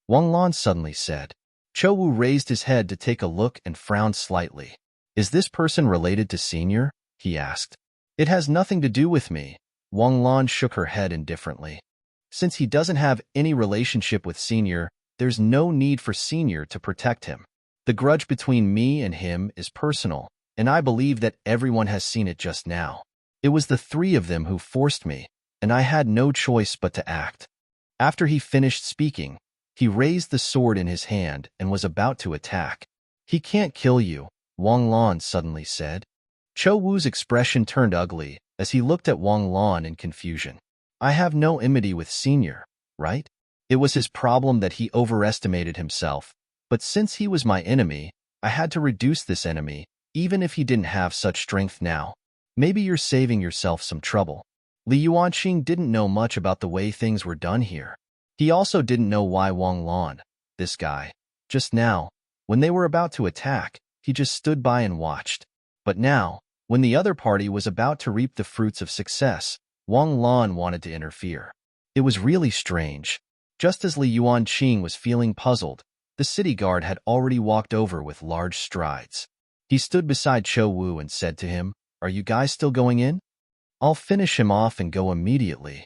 Wang Lan suddenly said. Chou Wu raised his head to take a look and frowned slightly. Is this person related to Senior? He asked. It has nothing to do with me. Wang Lan shook her head indifferently. Since he doesn't have any relationship with Senior, there's no need for Senior to protect him. The grudge between me and him is personal, and I believe that everyone has seen it just now. It was the three of them who forced me, and I had no choice but to act. After he finished speaking, he raised the sword in his hand and was about to attack. He can't kill you, Wang Lan suddenly said. Chou Wu's expression turned ugly as he looked at Wang Lan in confusion. I have no enmity with Senior, right? It was his problem that he overestimated himself, but since he was my enemy, I had to reduce this enemy, even if he didn't have such strength now. Maybe you're saving yourself some trouble. Li Yuanqing didn't know much about the way things were done here. He also didn't know why Wang Lan, this guy, just now, when they were about to attack, he just stood by and watched. But now, when the other party was about to reap the fruits of success, Wang Lan wanted to interfere. It was really strange. Just as Li Yuanqing was feeling puzzled, the city guard had already walked over with large strides. He stood beside Chou Wu and said to him, Are you guys still going in? I'll finish him off and go immediately.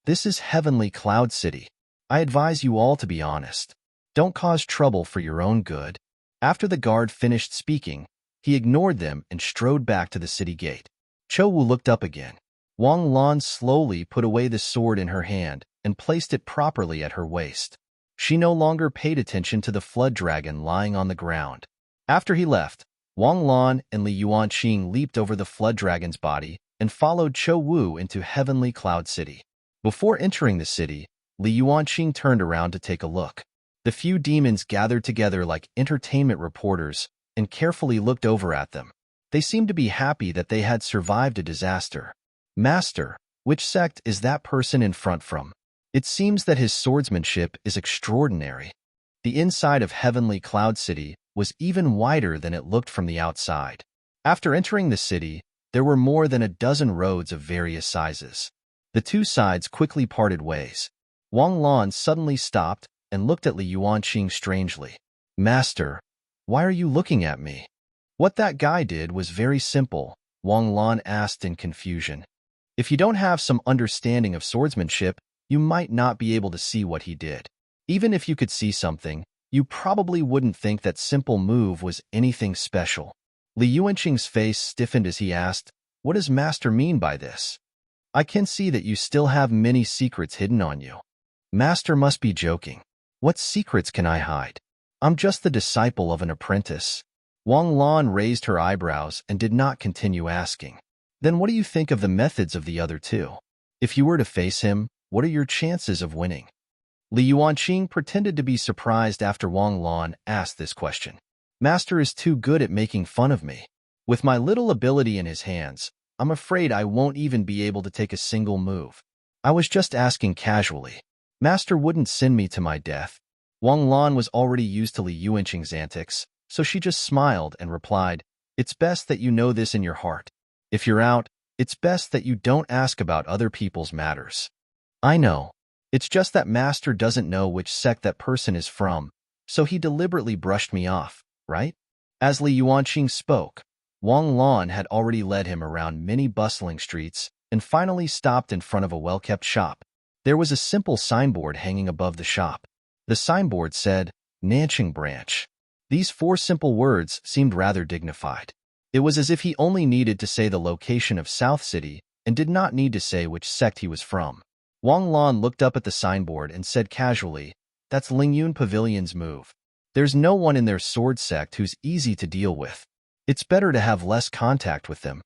This is Heavenly Cloud City. I advise you all to be honest. Don't cause trouble for your own good. After the guard finished speaking, he ignored them and strode back to the city gate. Chou Wu looked up again. Wang Lan slowly put away the sword in her hand and placed it properly at her waist. She no longer paid attention to the flood dragon lying on the ground. After he left, Wang Lan and Li Yuanqing leaped over the flood dragon's body and followed Chou Wu into Heavenly Cloud City. Before entering the city, Li Yuanqing turned around to take a look. The few demons gathered together like entertainment reporters and carefully looked over at them. They seemed to be happy that they had survived a disaster. Master, which sect is that person in front from? It seems that his swordsmanship is extraordinary. The inside of Heavenly Cloud City was even wider than it looked from the outside. After entering the city, there were more than a dozen roads of various sizes. The two sides quickly parted ways. Wang Lan suddenly stopped and looked at Li Yuanqing strangely. Master, why are you looking at me? What that guy did was very simple, Wang Lan asked in confusion. If you don't have some understanding of swordsmanship, you might not be able to see what he did. Even if you could see something, you probably wouldn't think that simple move was anything special. Li Yuanqing's face stiffened as he asked, What does Master mean by this? I can see that you still have many secrets hidden on you. Master must be joking. What secrets can I hide? I'm just the disciple of an apprentice. Wang Lan raised her eyebrows and did not continue asking. Then what do you think of the methods of the other two? If you were to face him, what are your chances of winning? Li Yuanqing pretended to be surprised after Wang Lan asked this question. Master is too good at making fun of me. With my little ability in his hands, I'm afraid I won't even be able to take a single move. I was just asking casually. Master wouldn't send me to my death. Wang Lan was already used to Li Yuanqing's antics, so she just smiled and replied, It's best that you know this in your heart. If you're out, it's best that you don't ask about other people's matters. I know. It's just that Master doesn't know which sect that person is from, so he deliberately brushed me off, right? As Li Yuanqing spoke, Wang Lan had already led him around many bustling streets and finally stopped in front of a well-kept shop. There was a simple signboard hanging above the shop. The signboard said, Nanqing Branch. These 4 simple words seemed rather dignified. It was as if he only needed to say the location of South City and did not need to say which sect he was from. Wang Lan looked up at the signboard and said casually, That's Lingyun Pavilion's move. There's no one in their sword sect who's easy to deal with. It's better to have less contact with them.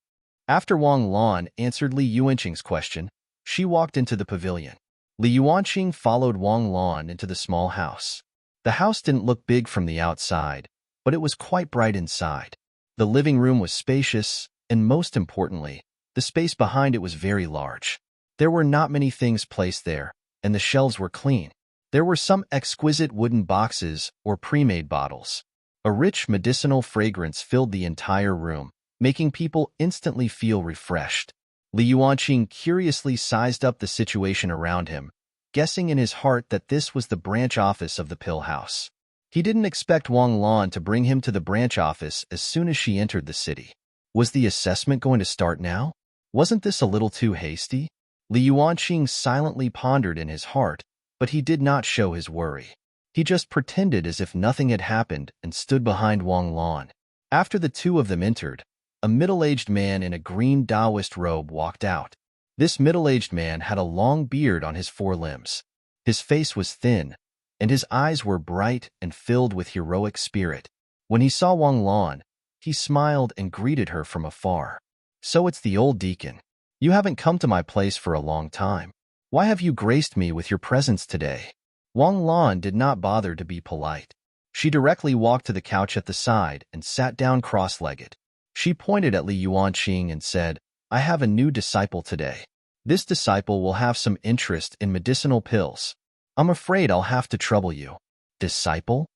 After Wang Lan answered Li Yuanqing's question, she walked into the pavilion. Li Yuanqing followed Wang Lan into the small house. The house didn't look big from the outside, but it was quite bright inside. The living room was spacious, and most importantly, the space behind it was very large. There were not many things placed there, and the shelves were clean. There were some exquisite wooden boxes or pre-made bottles. A rich medicinal fragrance filled the entire room, making people instantly feel refreshed. Li Yuanqing curiously sized up the situation around him, guessing in his heart that this was the branch office of the pill house. He didn't expect Wang Lan to bring him to the branch office as soon as she entered the city. Was the assessment going to start now? Wasn't this a little too hasty? Li Yuanqing silently pondered in his heart, but he did not show his worry. He just pretended as if nothing had happened and stood behind Wang Lan. After the two of them entered, a middle-aged man in a green Taoist robe walked out. This middle-aged man had a long beard on his forelimbs. His face was thin, and his eyes were bright and filled with heroic spirit. When he saw Wang Lan, he smiled and greeted her from afar. "So it's the old deacon. You haven't come to my place for a long time. Why have you graced me with your presence today?" Wang Lan did not bother to be polite. She directly walked to the couch at the side and sat down cross-legged. She pointed at Li Yuanqing and said, "I have a new disciple today. This disciple will have some interest in medicinal pills. I'm afraid I'll have to trouble you." "Disciple?"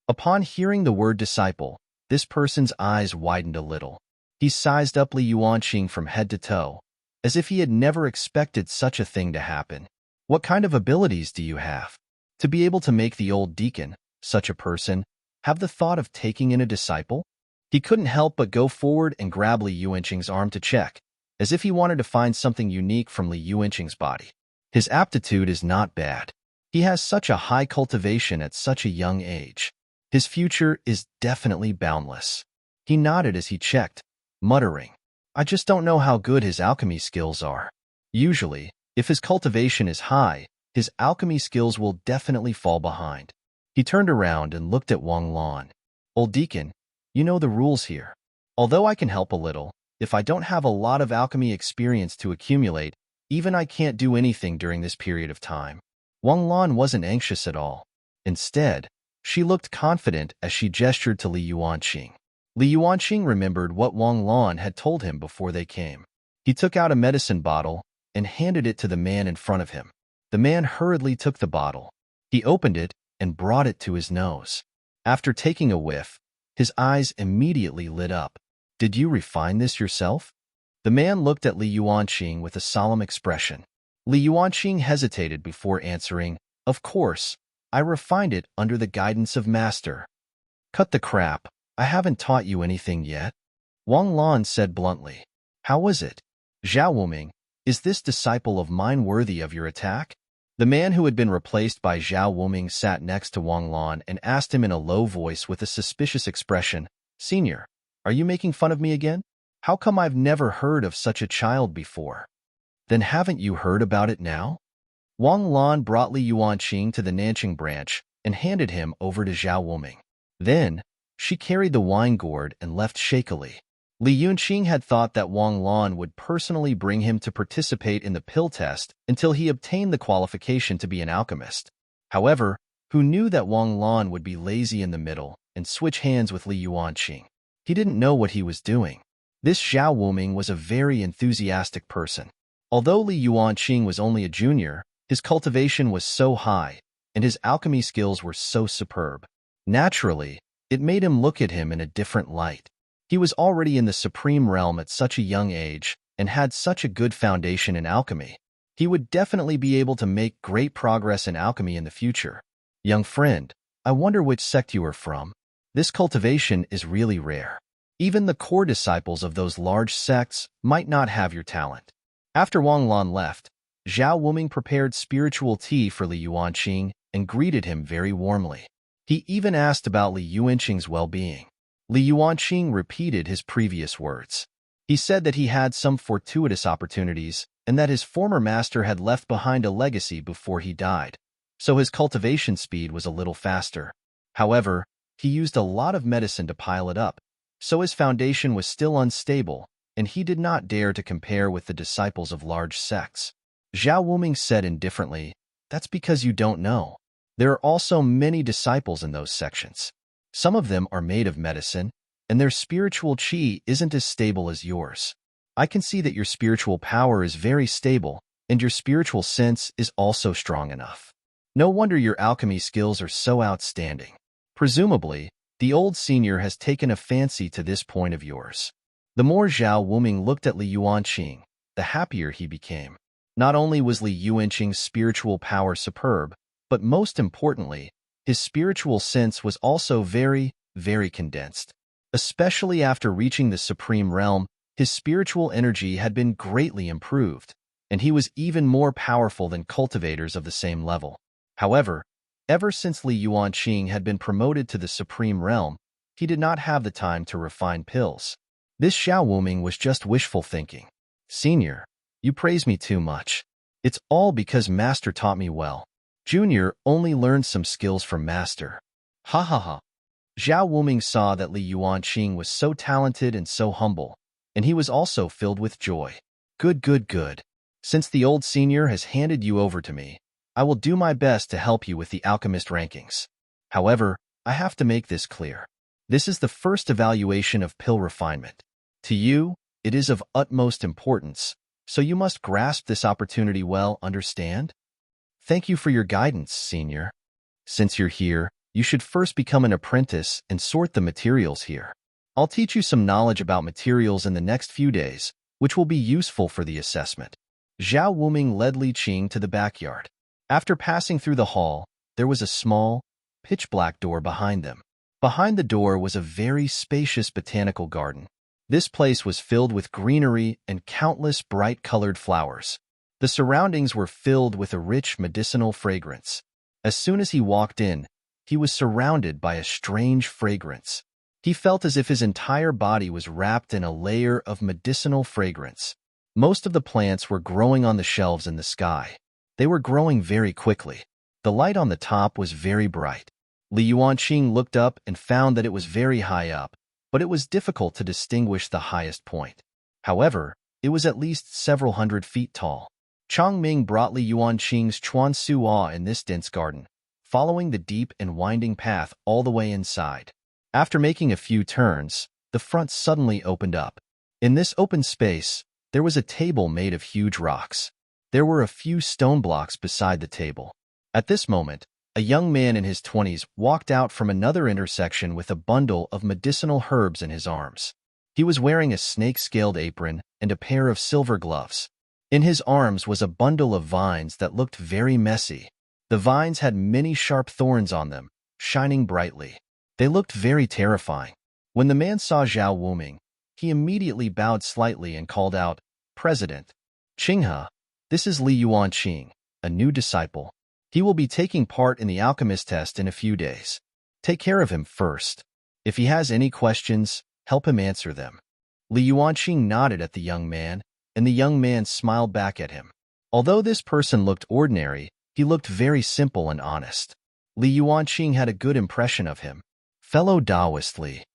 Upon hearing the word disciple, this person's eyes widened a little. He sized up Li Yuanqing from head to toe, as if he had never expected such a thing to happen. "What kind of abilities do you have? To be able to make the old deacon, such a person, have the thought of taking in a disciple?" He couldn't help but go forward and grab Li Yuanqing's arm to check, as if he wanted to find something unique from Li Yuanqing's body. His aptitude is not bad. He has such a high cultivation at such a young age. His future is definitely boundless. He nodded as he checked, muttering, "I just don't know how good his alchemy skills are. Usually, if his cultivation is high, his alchemy skills will definitely fall behind." He turned around and looked at Wang Lan. "Old deacon, you know the rules here. Although I can help a little, if I don't have a lot of alchemy experience to accumulate, even I can't do anything during this period of time." Wang Lan wasn't anxious at all. Instead, she looked confident as she gestured to Li Yuanqing. Li Yuanqing remembered what Wang Lan had told him before they came. He took out a medicine bottle and handed it to the man in front of him. The man hurriedly took the bottle. He opened it and brought it to his nose. After taking a whiff, his eyes immediately lit up. "Did you refine this yourself?" The man looked at Li Yuanqing with a solemn expression. Li Yuanqing hesitated before answering, "Of course, I refined it under the guidance of Master." "Cut the crap. I haven't taught you anything yet." Wang Lan said bluntly. "How was it? Zhao Wuming, is this disciple of mine worthy of your attack?" The man who had been replaced by Zhao Wuming sat next to Wang Lan and asked him in a low voice with a suspicious expression, "Senior, are you making fun of me again? How come I've never heard of such a child before?" "Then haven't you heard about it now?" Wang Lan brought Li Yuanqing to the Nanqing branch and handed him over to Zhao Wuming. Then, she carried the wine gourd and left shakily. Li Yuanqing had thought that Wang Lan would personally bring him to participate in the pill test until he obtained the qualification to be an alchemist. However, who knew that Wang Lan would be lazy in the middle and switch hands with Li Yuanqing? He didn't know what he was doing. This Zhao Wuming was a very enthusiastic person. Although Li Yuanqing was only a junior, his cultivation was so high, and his alchemy skills were so superb. Naturally, it made him look at him in a different light. He was already in the supreme realm at such a young age and had such a good foundation in alchemy. He would definitely be able to make great progress in alchemy in the future. "Young friend, I wonder which sect you are from. This cultivation is really rare. Even the core disciples of those large sects might not have your talent." After Wang Lan left, Zhao Wuming prepared spiritual tea for Li Yuanqing and greeted him very warmly. He even asked about Li Yuanqing's well-being. Li Yuanqing repeated his previous words. He said that he had some fortuitous opportunities and that his former master had left behind a legacy before he died, so his cultivation speed was a little faster. However, he used a lot of medicine to pile it up, so his foundation was still unstable, and he did not dare to compare with the disciples of large sects. Zhao Wuming said indifferently, "That's because you don't know. There are also many disciples in those sections. Some of them are made of medicine, and their spiritual qi isn't as stable as yours. I can see that your spiritual power is very stable, and your spiritual sense is also strong enough. No wonder your alchemy skills are so outstanding. Presumably, the old senior has taken a fancy to this point of yours." The more Zhao Wuming looked at Li Yuanqing, the happier he became. Not only was Li Yuanqing's spiritual power superb, but most importantly, his spiritual sense was also very, very condensed. Especially after reaching the supreme realm, his spiritual energy had been greatly improved, and he was even more powerful than cultivators of the same level. However, ever since Li Yuanqing had been promoted to the supreme realm, he did not have the time to refine pills. This Xiao Wuming was just wishful thinking. Senior, you praise me too much. It's all because Master taught me well. Junior only learned some skills from Master. Ha ha ha. Xiao Wuming saw that Li Yuanqing was so talented and so humble, and he was also filled with joy. Good, good, good. Since the old senior has handed you over to me, I will do my best to help you with the alchemist rankings. However, I have to make this clear. This is the first evaluation of pill refinement. To you, it is of utmost importance, so you must grasp this opportunity well, understand? Thank you for your guidance, senior. Since you're here, you should first become an apprentice and sort the materials here. I'll teach you some knowledge about materials in the next few days, which will be useful for the assessment. Xiao Wuming led Li Qing to the backyard. After passing through the hall, there was a small, pitch-black door behind them. Behind the door was a very spacious botanical garden. This place was filled with greenery and countless bright-colored flowers. The surroundings were filled with a rich medicinal fragrance. As soon as he walked in, he was surrounded by a strange fragrance. He felt as if his entire body was wrapped in a layer of medicinal fragrance. Most of the plants were growing on the shelves in the sky. They were growing very quickly. The light on the top was very bright. Li Yuanqing looked up and found that it was very high up, but it was difficult to distinguish the highest point. However, it was at least several hundred feet tall. Changming brought Li Yuanqing's Chuan Suo in this dense garden, following the deep and winding path all the way inside. After making a few turns, the front suddenly opened up. In this open space, there was a table made of huge rocks. There were a few stone blocks beside the table. At this moment, a young man in his 20s walked out from another intersection with a bundle of medicinal herbs in his arms. He was wearing a snake-scaled apron and a pair of silver gloves. In his arms was a bundle of vines that looked very messy. The vines had many sharp thorns on them, shining brightly. They looked very terrifying. When the man saw Xiao Wuming, he immediately bowed slightly and called out, "President Qinghe, this is Li Yuanqing, a new disciple. He will be taking part in the alchemist test in a few days. Take care of him first. If he has any questions, help him answer them." Li Yuanqing nodded at the young man, and the young man smiled back at him. Although this person looked ordinary, he looked very simple and honest. Li Yuanqing had a good impression of him. Fellow Taoist Li.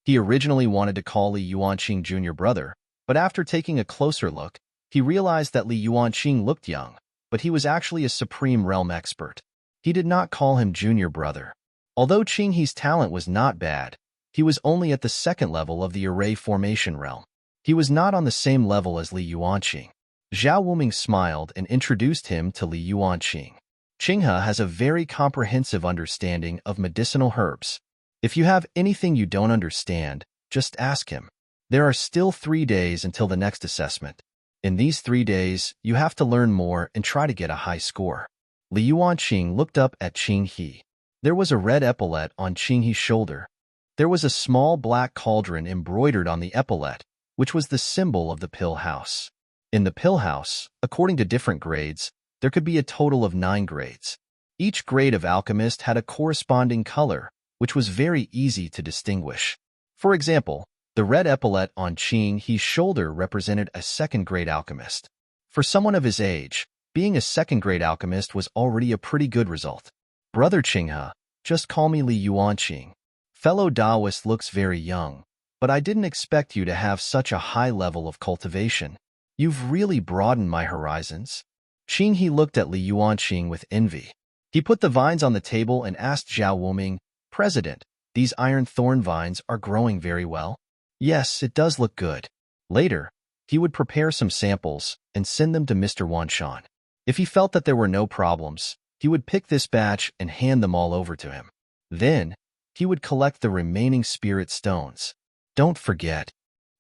He originally wanted to call Li Yuanqing junior brother, but after taking a closer look, he realized that Li Yuanqing looked young, but he was actually a supreme realm expert. He did not call him junior brother. Although Qinghe's talent was not bad, he was only at the second level of the array formation realm. He was not on the same level as Li Yuanqing. Xiao Wuming smiled and introduced him to Li Yuanqing. Qinghe has a very comprehensive understanding of medicinal herbs. If you have anything you don't understand, just ask him. There are still 3 days until the next assessment. In these 3 days, you have to learn more and try to get a high score. Li Yuanqing looked up at Qinghe. There was a red epaulette on Qinghe's shoulder. There was a small black cauldron embroidered on the epaulette, which was the symbol of the pill house. In the pill house, according to different grades, there could be a total of 9 grades. Each grade of alchemist had a corresponding color, which was very easy to distinguish. For example, the red epaulette on Qinghe's shoulder represented a second-grade alchemist. For someone of his age, being a second-grade alchemist was already a pretty good result. Brother Qinghe, just call me Li Yuanqing. Fellow Taoist looks very young, but I didn't expect you to have such a high level of cultivation. You've really broadened my horizons. Qinghe looked at Li Yuanqing with envy. He put the vines on the table and asked Xiao Wuming, "President, these iron thorn vines are growing very well?" "Yes, it does look good." Later, he would prepare some samples and send them to Mr. Wanshan. If he felt that there were no problems, he would pick this batch and hand them all over to him. Then, he would collect the remaining spirit stones. Don't forget.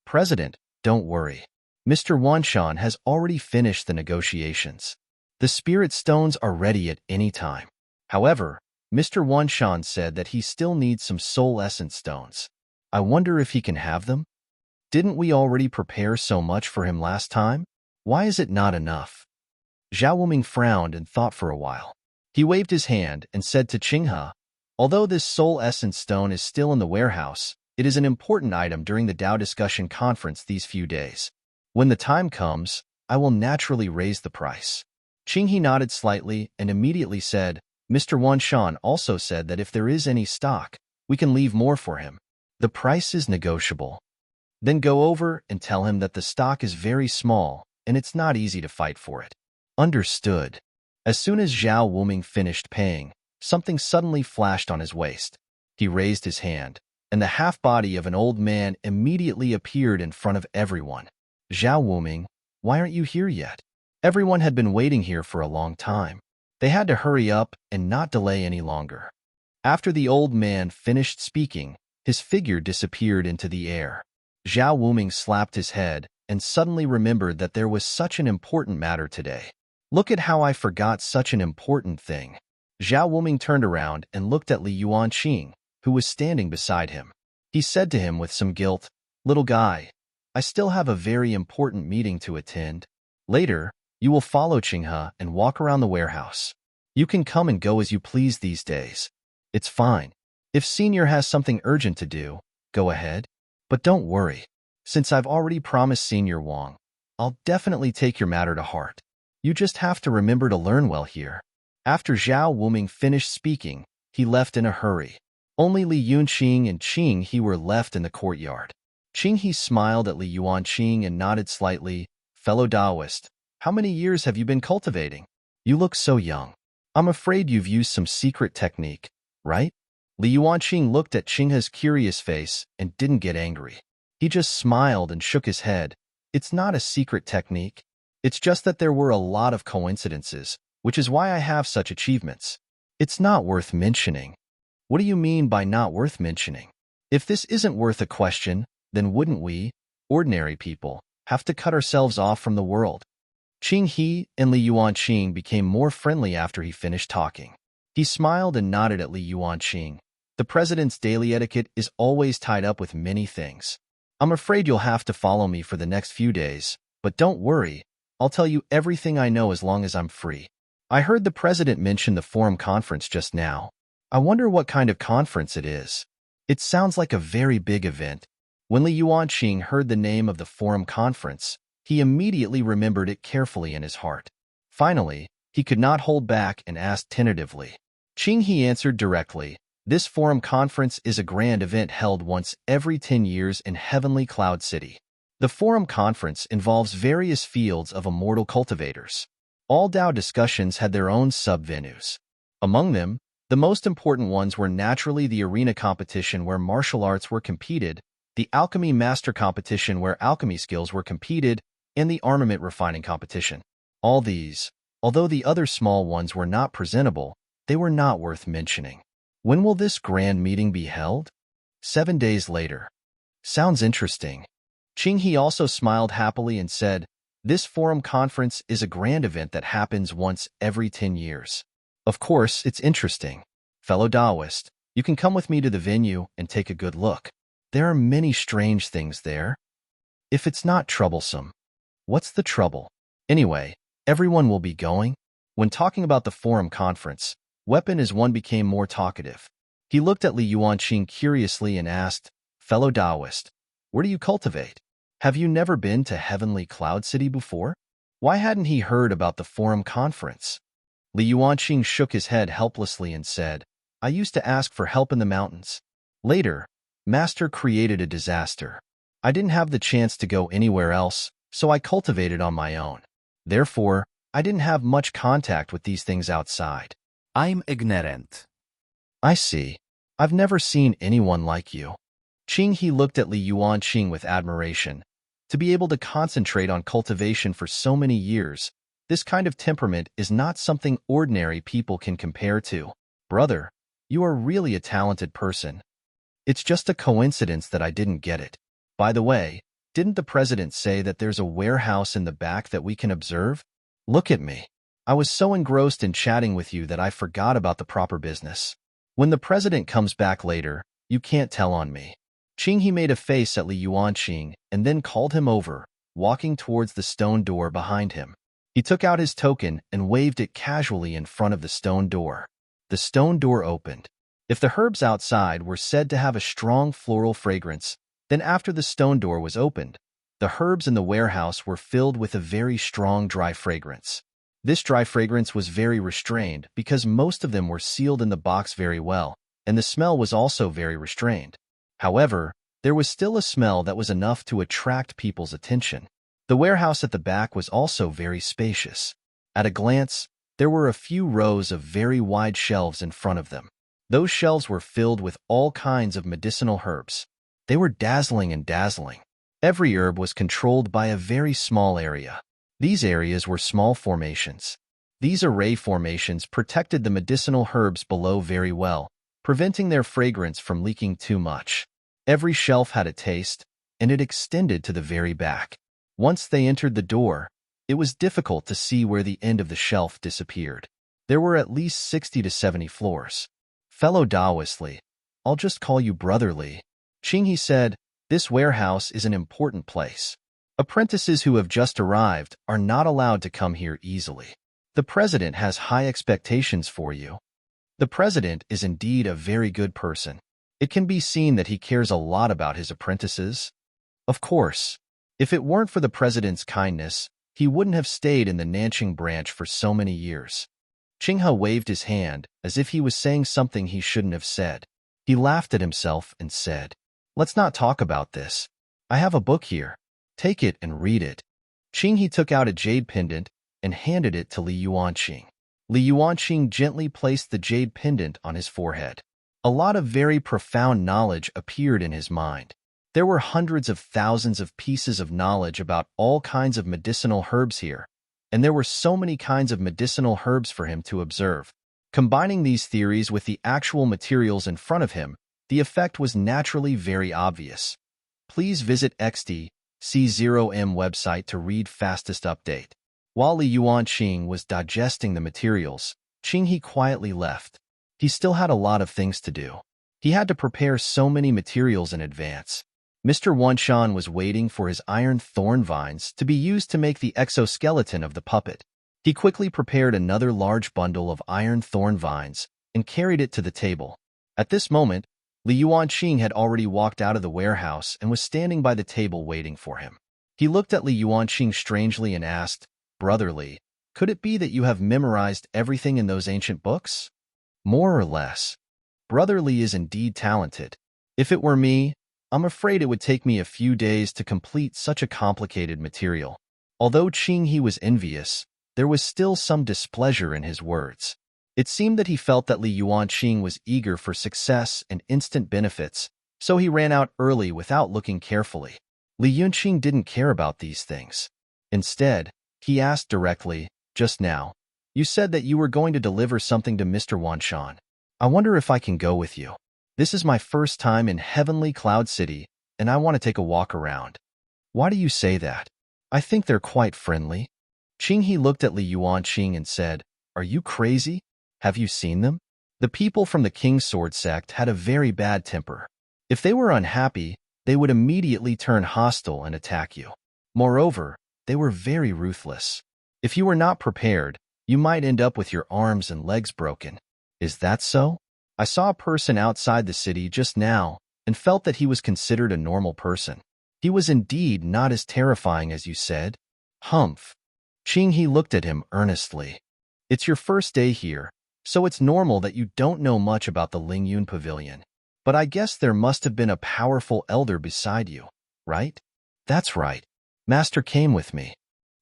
President, don't worry. Mr. Wanshan has already finished the negotiations. The spirit stones are ready at any time. However, Mr. Wanshan said that he still needs some soul essence stones. I wonder if he can have them? Didn't we already prepare so much for him last time? Why is it not enough? Zhao Wuming frowned and thought for a while. He waved his hand and said to Qinghe, although this soul essence stone is still in the warehouse, it is an important item during the Dao discussion conference these few days. When the time comes, I will naturally raise the price. Qinghe nodded slightly and immediately said, Mr. Wanshan also said that if there is any stock, we can leave more for him. The price is negotiable. Then go over and tell him that the stock is very small and it's not easy to fight for it. Understood. As soon as Zhao Wuming finished paying, something suddenly flashed on his waist. He raised his hand, and the half-body of an old man immediately appeared in front of everyone. Zhao Wuming, why aren't you here yet? Everyone had been waiting here for a long time. They had to hurry up and not delay any longer. After the old man finished speaking, his figure disappeared into the air. Zhao Wuming slapped his head and suddenly remembered that there was such an important matter today. Look at how I forgot such an important thing. Zhao Wuming turned around and looked at Li Yuanqing, who was standing beside him. He said to him with some guilt, "Little guy, I still have a very important meeting to attend. Later, you will follow Qinghe and walk around the warehouse. You can come and go as you please these days. It's fine. If Senior has something urgent to do, go ahead. But don't worry. Since I've already promised Senior Wang, I'll definitely take your matter to heart. You just have to remember to learn well here." After Zhao Wuming finished speaking, he left in a hurry. Only Li Yuanqing and Qinghe were left in the courtyard. Qinghe smiled at Li Yuanqing and nodded slightly. "Fellow Taoist, how many years have you been cultivating? You look so young. I'm afraid you've used some secret technique, right?" Li Yuanqing looked at Qinghe's curious face and didn't get angry. He just smiled and shook his head. "It's not a secret technique. It's just that there were a lot of coincidences, which is why I have such achievements. It's not worth mentioning." "What do you mean by not worth mentioning? If this isn't worth a question, then wouldn't we, ordinary people, have to cut ourselves off from the world?" Qinghe and Li Yuanqing became more friendly after he finished talking. He smiled and nodded at Li Yuanqing. "The president's daily etiquette is always tied up with many things. I'm afraid you'll have to follow me for the next few days, but don't worry, I'll tell you everything I know as long as I'm free. I heard the president mention the forum conference just now. I wonder what kind of conference it is. It sounds like a very big event." When Li Yuanqing heard the name of the forum conference, he immediately remembered it carefully in his heart. Finally, he could not hold back and asked tentatively. Qinghe answered directly, "This forum conference is a grand event held once every 10 years in Heavenly Cloud City. The forum conference involves various fields of immortal cultivators. All Dao discussions had their own sub-venues. Among them, the most important ones were naturally the arena competition where martial arts were competed, the alchemy master competition where alchemy skills were competed, and the armament refining competition. All these, although the other small ones were not presentable, they were not worth mentioning. When will this grand meeting be held? 7 days later. Sounds interesting. Qinghe also smiled happily and said, "This forum conference is a grand event that happens once every 10 years. Of course, it's interesting. Fellow Taoist, you can come with me to the venue and take a good look. There are many strange things there. If it's not troublesome." "What's the trouble? Anyway, everyone will be going." When talking about the forum conference, Weapon as One became more talkative. He looked at Li Yuanqing curiously and asked, "Fellow Taoist, where do you cultivate? Have you never been to Heavenly Cloud City before? Why hadn't he heard about the forum conference?" Li Yuanqing shook his head helplessly and said, "I used to ask for help in the mountains. Later, Master created a disaster. I didn't have the chance to go anywhere else, so I cultivated on my own. Therefore, I didn't have much contact with these things outside. I'm ignorant." "I see. I've never seen anyone like you." Qinghe looked at Li Yuanqing with admiration. To be able to concentrate on cultivation for so many years, this kind of temperament is not something ordinary people can compare to. "Brother, you are really a talented person. It's just a coincidence that I didn't get it. By the way, Didn't the president say that there's a warehouse in the back that we can observe? Look at me. I was so engrossed in chatting with you that I forgot about the proper business. When the president comes back later, you can't tell on me. He made a face at Li Yuanqing and then called him over, walking towards the stone door behind him. He took out his token and waved it casually in front of the stone door. The stone door opened. If the herbs outside were said to have a strong floral fragrance, then after the stone door was opened, the herbs in the warehouse were filled with a very strong dry fragrance. This dry fragrance was very restrained because most of them were sealed in the box very well, and the smell was also very restrained. However, there was still a smell that was enough to attract people's attention. The warehouse at the back was also very spacious. At a glance, there were a few rows of very wide shelves in front of them. Those shelves were filled with all kinds of medicinal herbs. They were dazzling and dazzling. Every herb was controlled by a very small area. These areas were small formations. These array formations protected the medicinal herbs below very well, preventing their fragrance from leaking too much. Every shelf had a taste, and it extended to the very back. Once they entered the door, it was difficult to see where the end of the shelf disappeared. There were at least 60 to 70 floors. Fellow Taoist Li, I'll just call you Brother Li. He said, this warehouse is an important place. Apprentices who have just arrived are not allowed to come here easily. The president has high expectations for you. The president is indeed a very good person. It can be seen that he cares a lot about his apprentices. Of course, if it weren't for the president's kindness, he wouldn't have stayed in the Nanqing branch for so many years. Qinghe waved his hand as if he was saying something he shouldn't have said. He laughed at himself and said, let's not talk about this. I have a book here. Take it and read it. Qinghe took out a jade pendant and handed it to Li Yuanqing. Li Yuanqing gently placed the jade pendant on his forehead. A lot of very profound knowledge appeared in his mind. There were hundreds of thousands of pieces of knowledge about all kinds of medicinal herbs here, and there were so many kinds of medicinal herbs for him to observe. Combining these theories with the actual materials in front of him, the effect was naturally very obvious. Please visit XTC0M website to read fastest update. While Li Yuanqing was digesting the materials, Qinghe quietly left. He still had a lot of things to do. He had to prepare so many materials in advance. Mr. Wanshan was waiting for his iron thorn vines to be used to make the exoskeleton of the puppet. He quickly prepared another large bundle of iron thorn vines and carried it to the table. At this moment, Li Yuanqing had already walked out of the warehouse and was standing by the table waiting for him. He looked at Li Yuanqing strangely and asked, Brother Li, could it be that you have memorized everything in those ancient books? More or less. Brother Li is indeed talented. If it were me, I'm afraid it would take me a few days to complete such a complicated material. Although Qinghe was envious, there was still some displeasure in his words. It seemed that he felt that Li Yuanqing was eager for success and instant benefits, so he ran out early without looking carefully. Li Yuanqing didn't care about these things. Instead, he asked directly, just now, you said that you were going to deliver something to Mr. Wanshan. I wonder if I can go with you. This is my first time in Heavenly Cloud City, and I want to take a walk around. Why do you say that? I think they're quite friendly. Qinghe looked at Li Yuanqing and said, Are you crazy? Have you seen them? The people from the King's Sword sect had a very bad temper. If they were unhappy, they would immediately turn hostile and attack you. Moreover, they were very ruthless. If you were not prepared, you might end up with your arms and legs broken. Is that so? I saw a person outside the city just now and felt that he was considered a normal person. He was indeed not as terrifying as you said. Humph. Qinghe looked at him earnestly. It's your first day here, so it's normal that you don't know much about the Lingyun Pavilion. But I guess there must have been a powerful elder beside you, right? That's right. Master came with me.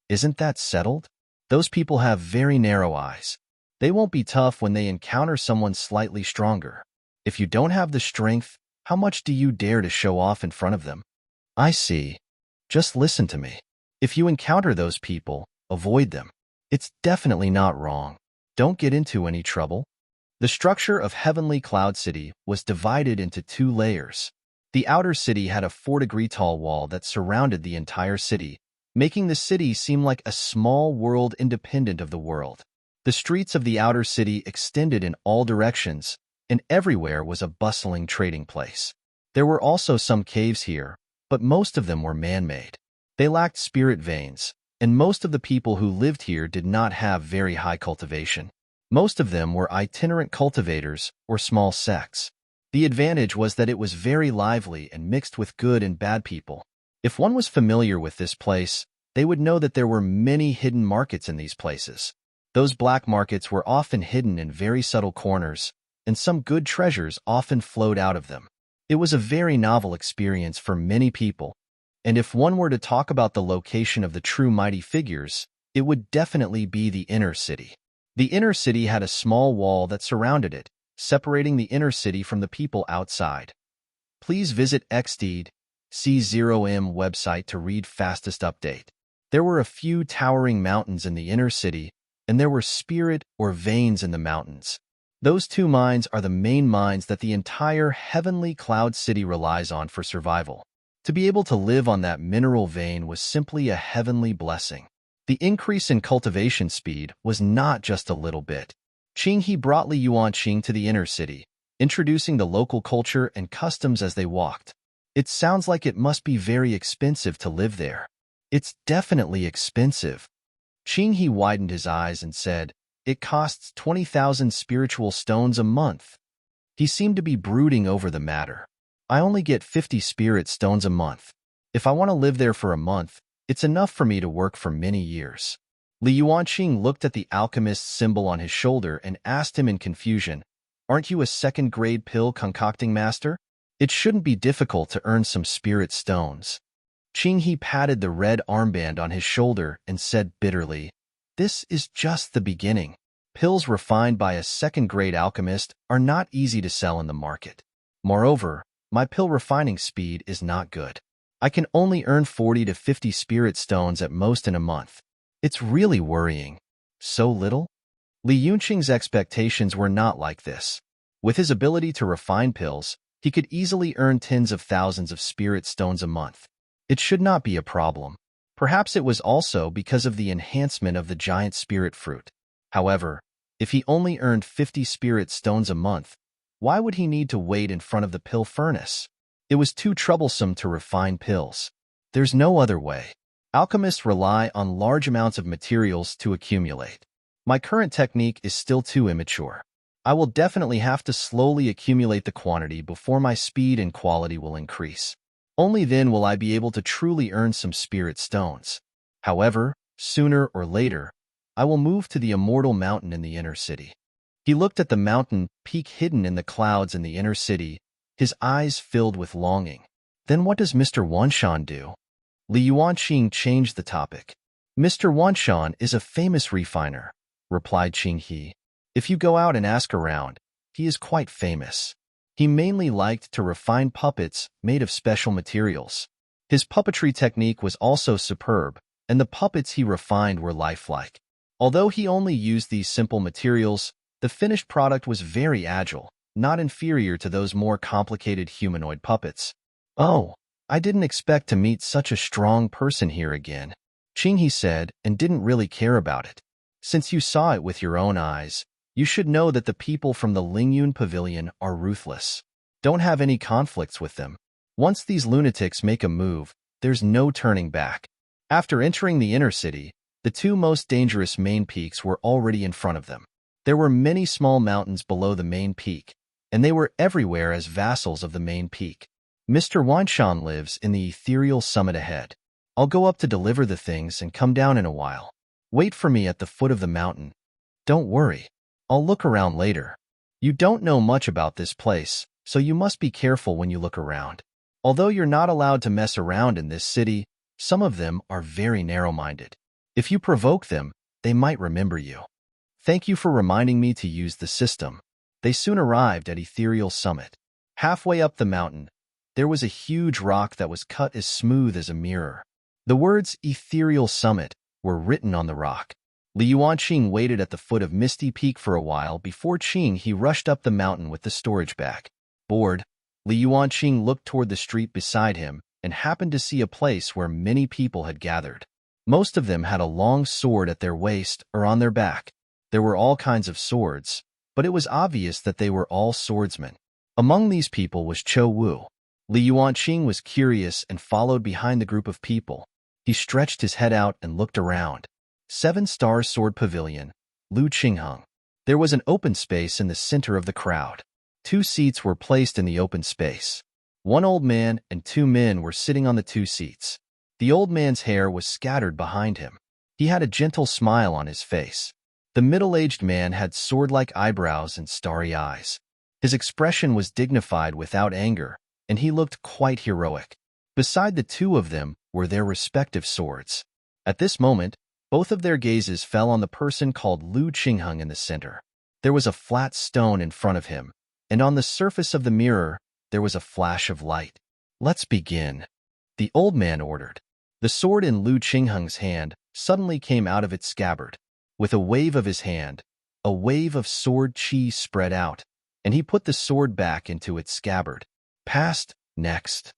Isn't that settled? Those people have very narrow eyes. They won't be tough when they encounter someone slightly stronger. If you don't have the strength, how much do you dare to show off in front of them? I see. Just listen to me. If you encounter those people, avoid them. It's definitely not wrong. Don't get into any trouble. The structure of Heavenly Cloud City was divided into 2 layers. The outer city had a 4-degree-tall wall that surrounded the entire city, making the city seem like a small world independent of the world. The streets of the outer city extended in all directions, and everywhere was a bustling trading place. There were also some caves here, but most of them were man-made. They lacked spirit veins, and most of the people who lived here did not have very high cultivation. Most of them were itinerant cultivators or small sects. The advantage was that it was very lively and mixed with good and bad people. If one was familiar with this place, they would know that there were many hidden markets in these places. Those black markets were often hidden in very subtle corners, and some good treasures often flowed out of them. It was a very novel experience for many people, and if one were to talk about the location of the true mighty figures, it would definitely be the inner city. The inner city had a small wall that surrounded it, separating the inner city from the people outside. Please visit XDC0M website to read fastest update. There were a few towering mountains in the inner city, and there were spirit or veins in the mountains. Those two mines are the main mines that the entire heavenly cloud city relies on for survival. To be able to live on that mineral vein was simply a heavenly blessing. The increase in cultivation speed was not just a little bit. Qinghe brought Li Yuanqing to the inner city, introducing the local culture and customs as they walked. It sounds like it must be very expensive to live there. It's definitely expensive. Qinghe widened his eyes and said, "It costs 20,000 spiritual stones a month." He seemed to be brooding over the matter. "I only get 50 spirit stones a month. If I want to live there for a month, it's enough for me to work for many years." Li Yuanqing looked at the alchemist's symbol on his shoulder and asked him in confusion, "Aren't you a second-grade pill concocting master? It shouldn't be difficult to earn some spirit stones." Qinghe patted the red armband on his shoulder and said bitterly, "This is just the beginning. Pills refined by a second-grade alchemist are not easy to sell in the market. Moreover, my pill refining speed is not good. I can only earn 40 to 50 spirit stones at most in a month. It's really worrying." "So little?" Li Yuanqing's expectations were not like this. With his ability to refine pills, he could easily earn tens of thousands of spirit stones a month. It should not be a problem. Perhaps it was also because of the enhancement of the giant spirit fruit. However, if he only earned 50 spirit stones a month, why would he need to wait in front of the pill furnace? It was too troublesome to refine pills. There's no other way. Alchemists rely on large amounts of materials to accumulate. My current technique is still too immature. I will definitely have to slowly accumulate the quantity before my speed and quality will increase. Only then will I be able to truly earn some spirit stones. However, sooner or later, I will move to the immortal mountain in the inner city." He looked at the mountain peak hidden in the clouds in the inner city, his eyes filled with longing. "Then what does Mr. Wanshan do?" Li Yuanqing changed the topic. "Mr. Wanshan is a famous refiner," replied Qinghe. "If you go out and ask around, he is quite famous. He mainly liked to refine puppets made of special materials. His puppetry technique was also superb, and the puppets he refined were lifelike. Although he only used these simple materials, the finished product was very agile, not inferior to those more complicated humanoid puppets." "Oh, I didn't expect to meet such a strong person here again," Qinghe said, and didn't really care about it. "Since you saw it with your own eyes, you should know that the people from the Lingyun Pavilion are ruthless. Don't have any conflicts with them. Once these lunatics make a move, there's no turning back." After entering the inner city, the two most dangerous main peaks were already in front of them. There were many small mountains below the main peak, and they were everywhere as vassals of the main peak. "Mr. Wanshan lives in the ethereal summit ahead. I'll go up to deliver the things and come down in a while. Wait for me at the foot of the mountain. Don't worry. I'll look around later. You don't know much about this place, so you must be careful when you look around. Although you're not allowed to mess around in this city, some of them are very narrow-minded. If you provoke them, they might remember you. Thank you for reminding me to use the system." They soon arrived at Ethereal Summit. Halfway up the mountain, there was a huge rock that was cut as smooth as a mirror. The words Ethereal Summit were written on the rock. Li Yuanqing waited at the foot of Misty Peak for a while before he rushed up the mountain with the storage bag. Bored, Li Yuanqing looked toward the street beside him and happened to see a place where many people had gathered. Most of them had a long sword at their waist or on their back. There were all kinds of swords, but it was obvious that they were all swordsmen. Among these people was Cho Wu. Li Yuanqing was curious and followed behind the group of people. He stretched his head out and looked around. 7-star sword pavilion, Lu Qingheng. There was an open space in the center of the crowd. 2 seats were placed in the open space. 1 old man and 2 men were sitting on the 2 seats. The old man's hair was scattered behind him. He had a gentle smile on his face. The middle-aged man had sword-like eyebrows and starry eyes. His expression was dignified without anger, and he looked quite heroic. Beside the 2 of them were their respective swords. At this moment, both of their gazes fell on the person called Lu Qingheng in the center. There was a flat stone in front of him, and on the surface of the mirror, there was a flash of light. "Let's begin," the old man ordered. The sword in Lu Qingheng's hand suddenly came out of its scabbard. With a wave of his hand, a wave of sword chi spread out, and he put the sword back into its scabbard. Passed, next.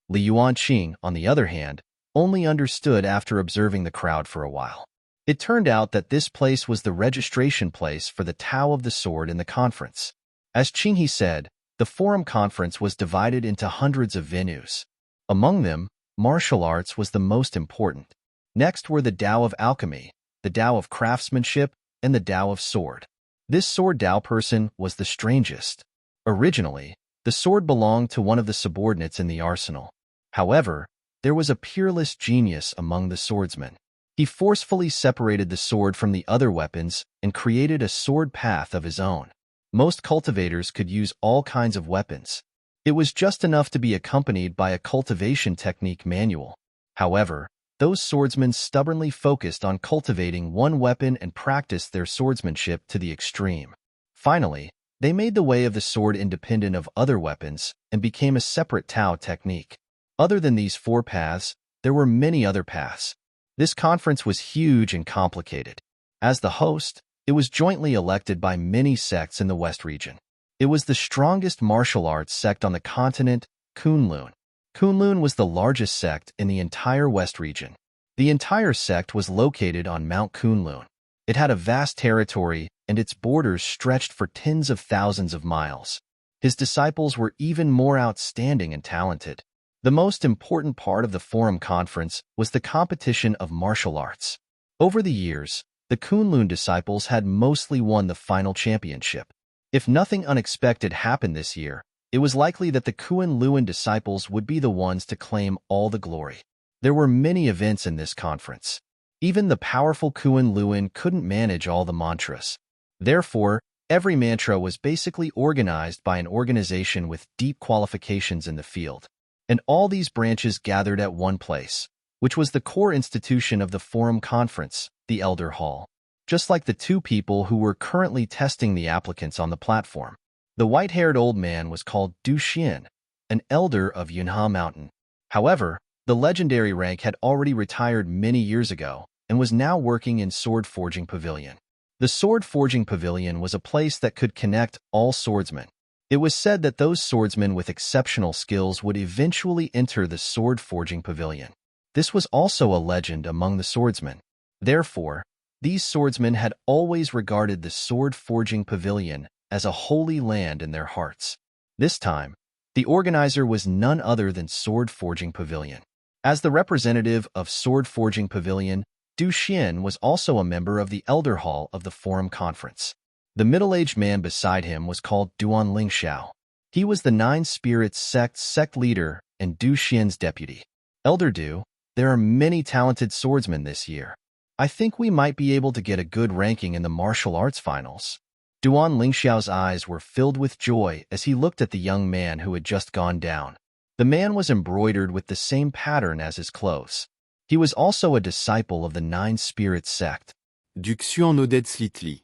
Li Yuanqing, on the other hand, only understood after observing the crowd for a while. It turned out that this place was the registration place for the Tao of the Sword in the conference. As Qinghe said, the forum conference was divided into hundreds of venues. Among them, martial arts was the most important. Next were the Tao of Alchemy, the Tao of Craftsmanship, and the Tao of Sword. This sword Tao person was the strangest. Originally, the sword belonged to one of the subordinates in the arsenal. However, there was a peerless genius among the swordsmen. He forcefully separated the sword from the other weapons and created a sword path of his own. Most cultivators could use all kinds of weapons. It was just enough to be accompanied by a cultivation technique manual. However, those swordsmen stubbornly focused on cultivating one weapon and practiced their swordsmanship to the extreme. Finally, they made the way of the sword independent of other weapons and became a separate Tao technique. Other than these 4 paths, there were many other paths. This conference was huge and complicated. As the host, it was jointly elected by many sects in the West region. It was the strongest martial arts sect on the continent, Kunlun. Kunlun was the largest sect in the entire West region. The entire sect was located on Mount Kunlun. It had a vast territory, and its borders stretched for tens of thousands of miles. His disciples were even more outstanding and talented. The most important part of the Forum Conference was the competition of martial arts. Over the years, the Kunlun disciples had mostly won the final championship. If nothing unexpected happened this year, it was likely that the Kunlun disciples would be the ones to claim all the glory. There were many events in this conference. Even the powerful Kunlun couldn't manage all the mantras. Therefore, every mantra was basically organized by an organization with deep qualifications in the field. And all these branches gathered at one place, which was the core institution of the Forum Conference, the Elder Hall. Just like the 2 people who were currently testing the applicants on the platform. The white-haired old man was called Du Xian, an elder of Yunha Mountain. However, the legendary rank had already retired many years ago and was now working in Sword Forging Pavilion. The Sword Forging Pavilion was a place that could connect all swordsmen. It was said that those swordsmen with exceptional skills would eventually enter the Sword Forging Pavilion. This was also a legend among the swordsmen. Therefore, these swordsmen had always regarded the Sword Forging Pavilion as a holy land in their hearts. This time, the organizer was none other than Sword Forging Pavilion. As the representative of Sword Forging Pavilion, Du Xian was also a member of the Elder Hall of the Forum Conference. The middle-aged man beside him was called Duan Lingxiao. He was the 9 Spirits sect leader and Du Xian's deputy. Elder Du, there are many talented swordsmen this year. I think we might be able to get a good ranking in the martial arts finals. Duan Lingxiao's eyes were filled with joy as he looked at the young man who had just gone down. The man was embroidered with the same pattern as his clothes. He was also a disciple of the 9 Spirits sect. Duxian Odet Slitli.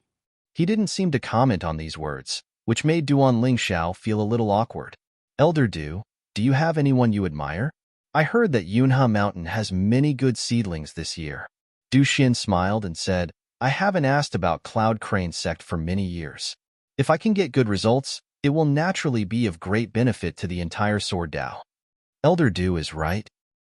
He didn't seem to comment on these words, which made Duan Lingxiao feel a little awkward. Elder Du, do you have anyone you admire? I heard that Yunha Mountain has many good seedlings this year. Du Xian smiled and said, I haven't asked about Cloud Crane sect for many years. If I can get good results, It will naturally be of great benefit to the entire sword Dao. Elder Du is right.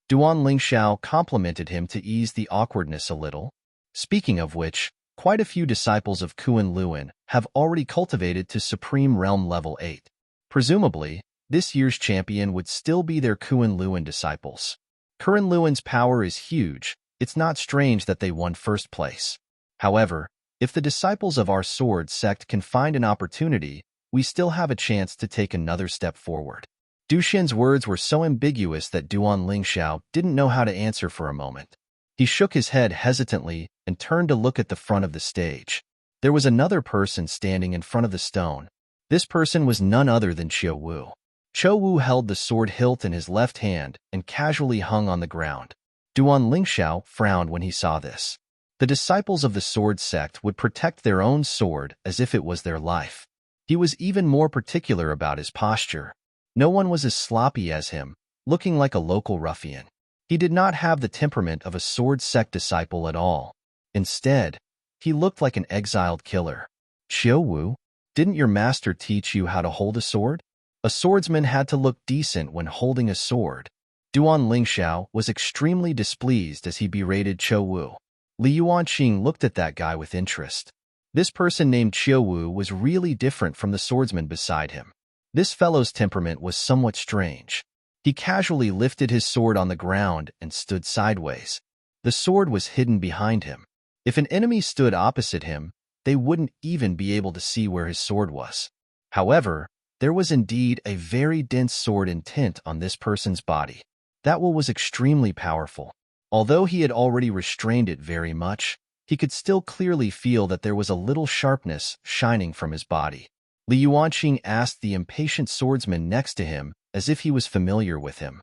Duan Lingxiao complimented him to ease the awkwardness a little. Speaking of which, quite a few disciples of Kuan Luan have already cultivated to Supreme Realm Level 8. Presumably, this year's champion would still be their Kuan Luan disciples. Kuan Luan's power is huge. It's not strange that they won first place. However, if the disciples of our sword sect can find an opportunity, we still have a chance to take another step forward. Du Xian's words were so ambiguous that Duan Lingxiao didn't know how to answer for a moment. He shook his head hesitantly and turned to look at the front of the stage. There was another person standing in front of the stone. This person was none other than Qiu Wu. Qiu Wu held the sword hilt in his left hand and casually hung on the ground. Duan Lingxiao frowned when he saw this. The disciples of the sword sect would protect their own sword as if it was their life. He was even more particular about his posture. No one was as sloppy as him, looking like a local ruffian. He did not have the temperament of a sword sect disciple at all. Instead, he looked like an exiled killer. Qiu Wu, didn't your master teach you how to hold a sword? A swordsman had to look decent when holding a sword. Duan Lingxiao was extremely displeased as he berated Qiu Wu. Li Yuanqing looked at that guy with interest. This person named Qiu Wu was really different from the swordsman beside him. This fellow's temperament was somewhat strange. He casually lifted his sword on the ground and stood sideways. The sword was hidden behind him. If an enemy stood opposite him, they wouldn't even be able to see where his sword was. However, there was indeed a very dense sword intent on this person's body. That will was extremely powerful. Although he had already restrained it very much, he could still clearly feel that there was a little sharpness shining from his body. Li Yuanqing asked the impatient swordsman next to him as if he was familiar with him.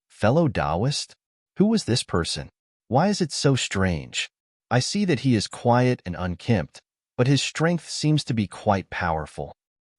Fellow Taoist? Who was this person? Why is it so strange? I see that he is quiet and unkempt, but his strength seems to be quite powerful.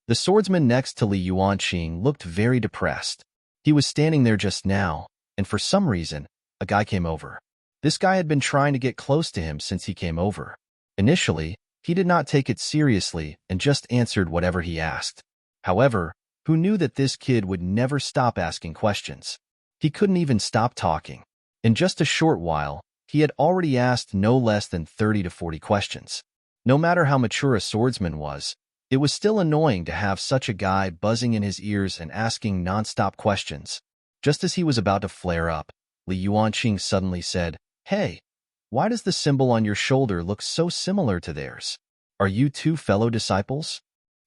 The swordsman next to Li Yuanqing looked very depressed. He was standing there just now, and for some reason, a guy came over. This guy had been trying to get close to him since he came over. Initially, he did not take it seriously and just answered whatever he asked. However, who knew that this kid would never stop asking questions? He couldn't even stop talking. In just a short while, he had already asked no less than 30 to 40 questions. No matter how mature a swordsman was, it was still annoying to have such a guy buzzing in his ears and asking non-stop questions. Just as he was about to flare up, Li Yuanqing suddenly said, "Hey, why does the symbol on your shoulder look so similar to theirs? Are you two fellow disciples?"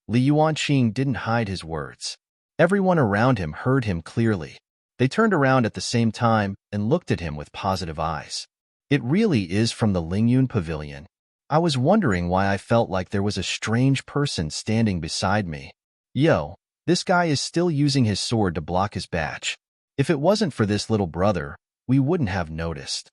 Li Yuanqing didn't hide his words. Everyone around him heard him clearly. They turned around at the same time and looked at him with positive eyes. "It really is from the Lingyun Pavilion. I was wondering why I felt like there was a strange person standing beside me. Yo, this guy is still using his sword to block his badge. If it wasn't for this little brother, we wouldn't have noticed."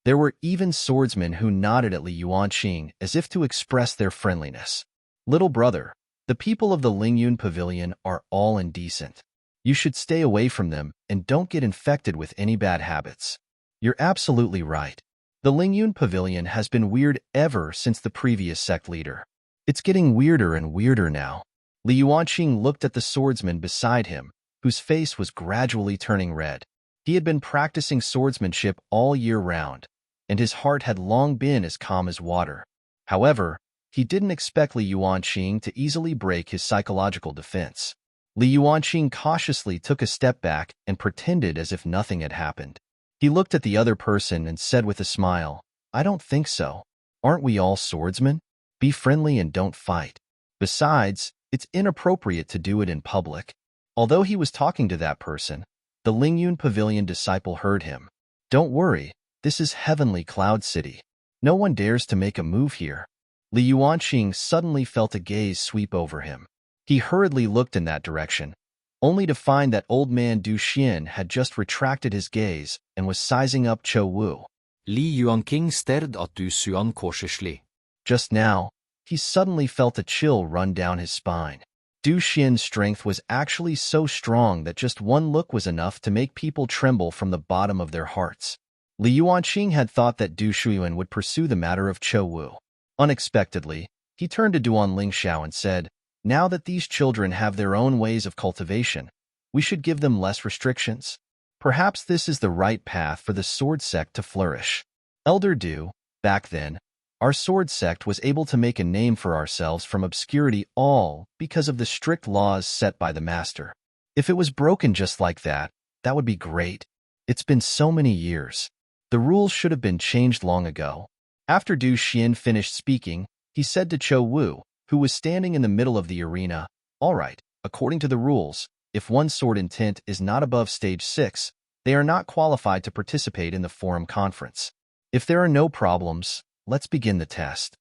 There were even swordsmen who nodded at Li Yuanqing as if to express their friendliness. "Little brother, the people of the Lingyun Pavilion are all indecent. You should stay away from them and don't get infected with any bad habits." You're absolutely right. The Lingyun Pavilion has been weird ever since the previous sect leader. It's getting weirder and weirder now. Li Yuanqing looked at the swordsman beside him, whose face was gradually turning red. He had been practicing swordsmanship all year round, and his heart had long been as calm as water. However, he didn't expect Li Yuanqing to easily break his psychological defense. Li Yuanqing cautiously took a step back and pretended as if nothing had happened. He looked at the other person and said with a smile, "I don't think so. Aren't we all swordsmen? Be friendly and don't fight. Besides, it's inappropriate to do it in public." Although he was talking to that person, the Lingyun Pavilion disciple heard him. "Don't worry, this is Heavenly Cloud City. No one dares to make a move here." Li Yuanqing suddenly felt a gaze sweep over him. He hurriedly looked in that direction, only to find that old man Du Xian had just retracted his gaze and was sizing up Qiu Wu. Li Yuanqing stared at Du Xian cautiously. Just now, he suddenly felt a chill run down his spine. Du Xian's strength was actually so strong that just one look was enough to make people tremble from the bottom of their hearts. Li Yuanqing had thought that Du Xian would pursue the matter of Qiu Wu. Unexpectedly, he turned to Duan Lingxiao and said, Now that these children have their own ways of cultivation, we should give them less restrictions. Perhaps this is the right path for the sword sect to flourish. Elder Du, back then, our sword sect was able to make a name for ourselves from obscurity all because of the strict laws set by the master. If it was broken just like that, that would be great. It's been so many years. The rules should have been changed long ago. After Du Xian finished speaking, he said to Chou Wu, who was standing in the middle of the arena, "All right, according to the rules, if one sword intent is not above stage 6, they are not qualified to participate in the forum conference. If there are no problems, let's begin the test."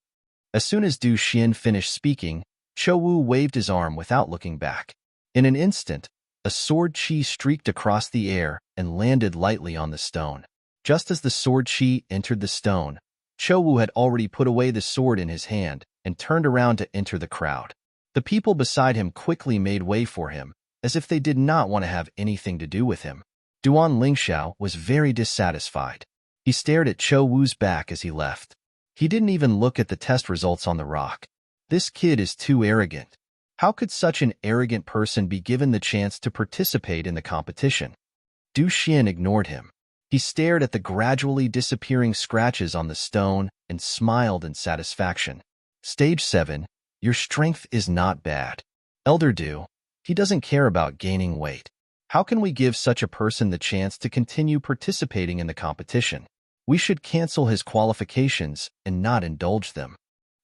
As soon as Du Xian finished speaking, Chou Wu waved his arm without looking back. In an instant, a sword chi streaked across the air and landed lightly on the stone. Just as the sword chi entered the stone, Chou Wu had already put away the sword in his hand and turned around to enter the crowd. The people beside him quickly made way for him, as if they did not want to have anything to do with him. Duan Lingxiao was very dissatisfied. He stared at Chou Wu's back as he left. He didn't even look at the test results on the rock. This kid is too arrogant. How could such an arrogant person be given the chance to participate in the competition? Du Xian ignored him. He stared at the gradually disappearing scratches on the stone and smiled in satisfaction. Stage 7, your strength is not bad. Elder Du, he doesn't care about gaining weight. How can we give such a person the chance to continue participating in the competition? We should cancel his qualifications and not indulge them.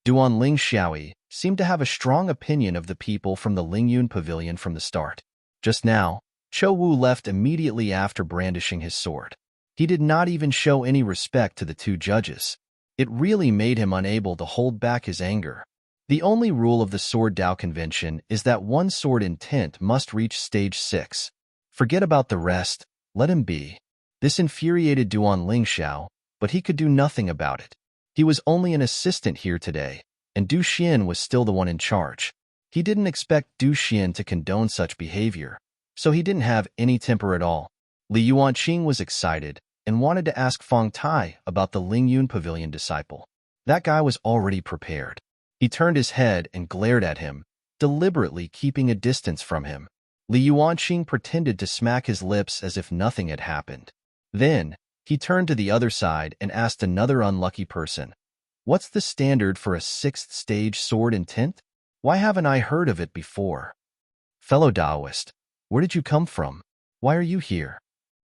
Duan Lingxiao seemed to have a strong opinion of the people from the Lingyun Pavilion from the start. Just now, Chou Wu left immediately after brandishing his sword. He did not even show any respect to the two judges. It really made him unable to hold back his anger. The only rule of the Sword Dao Convention is that one sword intent must reach stage 6. Forget about the rest, let him be. This infuriated Duan Lingxiao, but he could do nothing about it. He was only an assistant here today, and Du Xian was still the one in charge. He didn't expect Du Xian to condone such behavior, so he didn't have any temper at all. Li Yuanqing was excited and wanted to ask Feng Tai about the Lingyun Pavilion disciple. That guy was already prepared. He turned his head and glared at him, deliberately keeping a distance from him. Li Yuanqing pretended to smack his lips as if nothing had happened. Then, he turned to the other side and asked another unlucky person, "What's the standard for a 6th stage sword intent? Why haven't I heard of it before?" "Fellow Taoist, where did you come from? Why are you here?"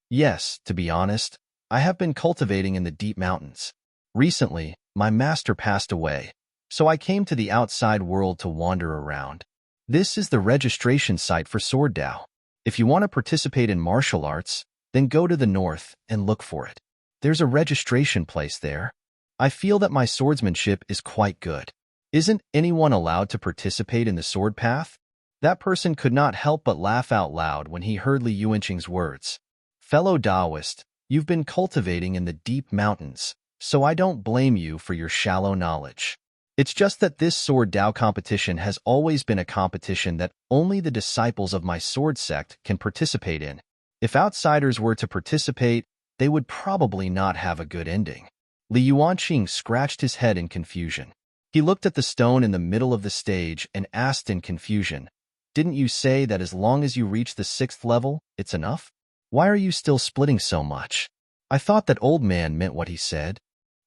"Yes, to be honest, I have been cultivating in the deep mountains. Recently, my master passed away, so I came to the outside world to wander around. This is the registration site for Sword Dao. If you want to participate in martial arts, then go to the north and look for it. There's a registration place there. I feel that my swordsmanship is quite good. Isn't anyone allowed to participate in the sword path?" That person could not help but laugh out loud when he heard Li Yuanqing's words. "Fellow Taoist, you've been cultivating in the deep mountains, so I don't blame you for your shallow knowledge. It's just that this Sword Dao competition has always been a competition that only the disciples of my sword sect can participate in. If outsiders were to participate, they would probably not have a good ending." Li Yuanqing scratched his head in confusion. He looked at the stone in the middle of the stage and asked in confusion, "Didn't you say that as long as you reach the 6th level, it's enough? Why are you still splitting so much? I thought that old man meant what he said."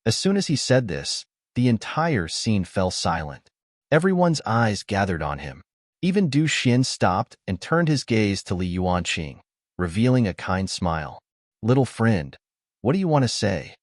As soon as he said this, the entire scene fell silent. Everyone's eyes gathered on him. Even Du Xian stopped and turned his gaze to Li Yuanqing, revealing a kind smile. "Little friend, what do you want to say?"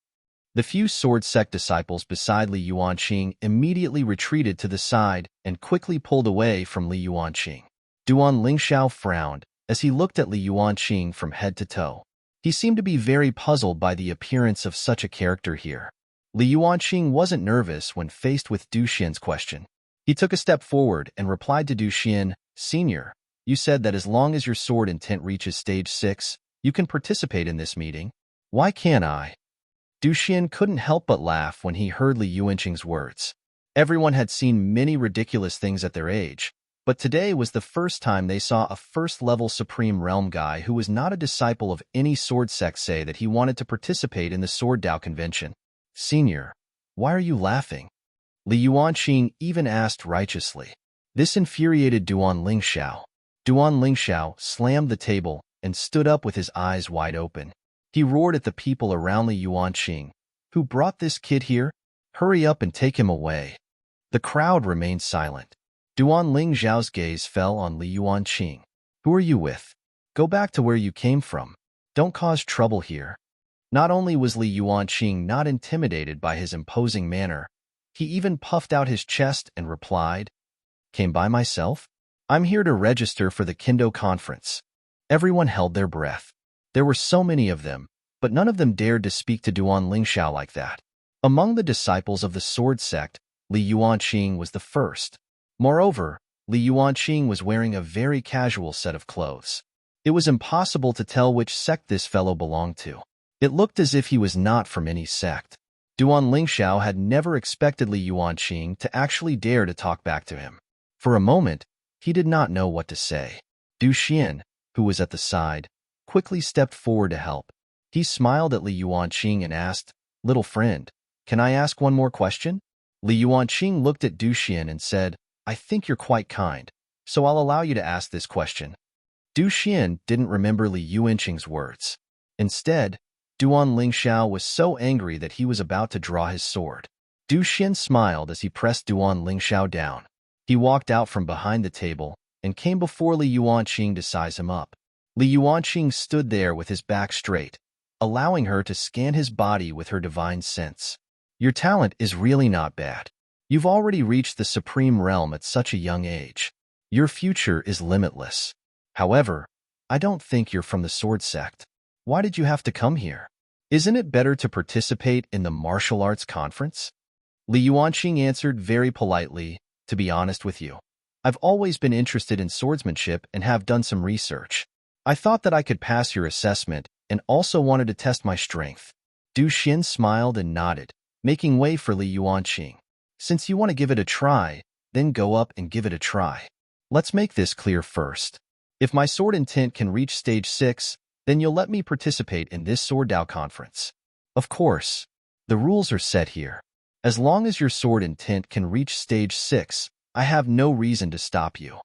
The few sword sect disciples beside Li Yuanqing immediately retreated to the side and quickly pulled away from Li Yuanqing. Duan Lingxiao frowned as he looked at Li Yuanqing from head to toe. He seemed to be very puzzled by the appearance of such a character here. Li Yuanqing wasn't nervous when faced with Du Xian's question. He took a step forward and replied to Du Xian, "Senior, you said that as long as your sword intent reaches stage 6, you can participate in this meeting. Why can't I?" Du Xian couldn't help but laugh when he heard Li Yuanqing's words. Everyone had seen many ridiculous things at their age, but today was the first time they saw a first-level Supreme Realm guy who was not a disciple of any sword sect say that he wanted to participate in the Sword Dao Convention. "Senior, why are you laughing?" Li Yuanqing even asked righteously. This infuriated Duan Lingxiao. Duan Lingxiao slammed the table and stood up with his eyes wide open. He roared at the people around Li Yuanqing. Who brought this kid here? Hurry up and take him away. The crowd remained silent. Duan Lingxiao's gaze fell on Li Yuanqing. Who are you with? Go back to where you came from. Don't cause trouble here. Not only was Li Yuanqing not intimidated by his imposing manner, he even puffed out his chest and replied, Came by myself? I'm here to register for the Kendo conference. Everyone held their breath. There were so many of them, but none of them dared to speak to Duan Lingxiao like that. Among the disciples of the sword sect, Li Yuanqing was the first. Moreover, Li Yuanqing was wearing a very casual set of clothes. It was impossible to tell which sect this fellow belonged to. It looked as if he was not from any sect. Duan Lingxiao had never expected Li Yuanqing to actually dare to talk back to him. For a moment, he did not know what to say. Du Xian, who was at the side, quickly stepped forward to help. He smiled at Li Yuanqing and asked, Little friend, can I ask one more question? Li Yuanqing looked at Du Xian and said, I think you're quite kind, so I'll allow you to ask this question. Du Xian didn't remember Li Yuanqing's words. Instead, Duan Lingxiao was so angry that he was about to draw his sword. Du Xian smiled as he pressed Duan Lingxiao down. He walked out from behind the table and came before Li Yuanqing to size him up. Li Yuanqing stood there with his back straight, allowing her to scan his body with her divine sense. Your talent is really not bad. You've already reached the supreme realm at such a young age. Your future is limitless. However, I don't think you're from the sword sect. Why did you have to come here? Isn't it better to participate in the martial arts conference? Li Yuanqing answered very politely, to be honest with you. I've always been interested in swordsmanship and have done some research. I thought that I could pass your assessment and also wanted to test my strength. Du Xian smiled and nodded, making way for Li Yuanqing. Since you want to give it a try, then go up and give it a try. Let's make this clear first. If my sword intent can reach stage 6, then you'll let me participate in this Sword Dao conference. Of course, the rules are set here. As long as your sword intent can reach stage 6, I have no reason to stop you.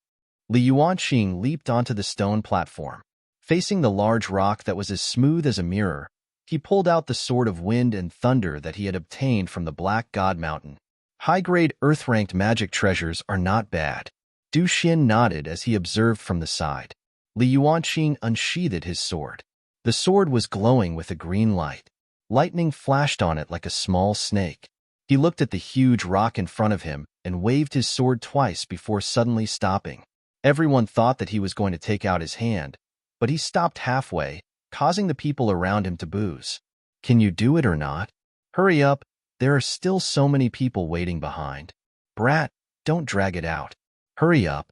Li Yuanqing leaped onto the stone platform. Facing the large rock that was as smooth as a mirror, he pulled out the sword of wind and thunder that he had obtained from the Black God Mountain. High-grade earth-ranked magic treasures are not bad. Du Xian nodded as he observed from the side. Li Yuanqing unsheathed his sword. The sword was glowing with a green light. Lightning flashed on it like a small snake. He looked at the huge rock in front of him and waved his sword twice before suddenly stopping. Everyone thought that he was going to take out his hand, but he stopped halfway, causing the people around him to booze. Can you do it or not? Hurry up, there are still so many people waiting behind. Brat, don't drag it out. Hurry up.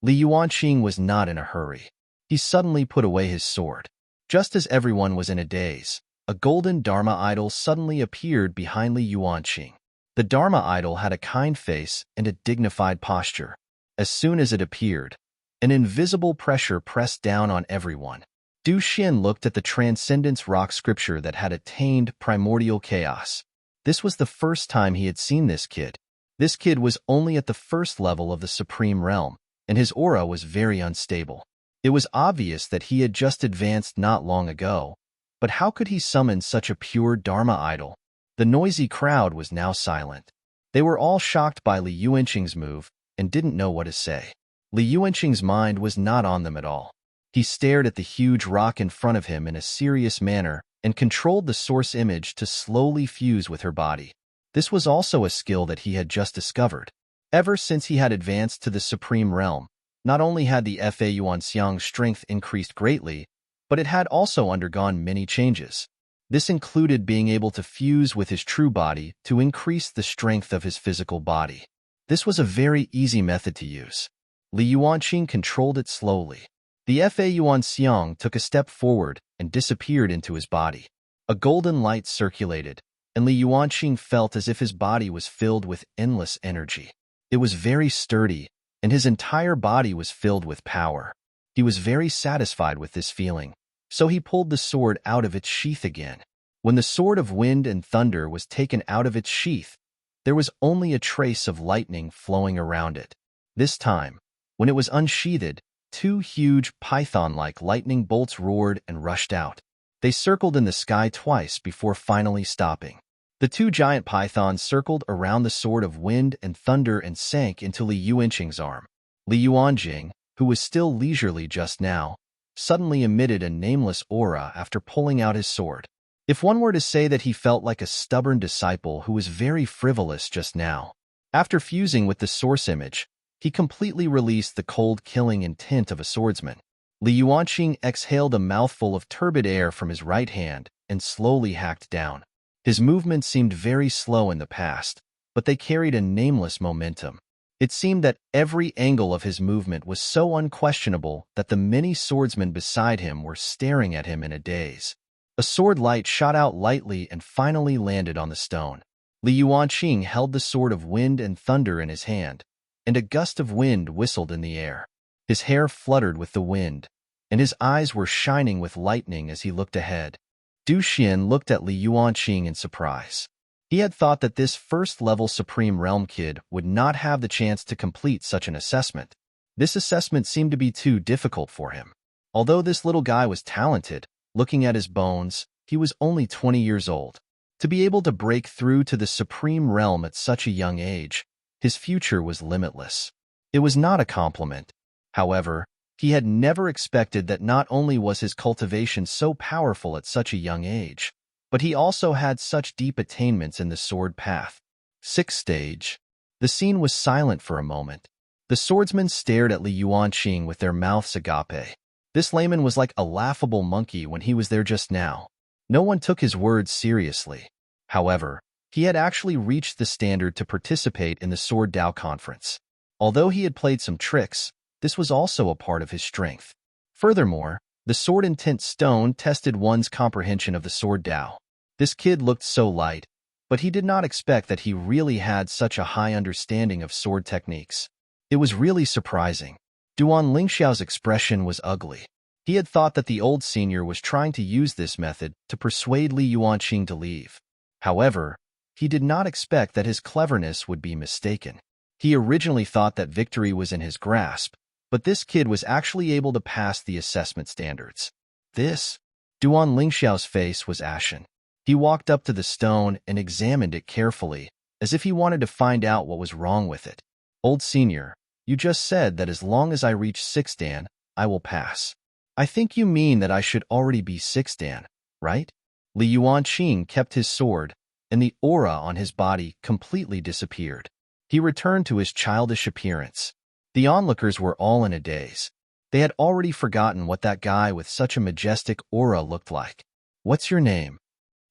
Li Yuanqing was not in a hurry. He suddenly put away his sword. Just as everyone was in a daze, a golden Dharma idol suddenly appeared behind Li Yuanqing. The Dharma idol had a kind face and a dignified posture. As soon as it appeared, an invisible pressure pressed down on everyone. Du Xian looked at the Transcendence rock scripture that had attained primordial chaos. This was the first time he had seen this kid. This kid was only at the first level of the Supreme Realm, and his aura was very unstable. It was obvious that he had just advanced not long ago, but how could he summon such a pure Dharma idol? The noisy crowd was now silent. They were all shocked by Li Yuanqing's move and didn't know what to say. Li Yuanqing's mind was not on them at all. He stared at the huge rock in front of him in a serious manner and controlled the source image to slowly fuse with her body. This was also a skill that he had just discovered. Ever since he had advanced to the Supreme Realm, not only had the Fa Yuanxiang's strength increased greatly, but it had also undergone many changes. This included being able to fuse with his true body to increase the strength of his physical body. This was a very easy method to use. Li Yuanqing controlled it slowly. The Fa Yuanxiang took a step forward and disappeared into his body. A golden light circulated, and Li Yuanqing felt as if his body was filled with endless energy. It was very sturdy, and his entire body was filled with power. He was very satisfied with this feeling, so he pulled the sword out of its sheath again. When the sword of wind and thunder was taken out of its sheath, there was only a trace of lightning flowing around it. This time, when it was unsheathed, two huge python-like lightning bolts roared and rushed out. They circled in the sky twice before finally stopping. The two giant pythons circled around the sword of wind and thunder and sank into Li Yuanqing's arm. Li Yuanqing, who was still leisurely just now, suddenly emitted a nameless aura after pulling out his sword. If one were to say that he felt like a stubborn disciple who was very frivolous just now. After fusing with the source image, he completely released the cold killing intent of a swordsman. Li Yuanqing exhaled a mouthful of turbid air from his right hand and slowly hacked down. His movements seemed very slow in the past, but they carried a nameless momentum. It seemed that every angle of his movement was so unquestionable that the many swordsmen beside him were staring at him in a daze. A sword light shot out lightly and finally landed on the stone. Li Yuanqing held the sword of wind and thunder in his hand, and a gust of wind whistled in the air. His hair fluttered with the wind, and his eyes were shining with lightning as he looked ahead. Du Xian looked at Li Yuanqing in surprise. He had thought that this first-level Supreme Realm kid would not have the chance to complete such an assessment. This assessment seemed to be too difficult for him. Although this little guy was talented, looking at his bones, he was only 20 years old. To be able to break through to the Supreme Realm at such a young age, his future was limitless. It was not a compliment. However, he had never expected that not only was his cultivation so powerful at such a young age, but he also had such deep attainments in the sword path. 6th stage. The scene was silent for a moment. The swordsmen stared at Li Yuanqing with their mouths agape. This layman was like a laughable monkey when he was there just now. No one took his words seriously. However, he had actually reached the standard to participate in the Sword Dao conference. Although he had played some tricks, this was also a part of his strength. Furthermore, the sword intent stone tested one's comprehension of the Sword Dao. This kid looked so light, but he did not expect that he really had such a high understanding of sword techniques. It was really surprising. Duan Lingxiao's expression was ugly. He had thought that the old senior was trying to use this method to persuade Li Yuanqing to leave. However, he did not expect that his cleverness would be mistaken. He originally thought that victory was in his grasp, but this kid was actually able to pass the assessment standards. Duan Lingxiao's face was ashen. He walked up to the stone and examined it carefully, as if he wanted to find out what was wrong with it. Old senior, you just said that as long as I reach 6th Dan, I will pass. I think you mean that I should already be 6th Dan, right? Li Yuanqing kept his sword, and the aura on his body completely disappeared. He returned to his childish appearance. The onlookers were all in a daze. They had already forgotten what that guy with such a majestic aura looked like. What's your name?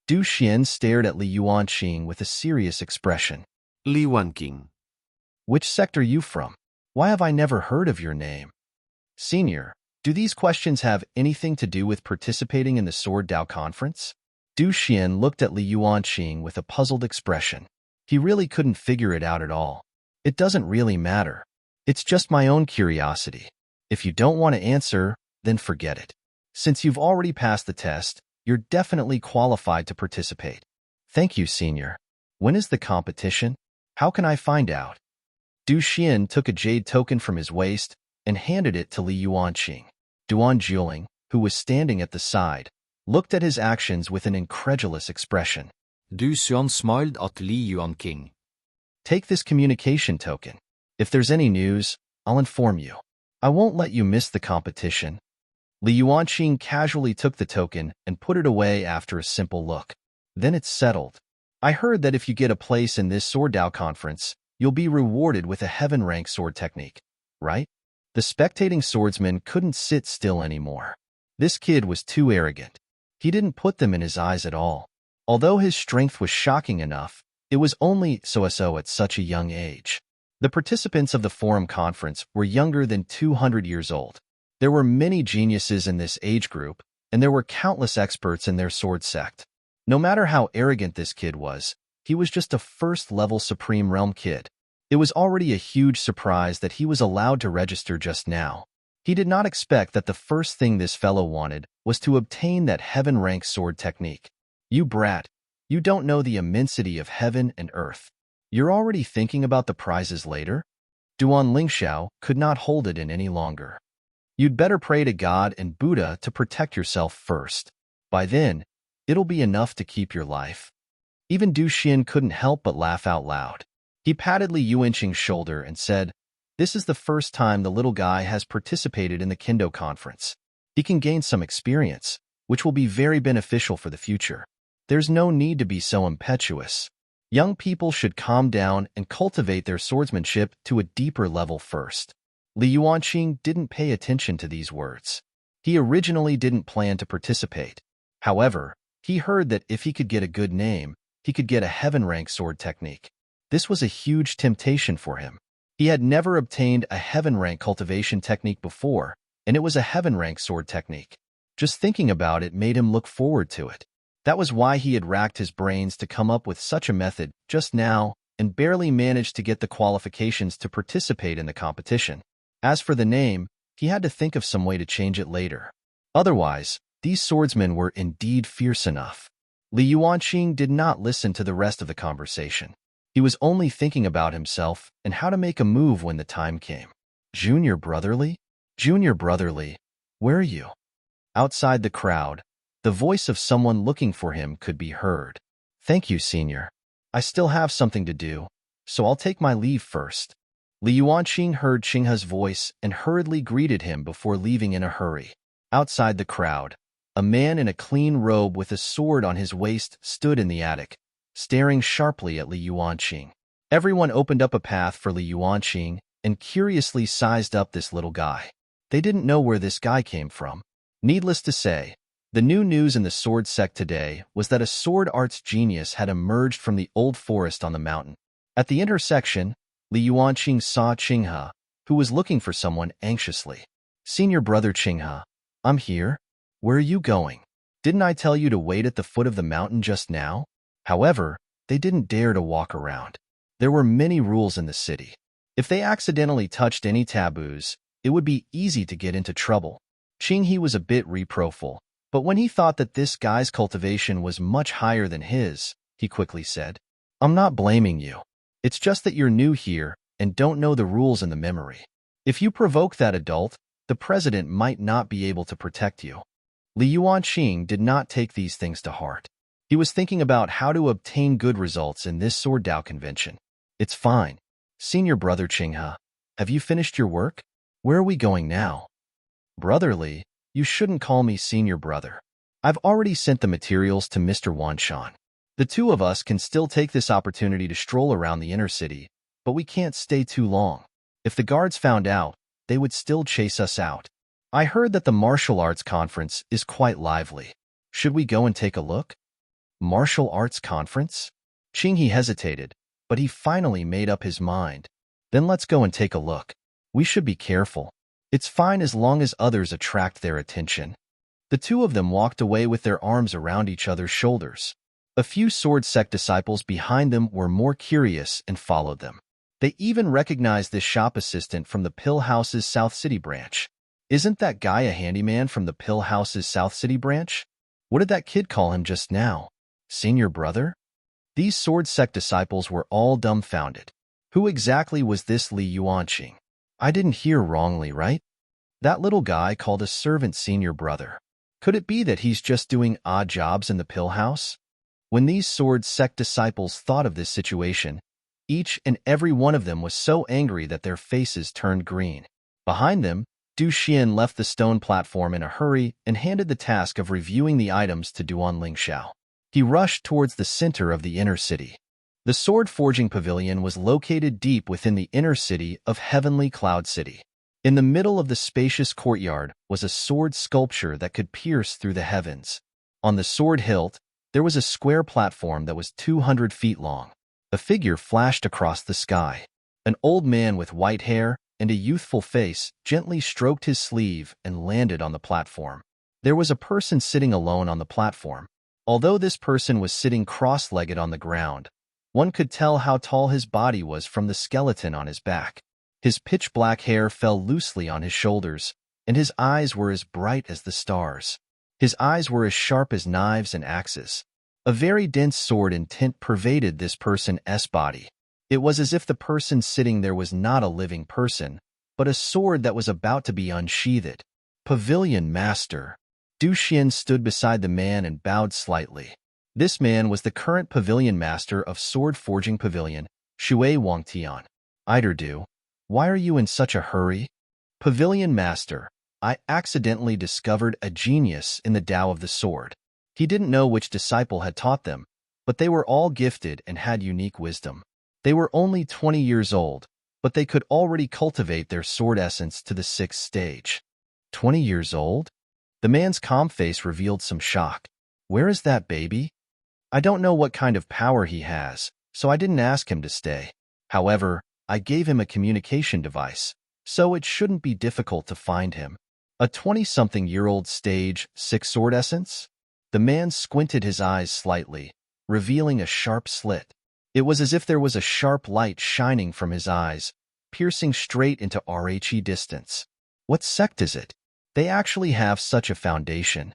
Du Xian stared at Li Yuanqing with a serious expression. Li Yuanqing. Which sector you from? Why have I never heard of your name? Senior, do these questions have anything to do with participating in the Sword Dao conference? Du Xian looked at Li Yuanqing with a puzzled expression. He really couldn't figure it out at all. It doesn't really matter. It's just my own curiosity. If you don't want to answer, then forget it. Since you've already passed the test, you're definitely qualified to participate. Thank you, senior. When is the competition? How can I find out? Du Xian took a jade token from his waist and handed it to Li Yuanqing. Duan Juling, who was standing at the side, looked at his actions with an incredulous expression. Du Xian smiled at Li Yuanqing. Take this communication token. If there's any news, I'll inform you. I won't let you miss the competition. Li Yuanqing casually took the token and put it away after a simple look. Then it's settled. I heard that if you get a place in this Sword Dao conference, you'll be rewarded with a heaven-rank sword technique, right? The spectating swordsman couldn't sit still anymore. This kid was too arrogant. He didn't put them in his eyes at all. Although his strength was shocking enough, it was only so-so at such a young age. The participants of the Forum Conference were younger than 200 years old. There were many geniuses in this age group, and there were countless experts in their sword sect. No matter how arrogant this kid was, he was just a first-level Supreme Realm kid. It was already a huge surprise that he was allowed to register just now. He did not expect that the first thing this fellow wanted was to obtain that heaven-rank sword technique. You brat, you don't know the immensity of heaven and earth. You're already thinking about the prizes later? Duan Lingxiao could not hold it in any longer. You'd better pray to God and Buddha to protect yourself first. By then, it'll be enough to keep your life. Even Du Xian couldn't help but laugh out loud. He patted Li Yuanqing's shoulder and said, "This is the first time the little guy has participated in the Kendo conference. He can gain some experience, which will be very beneficial for the future. There's no need to be so impetuous. Young people should calm down and cultivate their swordsmanship to a deeper level first." Li Yuanqing didn't pay attention to these words. He originally didn't plan to participate. However, he heard that if he could get a good name, he could get a heaven-rank sword technique. This was a huge temptation for him. He had never obtained a heaven-rank cultivation technique before, and it was a heaven-rank sword technique. Just thinking about it made him look forward to it. That was why he had racked his brains to come up with such a method just now and barely managed to get the qualifications to participate in the competition. As for the name, he had to think of some way to change it later. Otherwise, these swordsmen were indeed fierce enough. Li Yuanqing did not listen to the rest of the conversation. He was only thinking about himself and how to make a move when the time came. Junior Brotherly? Junior Brotherly, where are you? Outside the crowd, the voice of someone looking for him could be heard. Thank you, Senior. I still have something to do, so I'll take my leave first. Li Yuanqing heard Qinghe's voice and hurriedly greeted him before leaving in a hurry. Outside the crowd, a man in a clean robe with a sword on his waist stood in the attic, staring sharply at Li Yuanqing. Everyone opened up a path for Li Yuanqing and curiously sized up this little guy. They didn't know where this guy came from. Needless to say, the new news in the sword sect today was that a sword arts genius had emerged from the old forest on the mountain. At the intersection, Li Yuanqing saw Qinghe, who was looking for someone anxiously. Senior brother Qinghe, I'm here. Where are you going? Didn't I tell you to wait at the foot of the mountain just now? However, they didn't dare to walk around. There were many rules in the city. If they accidentally touched any taboos, it would be easy to get into trouble. Qinghe was a bit reproachful, but when he thought that this guy's cultivation was much higher than his, he quickly said, I'm not blaming you. It's just that you're new here and don't know the rules in the memory. If you provoke that adult, the president might not be able to protect you. Li Yuanqing did not take these things to heart. He was thinking about how to obtain good results in this Sword Dao convention. It's fine. Senior brother Qinghe, have you finished your work? Where are we going now? Brotherly, you shouldn't call me senior brother. I've already sent the materials to Mr. Wanshan. The two of us can still take this opportunity to stroll around the inner city, but we can't stay too long. If the guards found out, they would still chase us out. I heard that the martial arts conference is quite lively. Should we go and take a look? Martial arts conference? Qinghe hesitated, but he finally made up his mind. Then let's go and take a look. We should be careful. It's fine as long as others attract their attention. The two of them walked away with their arms around each other's shoulders. A few sword sect disciples behind them were more curious and followed them. They even recognized this shop assistant from the Pill House's South City branch. Isn't that guy a handyman from the Pill House's South City branch? What did that kid call him just now? Senior brother? These sword sect disciples were all dumbfounded. Who exactly was this Li Yuanqing? I didn't hear wrongly, right? That little guy called a servant senior brother. Could it be that he's just doing odd jobs in the Pill House? When these sword sect disciples thought of this situation, each and every one of them was so angry that their faces turned green. Behind them, Du Xian left the stone platform in a hurry and handed the task of reviewing the items to Duan Lingxiao. He rushed towards the center of the inner city. The sword forging pavilion was located deep within the inner city of Heavenly Cloud City. In the middle of the spacious courtyard was a sword sculpture that could pierce through the heavens. On the sword hilt, there was a square platform that was 200 feet long. A figure flashed across the sky. An old man with white hair and a youthful face gently stroked his sleeve and landed on the platform. There was a person sitting alone on the platform. Although this person was sitting cross-legged on the ground, one could tell how tall his body was from the skeleton on his back. His pitch-black hair fell loosely on his shoulders, and his eyes were as bright as the stars. His eyes were as sharp as knives and axes. A very dense sword and tint pervaded this person's body. It was as if the person sitting there was not a living person, but a sword that was about to be unsheathed. Pavilion Master. Du Xian stood beside the man and bowed slightly. This man was the current Pavilion Master of Sword Forging Pavilion, Li Yuanqing. Du, why are you in such a hurry? Pavilion Master, I accidentally discovered a genius in the Tao of the sword. He didn't know which disciple had taught them, but they were all gifted and had unique wisdom. They were only 20 years old, but they could already cultivate their sword essence to the 6th stage. 20 years old? The man's calm face revealed some shock. Where is that baby? I don't know what kind of power he has, so I didn't ask him to stay. However, I gave him a communication device, so it shouldn't be difficult to find him. A 20-something-year-old stage 6 sword essence? The man squinted his eyes slightly, revealing a sharp slit. It was as if there was a sharp light shining from his eyes, piercing straight into RHE distance. What sect is it? They actually have such a foundation.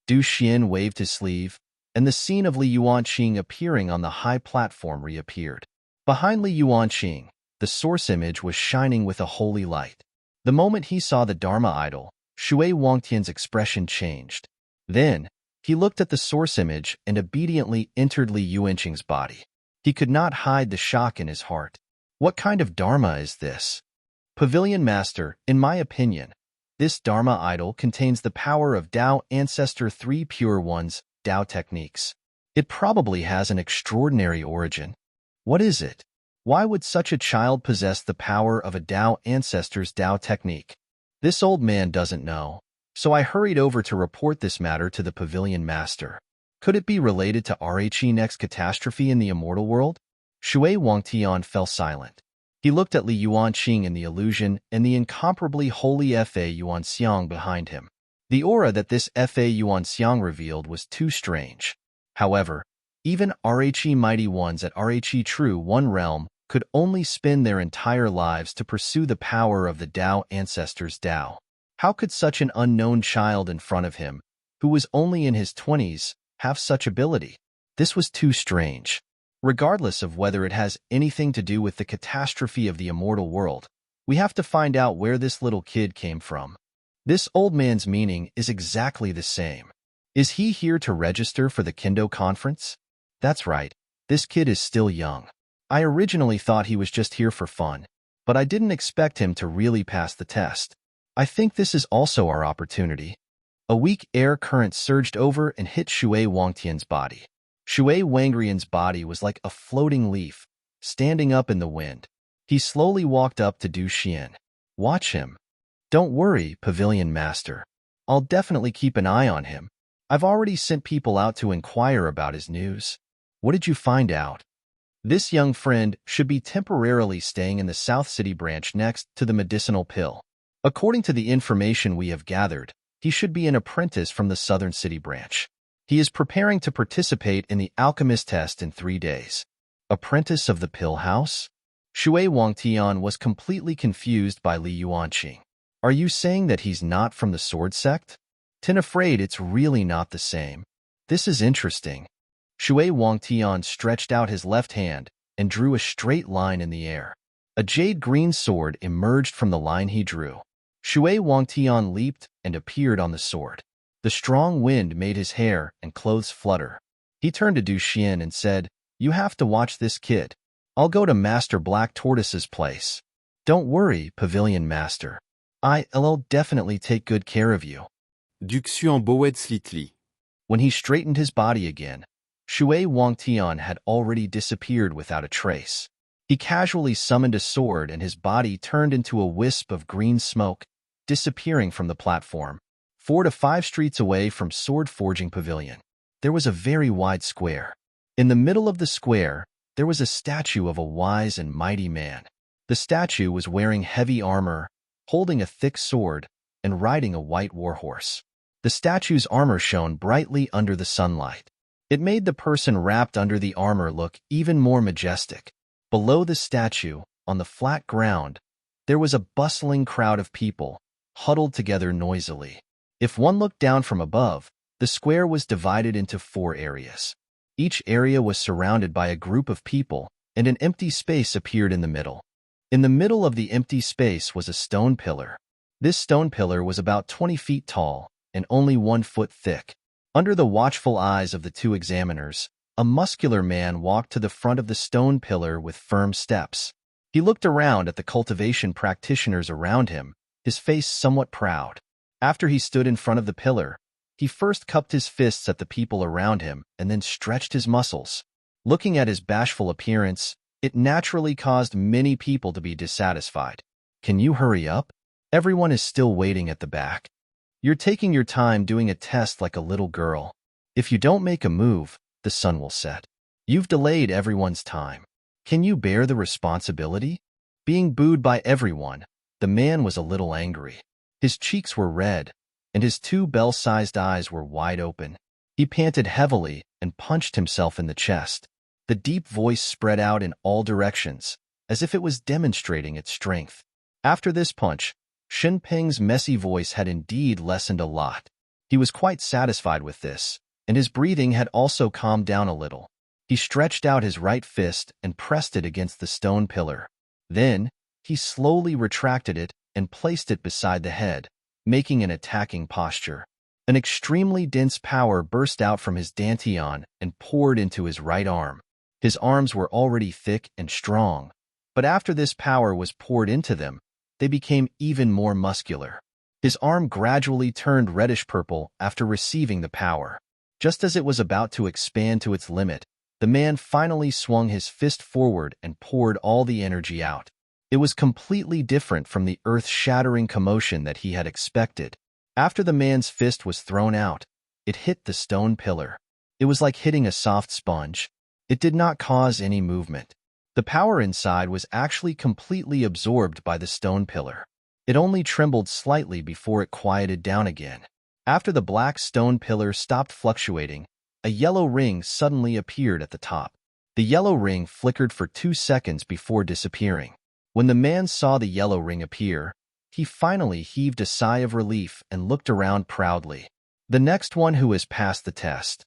Du Xian waved his sleeve, and the scene of Li Yuanqing appearing on the high platform reappeared. Behind Li Yuanqing, the source image was shining with a holy light. The moment he saw the Dharma idol, Li Yuanqing's expression changed. Then, he looked at the source image and obediently entered Li Yuanqing's body. He could not hide the shock in his heart. What kind of Dharma is this? Pavilion Master, in my opinion, this Dharma idol contains the power of Tao Ancestor 3 Pure Ones, Tao techniques. It probably has an extraordinary origin. What is it? Why would such a child possess the power of a Tao Ancestor's Tao technique? This old man doesn't know, so I hurried over to report this matter to the Pavilion Master. Could it be related to RHE next catastrophe in the immortal world? Li Yuanqing fell silent. He looked at Li Yuanqing in the illusion and the incomparably holy Fa Yuanxiang behind him. The aura that this Fa Yuanxiang revealed was too strange. However, even RHE mighty ones at RHE True One Realm could only spend their entire lives to pursue the power of the Tao Ancestor's Tao. How could such an unknown child in front of him, who was only in his 20s, have such ability? This was too strange. Regardless of whether it has anything to do with the catastrophe of the immortal world, we have to find out where this little kid came from. This old man's meaning is exactly the same. Is he here to register for the Kendo conference? That's right, this kid is still young. I originally thought he was just here for fun, but I didn't expect him to really pass the test. I think this is also our opportunity. A weak air current surged over and hit Li Yuanqing's body. Li Yuanqing's body was like a floating leaf, standing up in the wind. He slowly walked up to Du Xian. Watch him. Don't worry, Pavilion Master. I'll definitely keep an eye on him. I've already sent people out to inquire about his news. What did you find out? This young friend should be temporarily staying in the South City branch next to the medicinal pill. According to the information we have gathered, he should be an apprentice from the Southern City branch. He is preparing to participate in the alchemist test in 3 days. Apprentice of the pill house? Li Yuanqing was completely confused by Li Yuanqing. Are you saying that he's not from the sword sect? I'm afraid it's really not the same. This is interesting. Li Yuanqing stretched out his left hand and drew a straight line in the air. A jade-green sword emerged from the line he drew. Li Yuanqing leaped and appeared on the sword. The strong wind made his hair and clothes flutter. He turned to Du Xian and said, You have to watch this kid. I'll go to Master Black Tortoise's place. Don't worry, Pavilion Master. I'll definitely take good care of you. Du Xian bowed slightly. When he straightened his body again, Li Yuanqing had already disappeared without a trace. He casually summoned a sword and his body turned into a wisp of green smoke, disappearing from the platform. 4 to 5 streets away from Sword Forging Pavilion, there was a very wide square. In the middle of the square, there was a statue of a wise and mighty man. The statue was wearing heavy armor, holding a thick sword, and riding a white warhorse. The statue's armor shone brightly under the sunlight. It made the person wrapped under the armor look even more majestic. Below the statue, on the flat ground, there was a bustling crowd of people, huddled together noisily. If one looked down from above, the square was divided into 4 areas. Each area was surrounded by a group of people, and an empty space appeared in the middle. In the middle of the empty space was a stone pillar. This stone pillar was about 20 feet tall and only 1 foot thick. Under the watchful eyes of the two examiners, a muscular man walked to the front of the stone pillar with firm steps. He looked around at the cultivation practitioners around him, his face somewhat proud. After he stood in front of the pillar, he first cupped his fists at the people around him and then stretched his muscles. Looking at his bashful appearance, it naturally caused many people to be dissatisfied. Can you hurry up? Everyone is still waiting at the back. You're taking your time doing a test like a little girl. If you don't make a move, the sun will set. You've delayed everyone's time. Can you bear the responsibility? Being booed by everyone, the man was a little angry. His cheeks were red, and his 2 bell-sized eyes were wide open. He panted heavily and punched himself in the chest. The deep voice spread out in all directions, as if it was demonstrating its strength. After this punch, Shinping's messy voice had indeed lessened a lot. He was quite satisfied with this, and his breathing had also calmed down a little. He stretched out his right fist and pressed it against the stone pillar. Then, he slowly retracted it and placed it beside the head, making an attacking posture. An extremely dense power burst out from his dantian and poured into his right arm. His arms were already thick and strong, but after this power was poured into them, they became even more muscular. His arm gradually turned reddish-purple after receiving the power. Just as it was about to expand to its limit, the man finally swung his fist forward and poured all the energy out. It was completely different from the earth-shattering commotion that he had expected. After the man's fist was thrown out, it hit the stone pillar. It was like hitting a soft sponge. It did not cause any movement. The power inside was actually completely absorbed by the stone pillar. It only trembled slightly before it quieted down again. After the black stone pillar stopped fluctuating, a yellow ring suddenly appeared at the top. The yellow ring flickered for 2 seconds before disappearing. When the man saw the yellow ring appear, he finally heaved a sigh of relief and looked around proudly. The next one who has passed the test.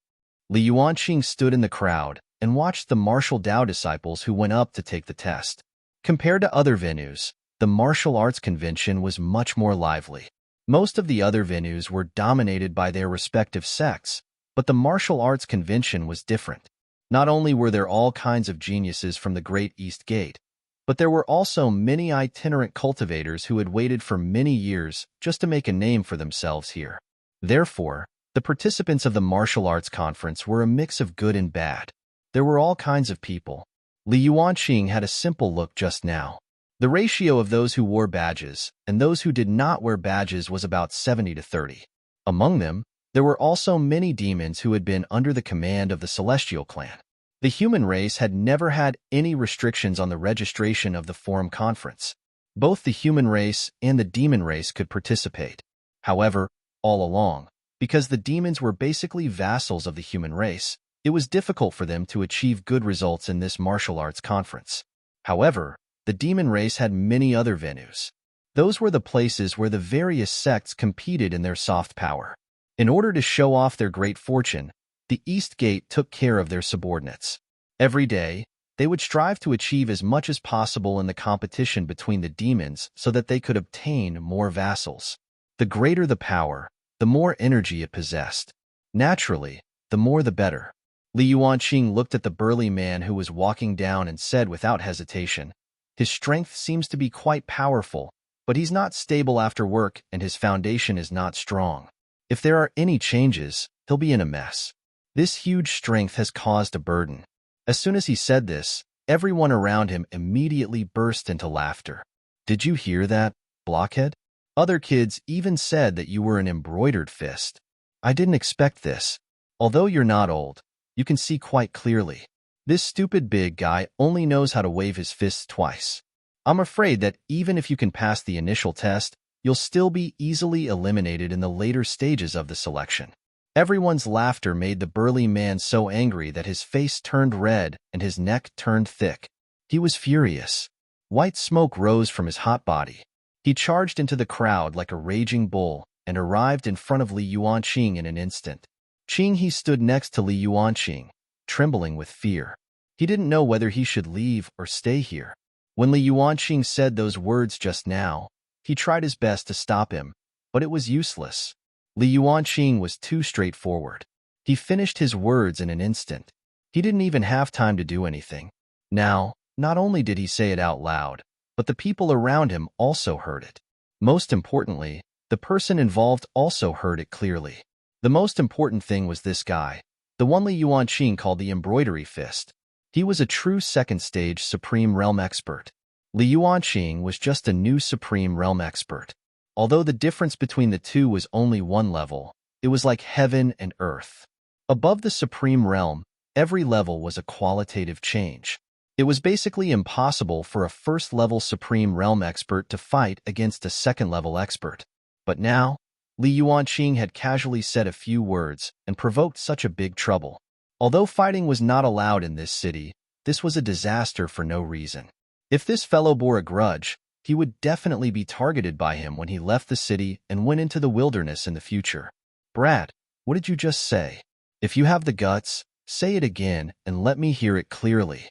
Li Yuanqing stood in the crowd and watched the martial Dao disciples who went up to take the test. Compared to other venues, the martial arts convention was much more lively. Most of the other venues were dominated by their respective sects, but the martial arts convention was different. Not only were there all kinds of geniuses from the Great East Gate, but there were also many itinerant cultivators who had waited for many years just to make a name for themselves here. Therefore, the participants of the martial arts conference were a mix of good and bad. There were all kinds of people. Li Yuanqing had a simple look just now. The ratio of those who wore badges and those who did not wear badges was about 70 to 30. Among them, there were also many demons who had been under the command of the Celestial clan. The human race had never had any restrictions on the registration of the Forum Conference. Both the human race and the demon race could participate. However, all along, because the demons were basically vassals of the human race, it was difficult for them to achieve good results in this martial arts conference. However, the demon race had many other venues. Those were the places where the various sects competed in their soft power. In order to show off their great fortune, the East Gate took care of their subordinates. Every day, they would strive to achieve as much as possible in the competition between the demons so that they could obtain more vassals. The greater the power, the more energy it possessed. Naturally, the more the better. Li Yuanqing looked at the burly man who was walking down and said without hesitation, "His strength seems to be quite powerful, but he's not stable after work and his foundation is not strong. If there are any changes, he'll be in a mess. This huge strength has caused a burden." As soon as he said this, everyone around him immediately burst into laughter. "Did you hear that, blockhead? Other kids even said that you were an embroidered fist. I didn't expect this. Although you're not old, you can see quite clearly. This stupid big guy only knows how to wave his fists twice. I'm afraid that even if you can pass the initial test, you'll still be easily eliminated in the later stages of the selection." Everyone's laughter made the burly man so angry that his face turned red and his neck turned thick. He was furious. White smoke rose from his hot body. He charged into the crowd like a raging bull and arrived in front of Li Yuanqing in an instant. He stood next to Li Yuanqing, trembling with fear. He didn't know whether he should leave or stay here. When Li Yuanqing said those words just now, he tried his best to stop him, but it was useless. Li Yuanqing was too straightforward. He finished his words in an instant. He didn't even have time to do anything. Now, not only did he say it out loud, but the people around him also heard it. Most importantly, the person involved also heard it clearly. The most important thing was this guy, the one Li Yuanqing called the embroidery fist. He was a true second-stage Supreme Realm expert. Li Yuanqing was just a new Supreme Realm expert. Although the difference between the two was only one level, it was like heaven and earth. Above the Supreme Realm, every level was a qualitative change. It was basically impossible for a first-level Supreme Realm expert to fight against a second-level expert. But now, Li Yuanqing had casually said a few words and provoked such a big trouble. Although fighting was not allowed in this city, this was a disaster for no reason. If this fellow bore a grudge, he would definitely be targeted by him when he left the city and went into the wilderness in the future. Brat, what did you just say? If you have the guts, say it again and let me hear it clearly.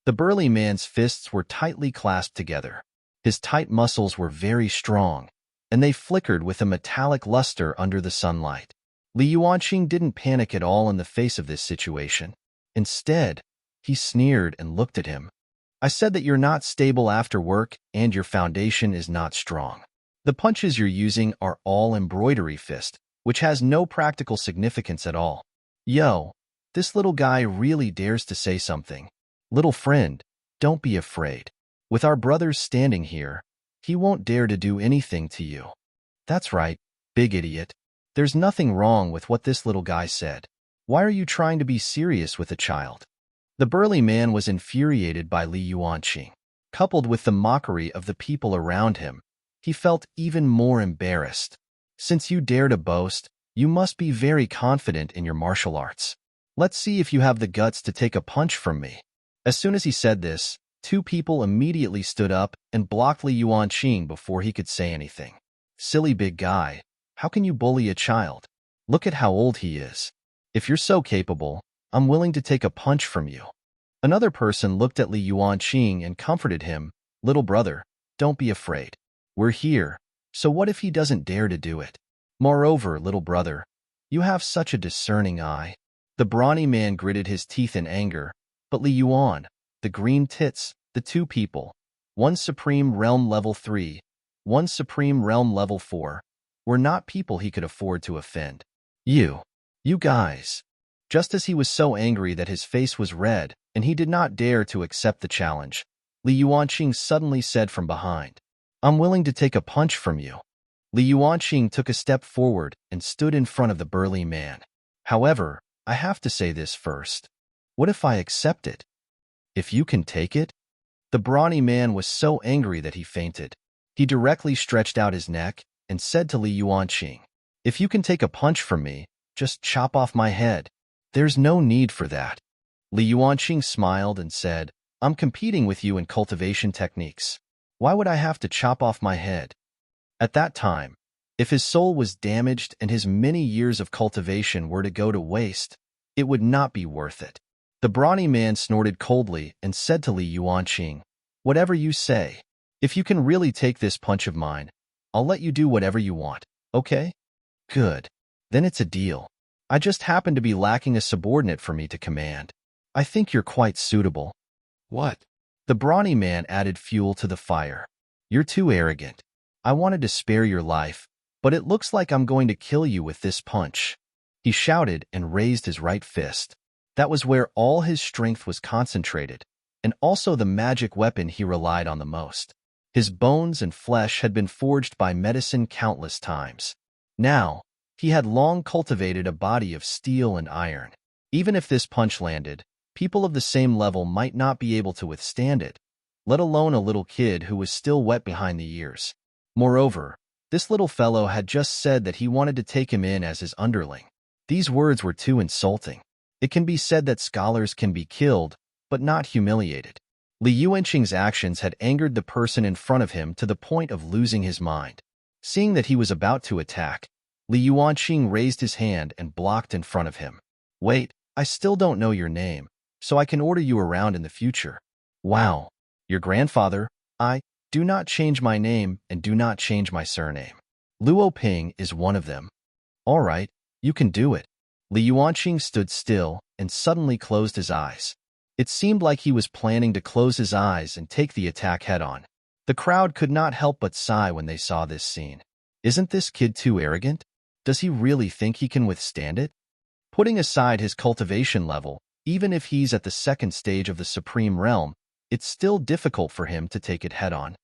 The burly man's fists were tightly clasped together. His tight muscles were very strong, and they flickered with a metallic luster under the sunlight. Li Yuanqing didn't panic at all in the face of this situation. Instead, he sneered and looked at him. I said that you're not stable after work and your foundation is not strong. The punches you're using are all embroidery fist, which has no practical significance at all. Yo, this little guy really dares to say something. Little friend, don't be afraid. With our brothers standing here, he won't dare to do anything to you. That's right, big idiot. There's nothing wrong with what this little guy said. Why are you trying to be serious with a child? The burly man was infuriated by Li Yuanqing. Coupled with the mockery of the people around him, he felt even more embarrassed. Since you dare to boast, you must be very confident in your martial arts. Let's see if you have the guts to take a punch from me. As soon as he said this, two people immediately stood up and blocked Li Yuanqing before he could say anything. Silly big guy. How can you bully a child? Look at how old he is. If you're so capable, I'm willing to take a punch from you. Another person looked at Li Yuanqing and comforted him. Little brother, don't be afraid. We're here, so what if he doesn't dare to do it? Moreover, little brother, you have such a discerning eye. The brawny man gritted his teeth in anger, but Li Yuan, the green tits, the two people, one Supreme Realm Level 3, one Supreme Realm Level 4, were not people he could afford to offend. You guys. Just as he was so angry that his face was red and he did not dare to accept the challenge, Li Yuanqing suddenly said from behind, I'm willing to take a punch from you. Li Yuanqing took a step forward and stood in front of the burly man. However, I have to say this first. What if I accept it? If you can take it? The brawny man was so angry that he fainted. He directly stretched out his neck and said to Li Yuanqing, if you can take a punch from me, just chop off my head. There's no need for that. Li Yuanqing smiled and said, I'm competing with you in cultivation techniques. Why would I have to chop off my head? At that time, if his soul was damaged and his many years of cultivation were to go to waste, it would not be worth it. The brawny man snorted coldly and said to Li Yuanqing, whatever you say. If you can really take this punch of mine, I'll let you do whatever you want, okay? Good. Then it's a deal. I just happen to be lacking a subordinate for me to command. I think you're quite suitable. What? The brawny man added fuel to the fire. You're too arrogant. I wanted to spare your life, but it looks like I'm going to kill you with this punch. He shouted and raised his right fist. That was where all his strength was concentrated, and also the magic weapon he relied on the most. His bones and flesh had been forged by medicine countless times. Now, he had long cultivated a body of steel and iron. Even if this punch landed, people of the same level might not be able to withstand it, let alone a little kid who was still wet behind the ears. Moreover, this little fellow had just said that he wanted to take him in as his underling. These words were too insulting. It can be said that scholars can be killed, but not humiliated. Li Yuanqing's actions had angered the person in front of him to the point of losing his mind. Seeing that he was about to attack, Li Yuanqing raised his hand and blocked in front of him. Wait, I still don't know your name, so I can order you around in the future. Wow. Your grandfather? I do not change my name and do not change my surname. Luo Ping is one of them. All right, you can do it. Li Yuanqing stood still and suddenly closed his eyes. It seemed like he was planning to close his eyes and take the attack head-on. The crowd could not help but sigh when they saw this scene. Isn't this kid too arrogant? Does he really think he can withstand it? Putting aside his cultivation level, even if he's at the second stage of the Supreme Realm, it's still difficult for him to take it head-on.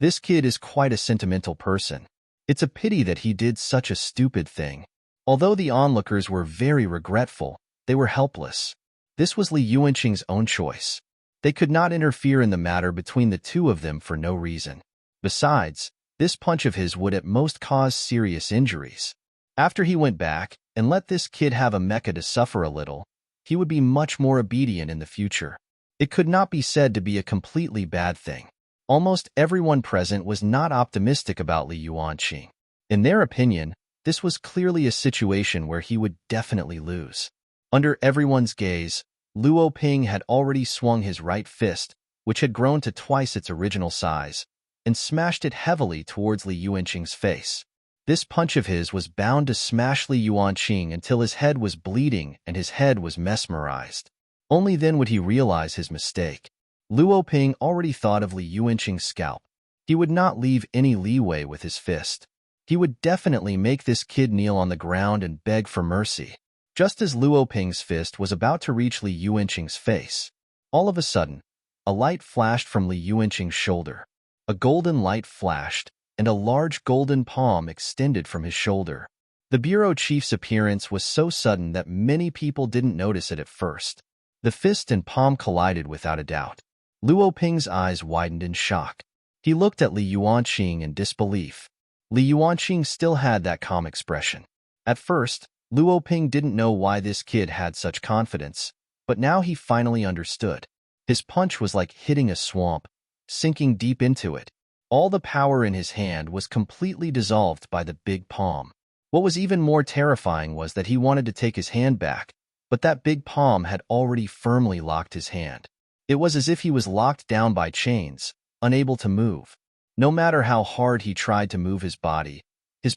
This kid is quite a sentimental person. It's a pity that he did such a stupid thing. Although the onlookers were very regretful, they were helpless. This was Li Yuanqing's own choice. They could not interfere in the matter between the two of them for no reason. Besides, this punch of his would at most cause serious injuries. After he went back and let this kid have a mecha to suffer a little, he would be much more obedient in the future. It could not be said to be a completely bad thing. Almost everyone present was not optimistic about Li Yuanqing. In their opinion, this was clearly a situation where he would definitely lose. Under everyone's gaze, Luo Ping had already swung his right fist, which had grown to twice its original size, and smashed it heavily towards Li Yuanqing's face. This punch of his was bound to smash Li Yuanqing until his head was bleeding and his head was mesmerized. Only then would he realize his mistake. Luo Ping already thought of Li Yuanqing's scalp. He would not leave any leeway with his fist. He would definitely make this kid kneel on the ground and beg for mercy. Just as Luo Ping's fist was about to reach Li Yuanqing's face, all of a sudden, a light flashed from Li Yuanqing's shoulder. A golden light flashed, and a large golden palm extended from his shoulder. The bureau chief's appearance was so sudden that many people didn't notice it at first. The fist and palm collided without a doubt. Luo Ping's eyes widened in shock. He looked at Li Yuanqing in disbelief. Li Yuanqing still had that calm expression. At first, Luo Ping didn't know why this kid had such confidence, but now he finally understood. His punch was like hitting a swamp, sinking deep into it. All the power in his hand was completely dissolved by the big palm. What was even more terrifying was that he wanted to take his hand back, but that big palm had already firmly locked his hand. It was as if he was locked down by chains, unable to move. No matter how hard he tried to move his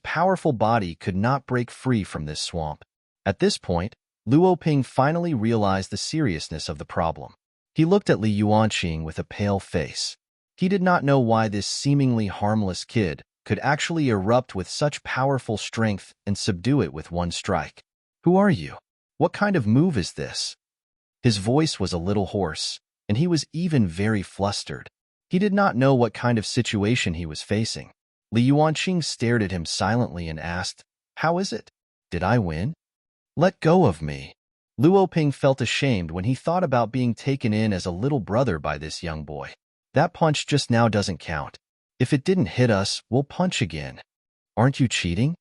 powerful body could not break free from this swamp. At this point, Luo Ping finally realized the seriousness of the problem. He looked at Li Yuanqing with a pale face. He did not know why this seemingly harmless kid could actually erupt with such powerful strength and subdue it with one strike. Who are you? What kind of move is this? His voice was a little hoarse, and he was even very flustered. He did not know what kind of situation he was facing. Li Yuanqing stared at him silently and asked, "How is it? Did I win?" "Let go of me." Luo Ping felt ashamed when he thought about being taken in as a little brother by this young boy. That punch just now doesn't count. If it didn't hit us, we'll punch again. Aren't you cheating?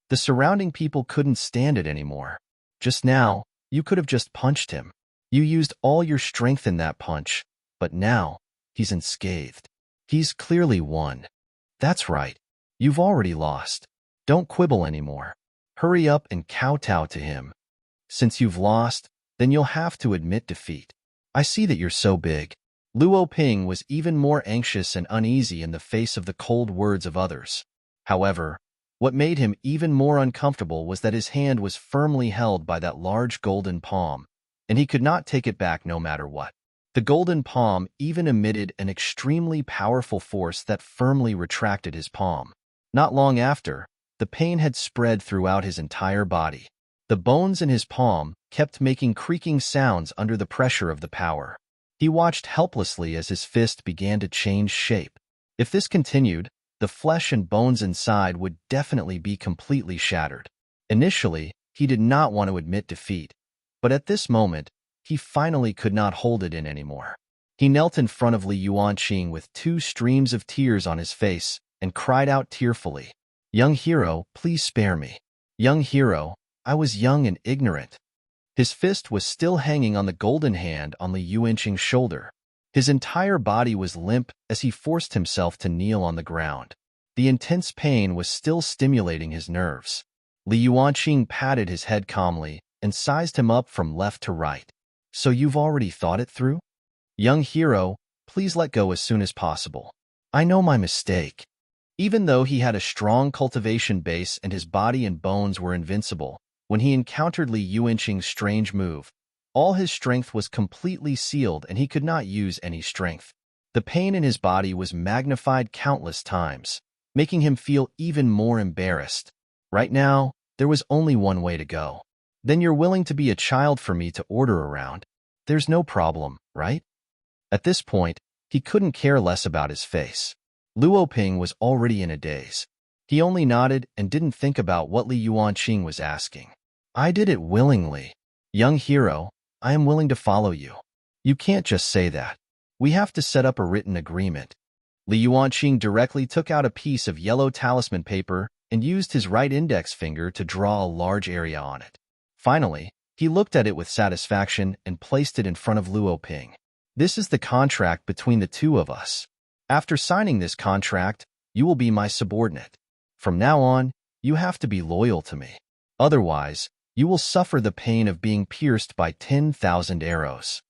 The surrounding people couldn't stand it anymore. Just now, you could have just punched him. You used all your strength in that punch, but now, he's unscathed. He's clearly won. That's right. You've already lost. Don't quibble anymore. Hurry up and kowtow to him. Since you've lost, then you'll have to admit defeat. I see that you're so big. Luo Ping was even more anxious and uneasy in the face of the cold words of others. However, what made him even more uncomfortable was that his hand was firmly held by that large golden palm, and he could not take it back no matter what. The golden palm even emitted an extremely powerful force that firmly retracted his palm. Not long after, the pain had spread throughout his entire body. The bones in his palm kept making creaking sounds under the pressure of the power. He watched helplessly as his fist began to change shape. If this continued, the flesh and bones inside would definitely be completely shattered. Initially, he did not want to admit defeat, but at this moment, he finally could not hold it in anymore. He knelt in front of Li Yuanqing with 2 streams of tears on his face and cried out tearfully, "Young hero, please spare me. Young hero, I was young and ignorant." His fist was still hanging on the golden hand on Li Yuanqing's shoulder. His entire body was limp as he forced himself to kneel on the ground. The intense pain was still stimulating his nerves. Li Yuanqing patted his head calmly and sized him up from left to right. So you've already thought it through? Young hero, please let go as soon as possible. I know my mistake. Even though he had a strong cultivation base and his body and bones were invincible, when he encountered Li Yuanqing's strange move, all his strength was completely sealed and he could not use any strength. The pain in his body was magnified countless times, making him feel even more embarrassed. Right now, there was only one way to go. Then you're willing to be a child for me to order around. There's no problem, right? At this point, he couldn't care less about his face. Luoping was already in a daze. He only nodded and didn't think about what Li Yuanqing was asking. I did it willingly. Young hero, I am willing to follow you. You can't just say that. We have to set up a written agreement. Li Yuanqing directly took out a piece of yellow talisman paper and used his right index finger to draw a large area on it. Finally, he looked at it with satisfaction and placed it in front of Luoping. This is the contract between the two of us. After signing this contract, you will be my subordinate. From now on, you have to be loyal to me. Otherwise, you will suffer the pain of being pierced by 10,000 arrows.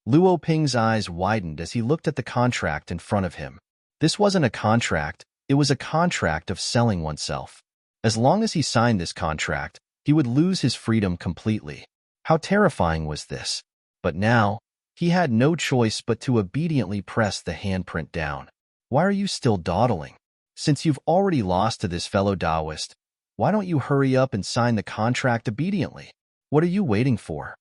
Luoping's eyes widened as he looked at the contract in front of him. This wasn't a contract, it was a contract of selling oneself. As long as he signed this contract, he would lose his freedom completely. How terrifying was this? But now, he had no choice but to obediently press the handprint down. Why are you still dawdling? Since you've already lost to this fellow Taoist, why don't you hurry up and sign the contract obediently? What are you waiting for?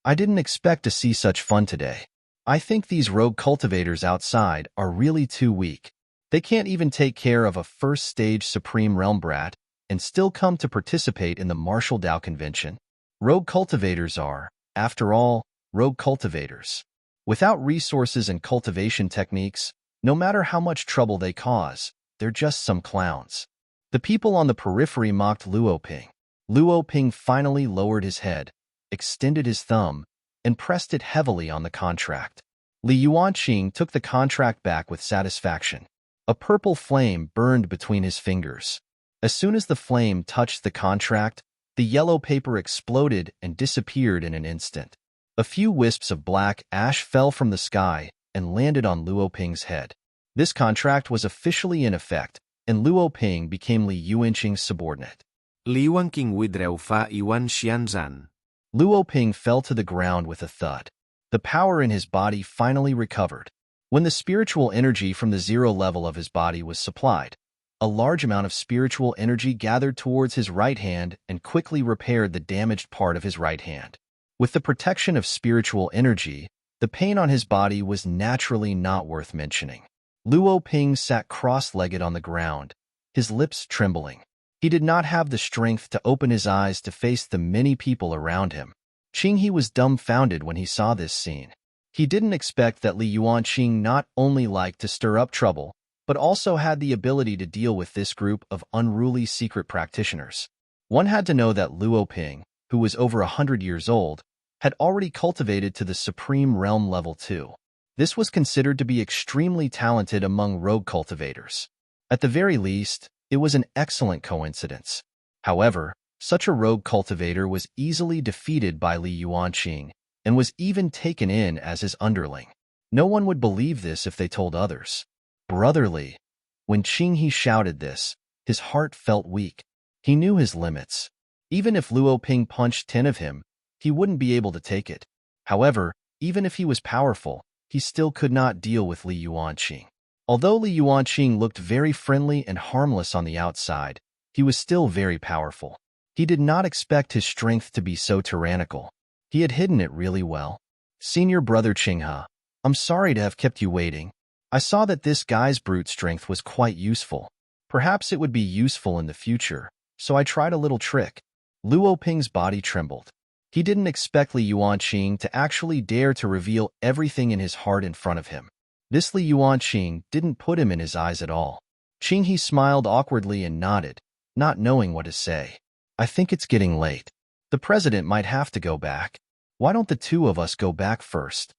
I didn't expect to see such fun today. I think these rogue cultivators outside are really too weak. They can't even take care of a first-stage Supreme Realm brat and still come to participate in the Martial Dao Convention. Rogue cultivators are, after all, rogue cultivators. Without resources and cultivation techniques, no matter how much trouble they cause, they're just some clowns. The people on the periphery mocked Luoping. Luoping finally lowered his head, extended his thumb, and pressed it heavily on the contract. Li Yuanqing took the contract back with satisfaction. A purple flame burned between his fingers. As soon as the flame touched the contract, the yellow paper exploded and disappeared in an instant. A few wisps of black ash fell from the sky and landed on Luoping's head. This contract was officially in effect, and Luoping became Li Yuanqing's subordinate. Li Yuanqing withdrew fa Yuan Xianzan. Luoping fell to the ground with a thud. The power in his body finally recovered. When the spiritual energy from the 0 level of his body was supplied, a large amount of spiritual energy gathered towards his right hand and quickly repaired the damaged part of his right hand. With the protection of spiritual energy, the pain on his body was naturally not worth mentioning. Luoping sat cross-legged on the ground, his lips trembling. He did not have the strength to open his eyes to face the many people around him. Qinghe was dumbfounded when he saw this scene. He didn't expect that Li Yuanqing not only liked to stir up trouble, but also had the ability to deal with this group of unruly secret practitioners. One had to know that Luoping, who was over 100 years old, had already cultivated to the Supreme Realm Level 2. This was considered to be extremely talented among rogue cultivators. At the very least, it was an excellent coincidence. However, such a rogue cultivator was easily defeated by Li Yuanqing and was even taken in as his underling. No one would believe this if they told others. Brotherly. When Qinghe shouted this, his heart felt weak. He knew his limits. Even if Luoping punched 10 of him, he wouldn't be able to take it. However, even if he was powerful, he still could not deal with Li Yuanqing. Although Li Yuanqing looked very friendly and harmless on the outside, he was still very powerful. He did not expect his strength to be so tyrannical. He had hidden it really well. Senior brother Qinghe, I'm sorry to have kept you waiting. I saw that this guy's brute strength was quite useful. Perhaps it would be useful in the future, so I tried a little trick. Luoping's body trembled. He didn't expect Li Yuanqing to actually dare to reveal everything in his heart in front of him. This Li Yuanqing didn't put him in his eyes at all. Qinghe smiled awkwardly and nodded, not knowing what to say. I think it's getting late. The president might have to go back. Why don't the two of us go back first?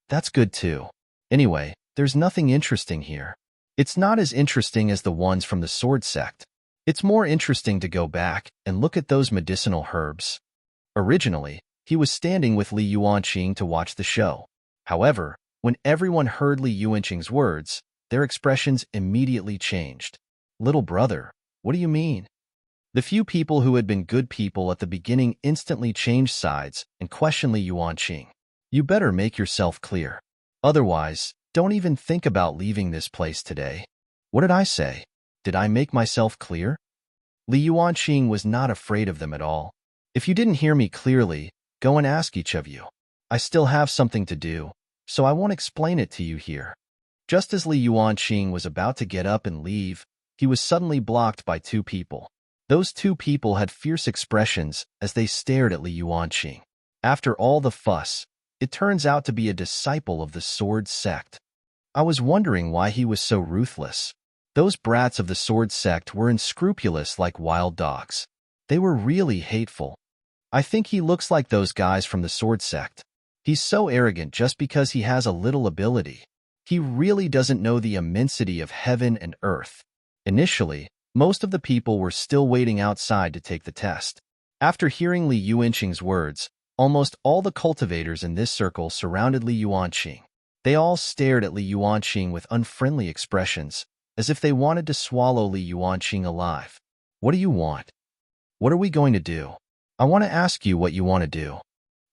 That's good too. Anyway, there's nothing interesting here. It's not as interesting as the ones from the sword sect. It's more interesting to go back and look at those medicinal herbs. Originally, He was standing with Li Yuanqing to watch the show. However, when everyone heard Li Yuanqing's words, their expressions immediately changed. "Little brother, what do you mean?" The few people who had been good people at the beginning instantly changed sides and questioned Li Yuanqing. "You better make yourself clear. Otherwise, don't even think about leaving this place today." "What did I say? Did I make myself clear?" Li Yuanqing was not afraid of them at all. "If you didn't hear me clearly, go and ask each of you. I still have something to do, so I won't explain it to you here." Just as Li Yuanqing was about to get up and leave, he was suddenly blocked by two people. Those two people had fierce expressions as they stared at Li Yuanqing. After all the fuss, it turns out to be a disciple of the sword sect. I was wondering why he was so ruthless. Those brats of the sword sect were unscrupulous like wild dogs. They were really hateful. I think he looks like those guys from the sword sect. He's so arrogant just because he has a little ability. He really doesn't know the immensity of heaven and earth. Initially, most of the people were still waiting outside to take the test. After hearing Li Yuanqing's words, almost all the cultivators in this circle surrounded Li Yuanqing. They all stared at Li Yuanqing with unfriendly expressions, as if they wanted to swallow Li Yuanqing alive. "What do you want? What are we going to do? I want to ask you what you want to do.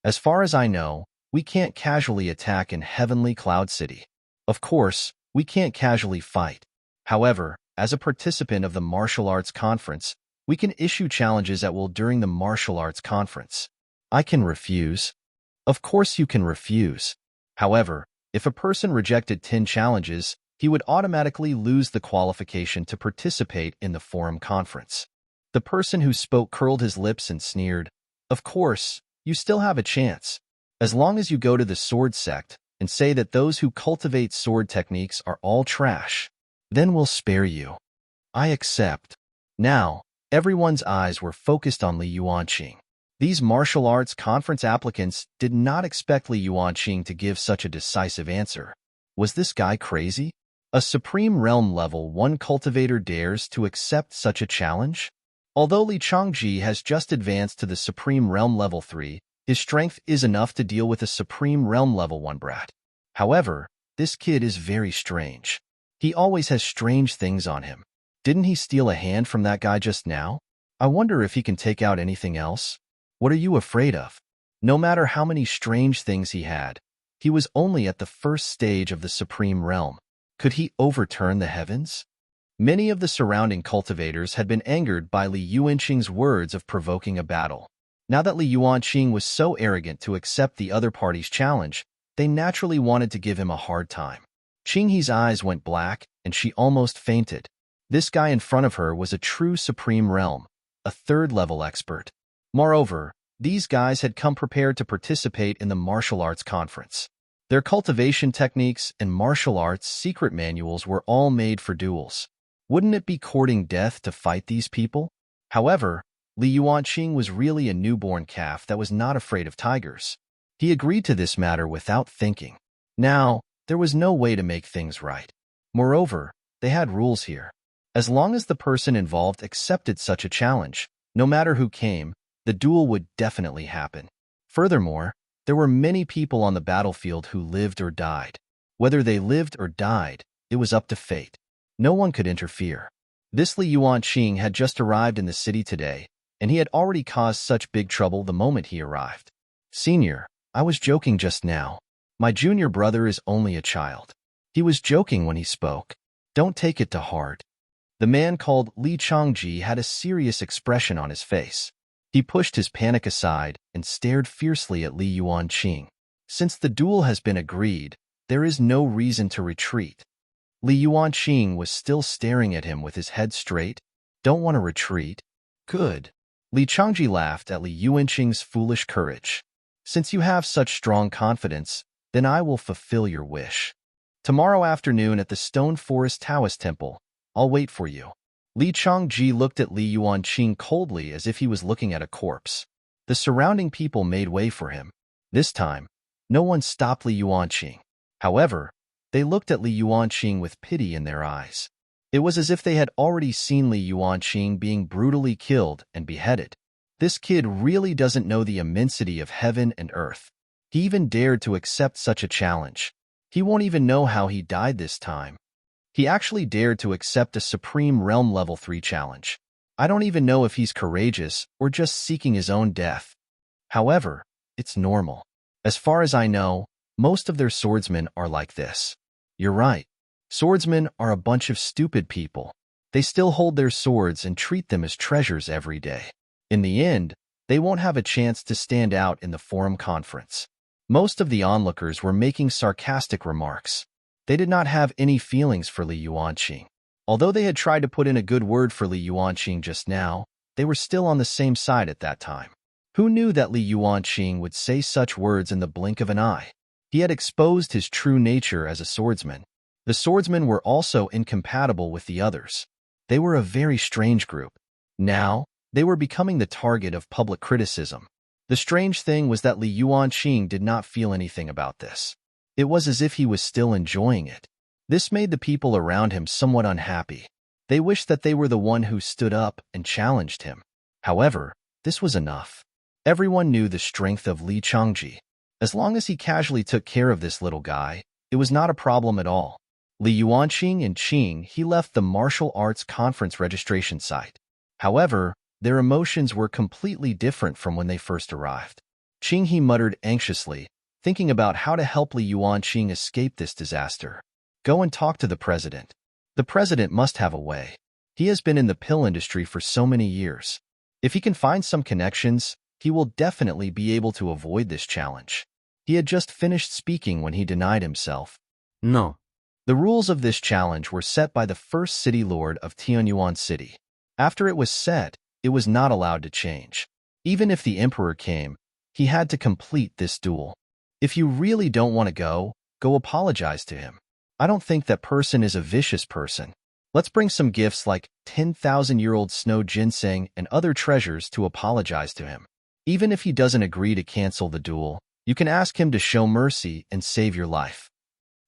As far as I know, we can't casually attack in Heavenly Cloud City. Of course, we can't casually fight. However, as a participant of the martial arts conference, we can issue challenges at will during the martial arts conference. I can refuse." "Of course you can refuse. However, if a person rejected 10 challenges, he would automatically lose the qualification to participate in the forum conference." The person who spoke curled his lips and sneered. "Of course, you still have a chance. As long as you go to the sword sect and say that those who cultivate sword techniques are all trash, then we'll spare you." "I accept." Now, everyone's eyes were focused on Li Yuanqing. These martial arts conference applicants did not expect Li Yuanqing to give such a decisive answer. Was this guy crazy? A Supreme Realm Level 1 cultivator dares to accept such a challenge? Although Li Changji has just advanced to the Supreme Realm Level 3, his strength is enough to deal with a Supreme Realm Level 1 brat. However, this kid is very strange. He always has strange things on him. Didn't he steal a hand from that guy just now? I wonder if he can take out anything else. What are you afraid of? No matter how many strange things he had, he was only at the first stage of the Supreme Realm. Could he overturn the heavens? Many of the surrounding cultivators had been angered by Li Yuanqing's words of provoking a battle. Now that Li Yuanqing was so arrogant to accept the other party's challenge, they naturally wanted to give him a hard time. Qinghe's eyes went black, and she almost fainted. This guy in front of her was a true Supreme Realm, a third-level expert. Moreover, these guys had come prepared to participate in the martial arts conference. Their cultivation techniques and martial arts secret manuals were all made for duels. Wouldn't it be courting death to fight these people? However, Li Yuanqing was really a newborn calf that was not afraid of tigers. He agreed to this matter without thinking. Now, there was no way to make things right. Moreover, they had rules here. As long as the person involved accepted such a challenge, no matter who came, the duel would definitely happen. Furthermore, there were many people on the battlefield who lived or died. Whether they lived or died, it was up to fate. No one could interfere. This Li Yuanqing had just arrived in the city today, and he had already caused such big trouble the moment he arrived. "Senior, I was joking just now. My junior brother is only a child." He was joking when he spoke. Don't take it to heart. The man called Li Changji had a serious expression on his face. He pushed his panic aside and stared fiercely at Li Yuanqing. Since the duel has been agreed, there is no reason to retreat. Li Yuanqing was still staring at him with his head straight. "Don't want to retreat? Good." Li Changji laughed at Li Yuanqing's foolish courage. "Since you have such strong confidence, then I will fulfill your wish. Tomorrow afternoon at the Stone Forest Taoist Temple, I'll wait for you." Li Changji looked at Li Yuanqing coldly as if he was looking at a corpse. The surrounding people made way for him. This time, no one stopped Li Yuanqing. However, they looked at Li Yuanqing with pity in their eyes. It was as if they had already seen Li Yuanqing being brutally killed and beheaded. This kid really doesn't know the immensity of heaven and earth. He even dared to accept such a challenge. He won't even know how he died this time. He actually dared to accept a Supreme Realm Level 3 challenge. I don't even know if he's courageous or just seeking his own death. However, it's normal. As far as I know, most of their swordsmen are like this. You're right. Swordsmen are a bunch of stupid people. They still hold their swords and treat them as treasures every day. In the end, they won't have a chance to stand out in the forum conference. Most of the onlookers were making sarcastic remarks. They did not have any feelings for Li Yuanqing. Although they had tried to put in a good word for Li Yuanqing just now, they were still on the same side at that time. Who knew that Li Yuanqing would say such words in the blink of an eye? He had exposed his true nature as a swordsman. The swordsmen were also incompatible with the others. They were a very strange group. Now, they were becoming the target of public criticism. The strange thing was that Li Yuanqing did not feel anything about this. It was as if he was still enjoying it. This made the people around him somewhat unhappy. They wished that they were the one who stood up and challenged him. However, this was enough. Everyone knew the strength of Li Yuanqing. As long as he casually took care of this little guy, it was not a problem at all. Li Yuanqing and Qing, he left the martial arts conference registration site. However, their emotions were completely different from when they first arrived. Qing, he muttered anxiously, thinking about how to help Li Yuanqing escape this disaster. Go and talk to the president. The president must have a way. He has been in the pill industry for so many years. If he can find some connections, he will definitely be able to avoid this challenge. He had just finished speaking when he denied himself. No. The rules of this challenge were set by the first city lord of Tianyuan City. After it was set, it was not allowed to change. Even if the emperor came, he had to complete this duel. If you really don't want to go apologize to him. I don't think that person is a vicious person. Let's bring some gifts like 10,000-year-old snow ginseng and other treasures to apologize to him. Even if he doesn't agree to cancel the duel, you can ask him to show mercy and save your life.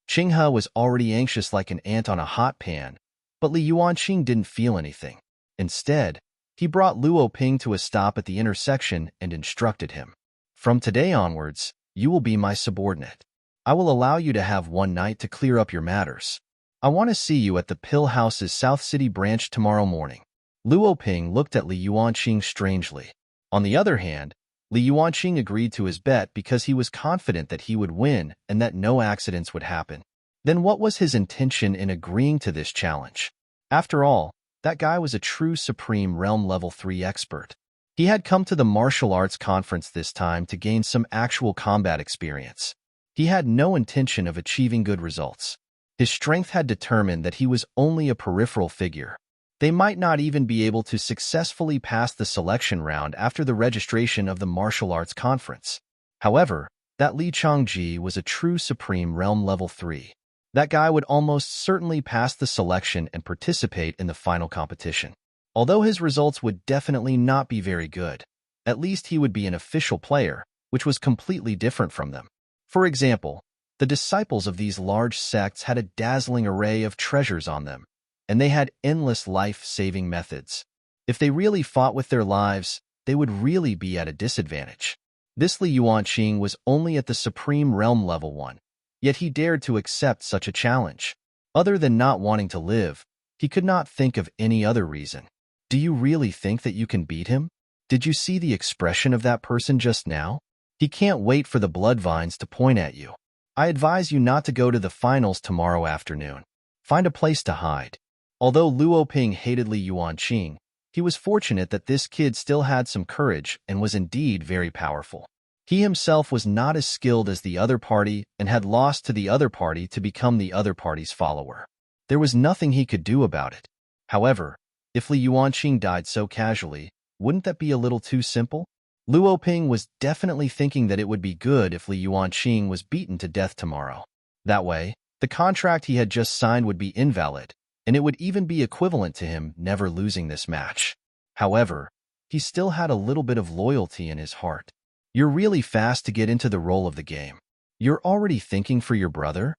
Qinghe was already anxious like an ant on a hot pan, but Li Yuanqing didn't feel anything. Instead, he brought Luo Ping to a stop at the intersection and instructed him. From today onwards, you will be my subordinate. I will allow you to have one night to clear up your matters. I want to see you at the Pill House's South City branch tomorrow morning. Luo Ping looked at Li Yuanqing strangely. On the other hand, Li Yuanqing agreed to his bet because he was confident that he would win and that no accidents would happen. Then what was his intention in agreeing to this challenge? After all, that guy was a true Supreme Realm Level 3 expert. He had come to the martial arts conference this time to gain some actual combat experience. He had no intention of achieving good results. His strength had determined that he was only a peripheral figure. They might not even be able to successfully pass the selection round after the registration of the martial arts conference. However, that Li Yuanqing was a true Supreme Realm Level 3. That guy would almost certainly pass the selection and participate in the final competition. Although his results would definitely not be very good, at least he would be an official player, which was completely different from them. For example, the disciples of these large sects had a dazzling array of treasures on them, and they had endless life-saving methods. If they really fought with their lives, they would really be at a disadvantage. This Li Yuanqing was only at the Supreme Realm Level 1, yet he dared to accept such a challenge. Other than not wanting to live, he could not think of any other reason. Do you really think that you can beat him? Did you see the expression of that person just now? He can't wait for the blood vines to point at you. I advise you not to go to the finals tomorrow afternoon. Find a place to hide. Although Luo Ping hated Li Yuanqing, he was fortunate that this kid still had some courage and was indeed very powerful. He himself was not as skilled as the other party and had lost to the other party to become the other party's follower. There was nothing he could do about it. However, if Li Yuanqing died so casually, wouldn't that be a little too simple? Luo Ping was definitely thinking that it would be good if Li Yuanqing was beaten to death tomorrow. That way, the contract he had just signed would be invalid, and it would even be equivalent to him never losing this match. However, he still had a little bit of loyalty in his heart. You're really fast to get into the role of the game. You're already thinking for your brother?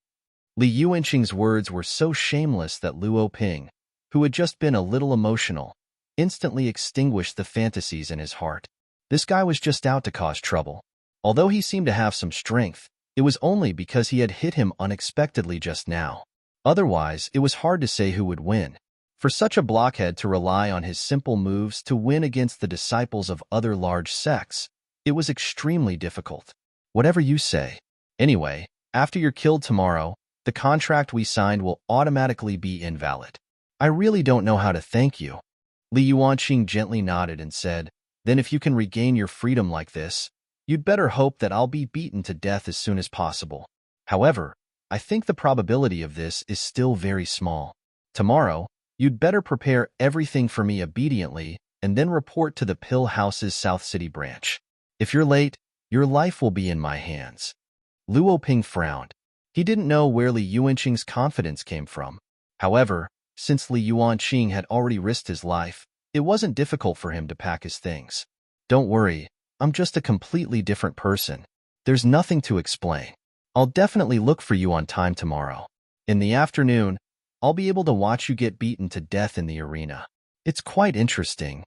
Li Yuanqing's words were so shameless that Luo Ping, who had just been a little emotional, instantly extinguished the fantasies in his heart. This guy was just out to cause trouble. Although he seemed to have some strength, it was only because he had hit him unexpectedly just now. Otherwise, it was hard to say who would win. For such a blockhead to rely on his simple moves to win against the disciples of other large sects, it was extremely difficult. Whatever you say. Anyway, after you're killed tomorrow, the contract we signed will automatically be invalid. I really don't know how to thank you. Li Yuanqing gently nodded and said, then if you can regain your freedom like this, you'd better hope that I'll be beaten to death as soon as possible. However, I think the probability of this is still very small. Tomorrow, you'd better prepare everything for me obediently and then report to the Pill House's South City branch. If you're late, your life will be in my hands. Luo Ping frowned. He didn't know where Li Yuanqing's confidence came from. However, since Li Yuanqing had already risked his life, it wasn't difficult for him to pack his things. Don't worry, I'm just a completely different person. There's nothing to explain. I'll definitely look for you on time tomorrow. In the afternoon, I'll be able to watch you get beaten to death in the arena. It's quite interesting.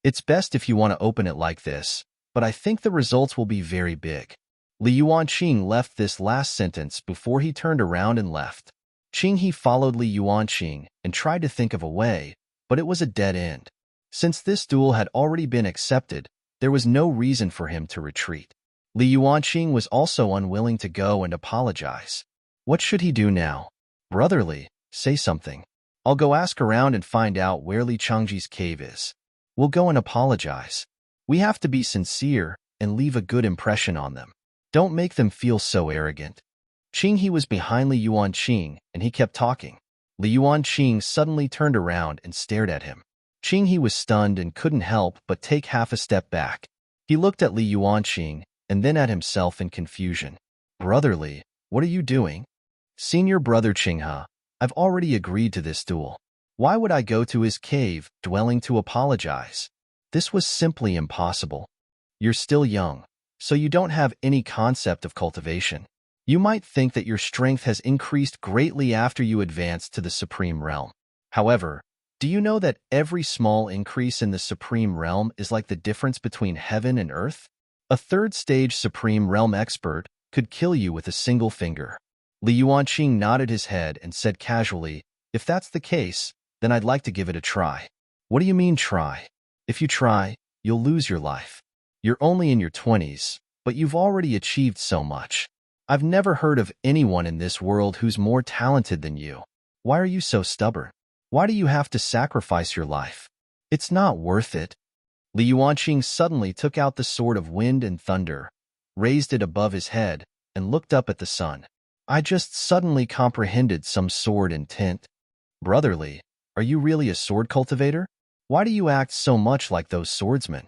It's best if you want to open it like this, but I think the results will be very big. Li Yuanqing left this last sentence before he turned around and left. Qinghe followed Li Yuanqing and tried to think of a way, but it was a dead end. Since this duel had already been accepted, there was no reason for him to retreat. Li Yuanqing was also unwilling to go and apologize. What should he do now? Brotherly, say something. I'll go ask around and find out where Li Changji's cave is. We'll go and apologize. We have to be sincere and leave a good impression on them. Don't make them feel so arrogant. Qinghe was behind Li Yuanqing, and he kept talking. Li Yuanqing suddenly turned around and stared at him. Qinghe was stunned and couldn't help but take half a step back. He looked at Li Yuanqing and then at himself in confusion. Brotherly, what are you doing? Senior brother Qinghe, I've already agreed to this duel. Why would I go to his cave dwelling to apologize? This was simply impossible. You're still young, so you don't have any concept of cultivation. You might think that your strength has increased greatly after you advance to the Supreme Realm. However, do you know that every small increase in the Supreme Realm is like the difference between heaven and earth? A third-stage Supreme Realm expert could kill you with a single finger. Li Yuanqing nodded his head and said casually, if that's the case, then I'd like to give it a try. What do you mean try? If you try, you'll lose your life. You're only in your 20s, but you've already achieved so much. I've never heard of anyone in this world who's more talented than you. Why are you so stubborn? Why do you have to sacrifice your life? It's not worth it. Li Yuanqing suddenly took out the sword of wind and thunder, raised it above his head, and looked up at the sun. I just suddenly comprehended some sword intent. Brotherly, are you really a sword cultivator? Why do you act so much like those swordsmen?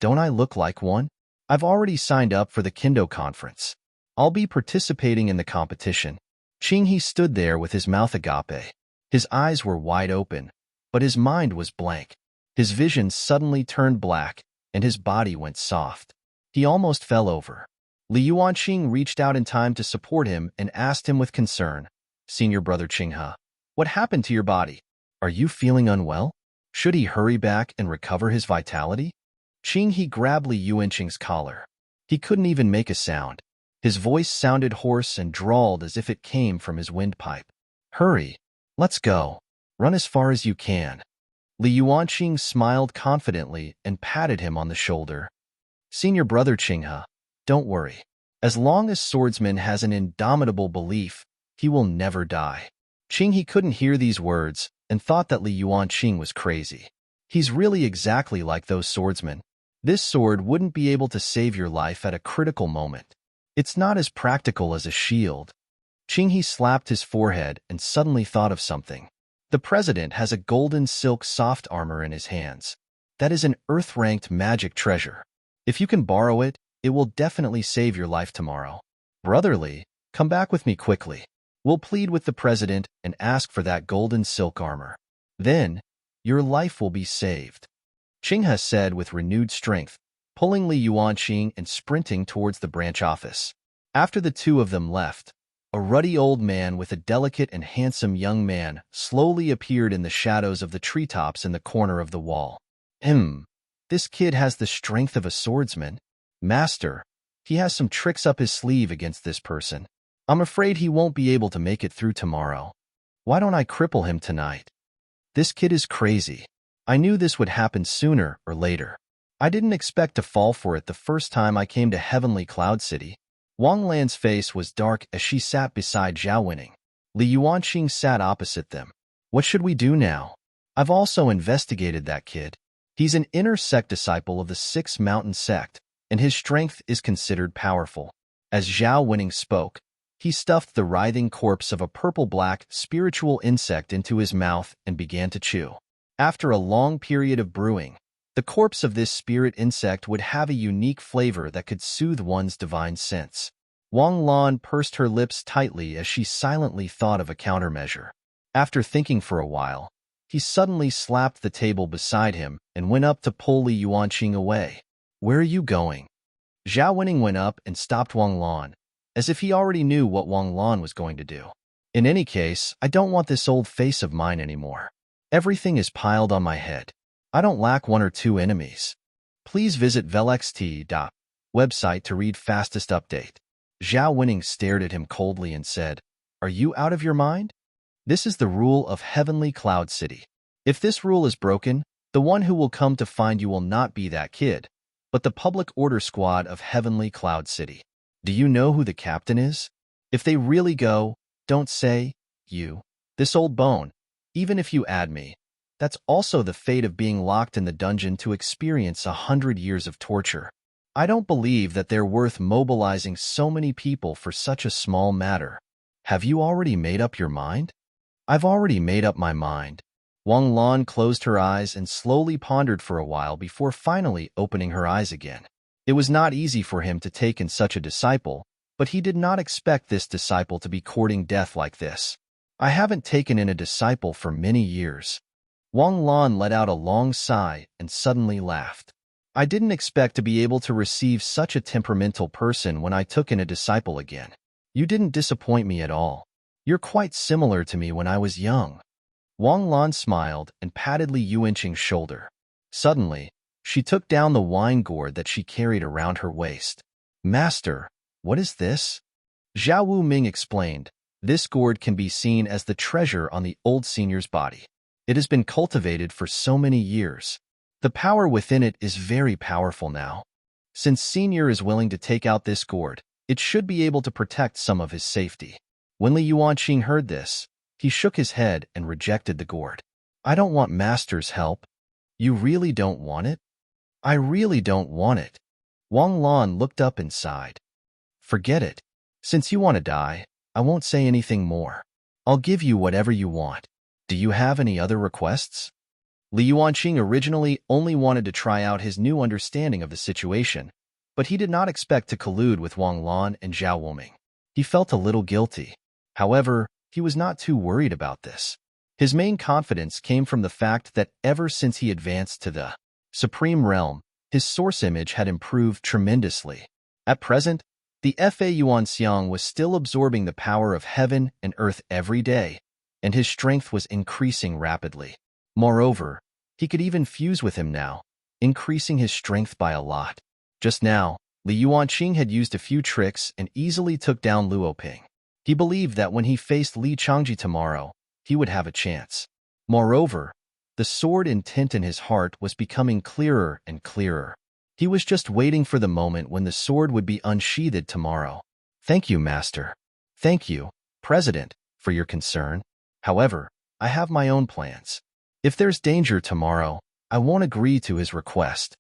Don't I look like one? I've already signed up for the Kendo conference. I'll be participating in the competition. Qinghe stood there with his mouth agape. His eyes were wide open, but his mind was blank. His vision suddenly turned black, and his body went soft. He almost fell over. Li Yuanqing reached out in time to support him and asked him with concern, Senior brother Qinghe, what happened to your body? Are you feeling unwell? Should he hurry back and recover his vitality? Qinghe grabbed Li Yuanqing's collar. He couldn't even make a sound. His voice sounded hoarse and drawled as if it came from his windpipe. Hurry. Let's go. Run as far as you can. Li Yuanqing smiled confidently and patted him on the shoulder. Senior brother Qinghe, don't worry. As long as Swordsman has an indomitable belief, he will never die. Qinghe couldn't hear these words and thought that Li Yuanqing was crazy. He's really exactly like those swordsmen. This sword wouldn't be able to save your life at a critical moment. It's not as practical as a shield. Qinghe slapped his forehead and suddenly thought of something. The president has a golden silk soft armor in his hands. That is an earth-ranked magic treasure. If you can borrow it, it will definitely save your life tomorrow. Brotherly, come back with me quickly. We'll plead with the president and ask for that golden silk armor. Then, your life will be saved. Qinghe said with renewed strength, pulling Li Yuanqing and sprinting towards the branch office. After the two of them left, a ruddy old man with a delicate and handsome young man slowly appeared in the shadows of the treetops in the corner of the wall. This kid has the strength of a swordsman. Master, he has some tricks up his sleeve against this person. I'm afraid he won't be able to make it through tomorrow. Why don't I cripple him tonight? This kid is crazy. I knew this would happen sooner or later. I didn't expect to fall for it the first time I came to Heavenly Cloud City. Wang Lan's face was dark as she sat beside Zhao Winning. Li Yuanqing sat opposite them. What should we do now? I've also investigated that kid. He's an inner sect disciple of the Six Mountain Sect, and his strength is considered powerful. As Zhao Winning spoke, he stuffed the writhing corpse of a purple-black spiritual insect into his mouth and began to chew. After a long period of brewing, the corpse of this spirit insect would have a unique flavor that could soothe one's divine sense. Wang Lan pursed her lips tightly as she silently thought of a countermeasure. After thinking for a while, he suddenly slapped the table beside him and went up to pull Li Yuanqing away. Where are you going? Zhao Winning went up and stopped Wang Lan, as if he already knew what Wang Lan was going to do. In any case, I don't want this old face of mine anymore. Everything is piled on my head. I don't lack one or two enemies. Please visit velxt.website to read fastest update. Zhao Winning stared at him coldly and said, Are you out of your mind? This is the rule of Heavenly Cloud City. If this rule is broken, the one who will come to find you will not be that kid, but the public order squad of Heavenly Cloud City. Do you know who the captain is? If they really go, don't say, you. This old bone, even if you add me, that's also the fate of being locked in the dungeon to experience 100 years of torture. I don't believe that they're worth mobilizing so many people for such a small matter. Have you already made up your mind? I've already made up my mind. Wang Lan closed her eyes and slowly pondered for a while before finally opening her eyes again. It was not easy for him to take in such a disciple, but he did not expect this disciple to be courting death like this. I haven't taken in a disciple for many years. Wang Lan let out a long sigh and suddenly laughed. I didn't expect to be able to receive such a temperamental person when I took in a disciple again. You didn't disappoint me at all. You're quite similar to me when I was young. Wang Lan smiled and patted Li Yuanqing's shoulder. Suddenly, she took down the wine gourd that she carried around her waist. Master, what is this? Zhao Wuming explained. This gourd can be seen as the treasure on the old senior's body. It has been cultivated for so many years. The power within it is very powerful now. Since senior is willing to take out this gourd, it should be able to protect some of his safety. When Li Yuanqing heard this, he shook his head and rejected the gourd. I don't want master's help. You really don't want it? I really don't want it. Wang Lan looked up and sighed. Forget it. Since you want to die, I won't say anything more. I'll give you whatever you want. Do you have any other requests? Li Yuanqing originally only wanted to try out his new understanding of the situation, but he did not expect to collude with Wang Lan and Zhao Wuming. He felt a little guilty. However, he was not too worried about this. His main confidence came from the fact that ever since he advanced to the Supreme Realm, his source image had improved tremendously. At present, the Fa Yuanxiang was still absorbing the power of heaven and earth every day, and his strength was increasing rapidly. Moreover, he could even fuse with him now, increasing his strength by a lot. Just now, Li Yuanqing had used a few tricks and easily took down Luoping. He believed that when he faced Li Changji tomorrow, he would have a chance. Moreover, the sword intent in his heart was becoming clearer and clearer. He was just waiting for the moment when the sword would be unsheathed tomorrow. Thank you, Master. Thank you, President, for your concern. However, I have my own plans. If there's danger tomorrow, I won't agree to his request.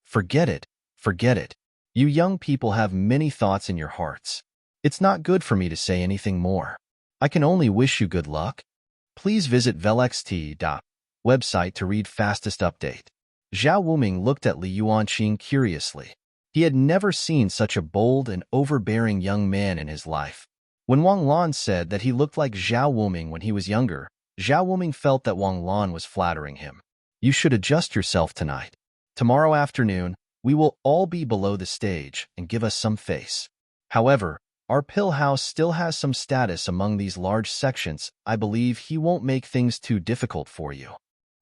Forget it. Forget it. You young people have many thoughts in your hearts. It's not good for me to say anything more. I can only wish you good luck. Please visit velxt.website to read fastest update. Zhao Wuming looked at Li Yuanqing curiously. He had never seen such a bold and overbearing young man in his life. When Wang Lan said that he looked like Zhao Wuming when he was younger, Zhao Wuming felt that Wang Lan was flattering him. You should adjust yourself tonight. Tomorrow afternoon, we will all be below the stage and give us some face. However, our pill house still has some status among these large sections. I believe he won't make things too difficult for you.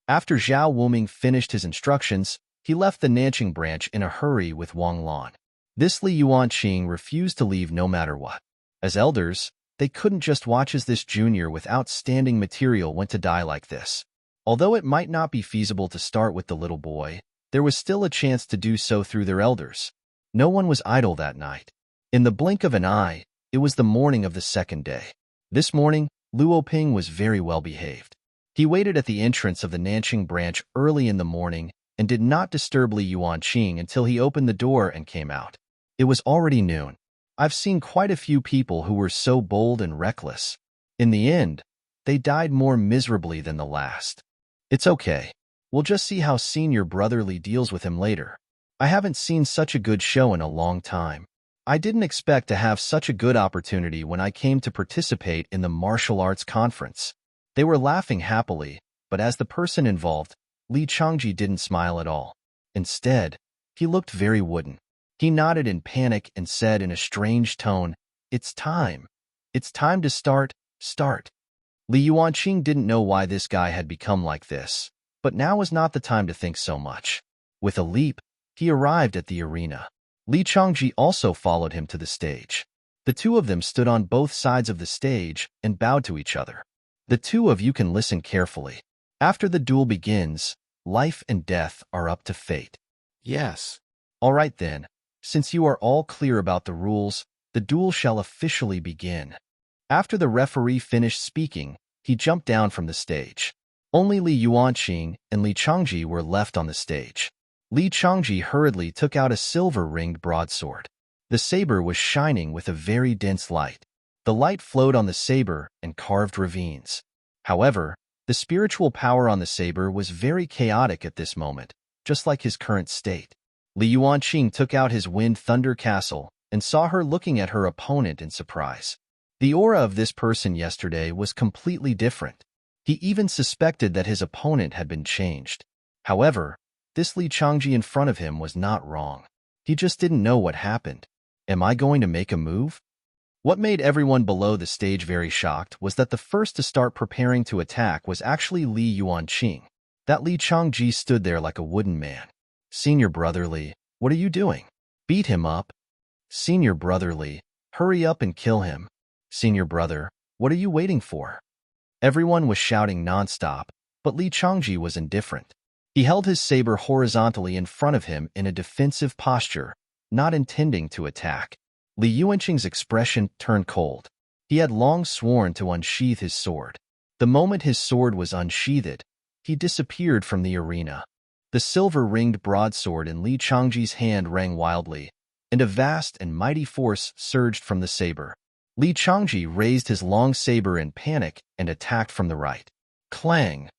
After Zhao Wuming finished his instructions, He left the Nanqing branch in a hurry with Wang Lan. This Li Yuanqing refused to leave no matter what. As elders, they couldn't just watch as this junior with outstanding material went to die like this. Although it might not be feasible to start with the little boy, there was still a chance to do so through their elders. No one was idle that night. In the blink of an eye, it was the morning of the second day. This morning, Luoping was very well behaved. He waited at the entrance of the Nanqing branch early in the morning and did not disturb Li Yuanqing until he opened the door and came out. It was already noon. I've seen quite a few people who were so bold and reckless. In the end, they died more miserably than the last. It's okay. We'll just see how senior brother Li deals with him later. I haven't seen such a good show in a long time. I didn't expect to have such a good opportunity when I came to participate in the martial arts conference. They were laughing happily, but as the person involved, Li Changji didn't smile at all. Instead, he looked very wooden. He nodded in panic and said in a strange tone, "It's time. It's time to start. Li Yuanqing didn't know why this guy had become like this, but now was not the time to think so much. With a leap, he arrived at the arena. Li Changji also followed him to the stage. The two of them stood on both sides of the stage and bowed to each other. The two of you can listen carefully. After the duel begins, life and death are up to fate." Yes. All right then. Since you are all clear about the rules, the duel shall officially begin. After the referee finished speaking, he jumped down from the stage. Only Li Yuanqing and Li Changji were left on the stage. Li Changji hurriedly took out a silver-ringed broadsword. The saber was shining with a very dense light. The light flowed on the saber and carved ravines. However, the spiritual power on the saber was very chaotic at this moment, just like his current state. Li Yuanqing took out his Wind Thunder Castle and saw her looking at her opponent in surprise. The aura of this person yesterday was completely different. He even suspected that his opponent had been changed. However, this Li Changji in front of him was not wrong. He just didn't know what happened. Am I going to make a move? What made everyone below the stage very shocked was that the first to start preparing to attack was actually Li Yuanqing. That Li Changji stood there like a wooden man. "Senior brother Li, what are you doing? Beat him up." "Senior brother Li, hurry up and kill him." "Senior brother, what are you waiting for?" Everyone was shouting nonstop, but Li Changji was indifferent. He held his saber horizontally in front of him in a defensive posture, not intending to attack. Li Yuanqing's expression turned cold. He had long sworn to unsheath his sword. The moment his sword was unsheathed, he disappeared from the arena. The silver-ringed broadsword in Li Changji's hand rang wildly, and a vast and mighty force surged from the saber. Li Changji raised his long saber in panic and attacked from the right. Clang!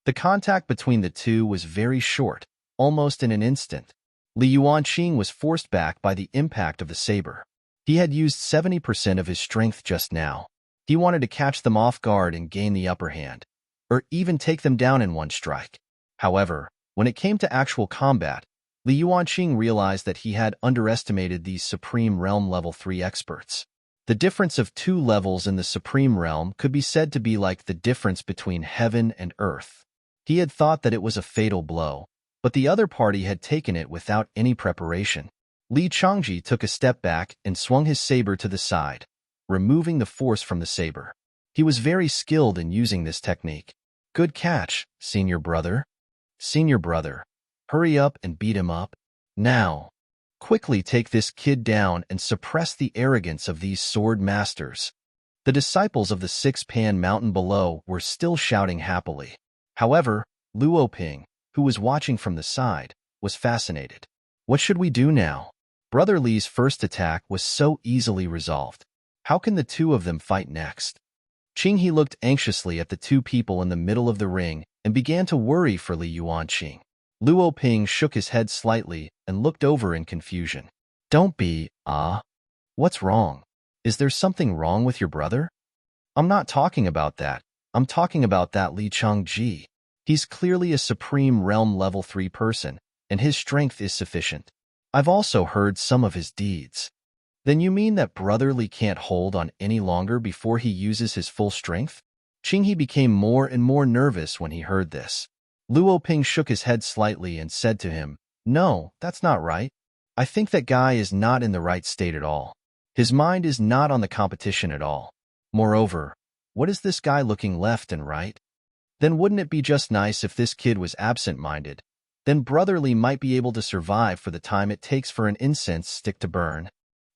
The contact between the two was very short, almost in an instant. Li Yuanqing was forced back by the impact of the saber. He had used 70% of his strength just now. He wanted to catch them off guard and gain the upper hand, or even take them down in one strike. However, when it came to actual combat, Li Yuanqing realized that he had underestimated these Supreme Realm Level 3 experts. The difference of 2 levels in the Supreme Realm could be said to be like the difference between heaven and earth. He had thought that it was a fatal blow, but the other party had taken it without any preparation. Li Changji took a step back and swung his saber to the side, removing the force from the saber. He was very skilled in using this technique. "Good catch, senior brother. Senior brother, hurry up and beat him up. Now, quickly take this kid down and suppress the arrogance of these sword masters." The disciples of the Six-Pan Mountain below were still shouting happily. However, Luoping, who was watching from the side, was fascinated. What should we do now? Brother Li's first attack was so easily resolved. How can the two of them fight next? Qinghe looked anxiously at the two people in the middle of the ring and began to worry for Li Yuanqing. Luoping shook his head slightly and looked over in confusion. "Don't be, what's wrong? Is there something wrong with your brother?" "I'm not talking about that. I'm talking about that Li Changji. He's clearly a Supreme Realm Level 3 person, and his strength is sufficient. I've also heard some of his deeds." "Then you mean that Brother Li can't hold on any longer before he uses his full strength?" Qinghe became more and more nervous when he heard this. Luoping shook his head slightly and said to him, No, that's not right. I think that guy is not in the right state at all. His mind is not on the competition at all. Moreover, what is this guy looking left and right? Then wouldn't it be just nice if this kid was absent-minded? Then Brotherly might be able to survive for the time it takes for an incense stick to burn.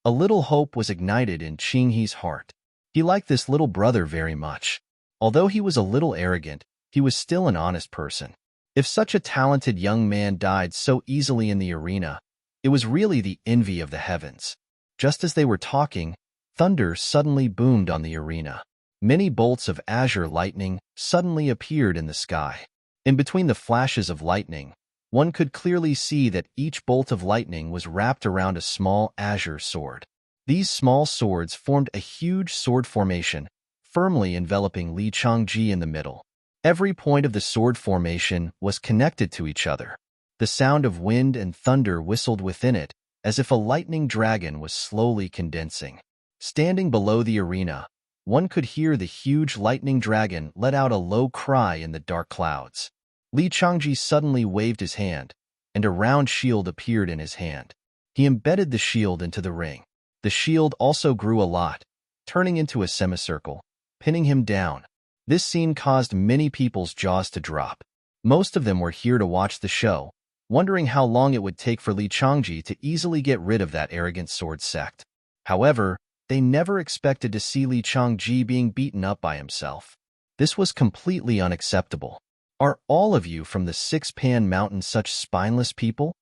A little hope was ignited in Qinghe's heart. He liked this little brother very much. Although he was a little arrogant, he was still an honest person. If such a talented young man died so easily in the arena, it was really the envy of the heavens. Just as they were talking, thunder suddenly boomed on the arena. Many bolts of azure lightning suddenly appeared in the sky. In between the flashes of lightning, one could clearly see that each bolt of lightning was wrapped around a small azure sword. These small swords formed a huge sword formation, firmly enveloping Li Yuanqing in the middle. Every point of the sword formation was connected to each other. The sound of wind and thunder whistled within it, as if a lightning dragon was slowly condensing. Standing below the arena, one could hear the huge lightning dragon let out a low cry in the dark clouds. Li Yuanqing suddenly waved his hand, and a round shield appeared in his hand. He embedded the shield into the ring. The shield also grew a lot, turning into a semicircle, pinning him down. This scene caused many people's jaws to drop. Most of them were here to watch the show, wondering how long it would take for Li Yuanqing to easily get rid of that arrogant sword sect. However, they never expected to see Li Yuanqing being beaten up by himself. This was completely unacceptable. Are all of you from the Six-Pan Mountain such spineless people?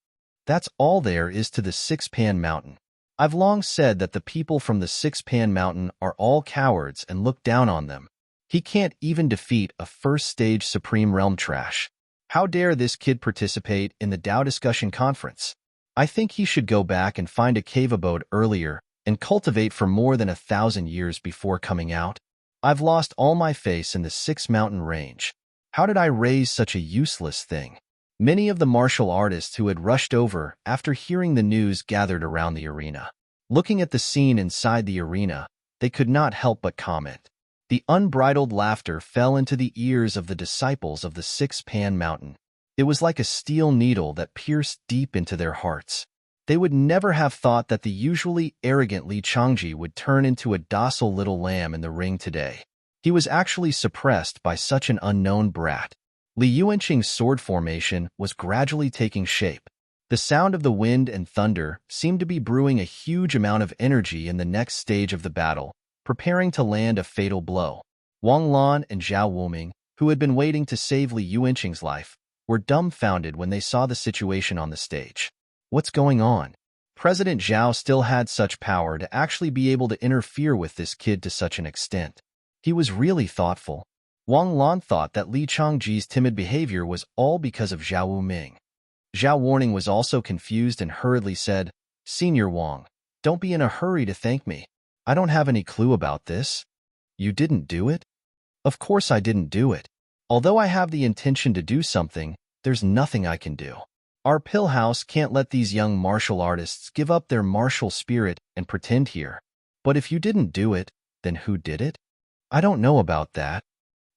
That's all there is to the Six-Pan Mountain. I've long said that the people from the Six-Pan Mountain are all cowards and look down on them. He can't even defeat a first-stage Supreme Realm trash. How dare this kid participate in the Dao discussion conference? I think he should go back and find a cave abode earlier and cultivate for more than 1,000 years before coming out. I've lost all my faith in the Six-Mountain Range. How did I raise such a useless thing? Many of the martial artists who had rushed over after hearing the news gathered around the arena. Looking at the scene inside the arena, they could not help but comment. The unbridled laughter fell into the ears of the disciples of the Six-Pan Mountain. It was like a steel needle that pierced deep into their hearts. They would never have thought that the usually arrogant Li Yuanqing would turn into a docile little lamb in the ring today. He was actually suppressed by such an unknown brat. Li Yuanqing's sword formation was gradually taking shape. The sound of the wind and thunder seemed to be brewing a huge amount of energy in the next stage of the battle, preparing to land a fatal blow. Wang Lan and Zhao Wuming, who had been waiting to save Li Yuanqing's life, were dumbfounded when they saw the situation on the stage. What's going on? President Zhao still had such power to actually be able to interfere with this kid to such an extent. He was really thoughtful. Wang Lan thought that Li Yuanqing's timid behavior was all because of Zhao Wuming. Zhao Warning was also confused and hurriedly said, "Senior Wang, don't be in a hurry to thank me. I don't have any clue about this." "You didn't do it?" "Of course I didn't do it. Although I have the intention to do something, there's nothing I can do. Our pill house can't let these young martial artists give up their martial spirit and pretend here. But if you didn't do it, then who did it?" "I don't know about that."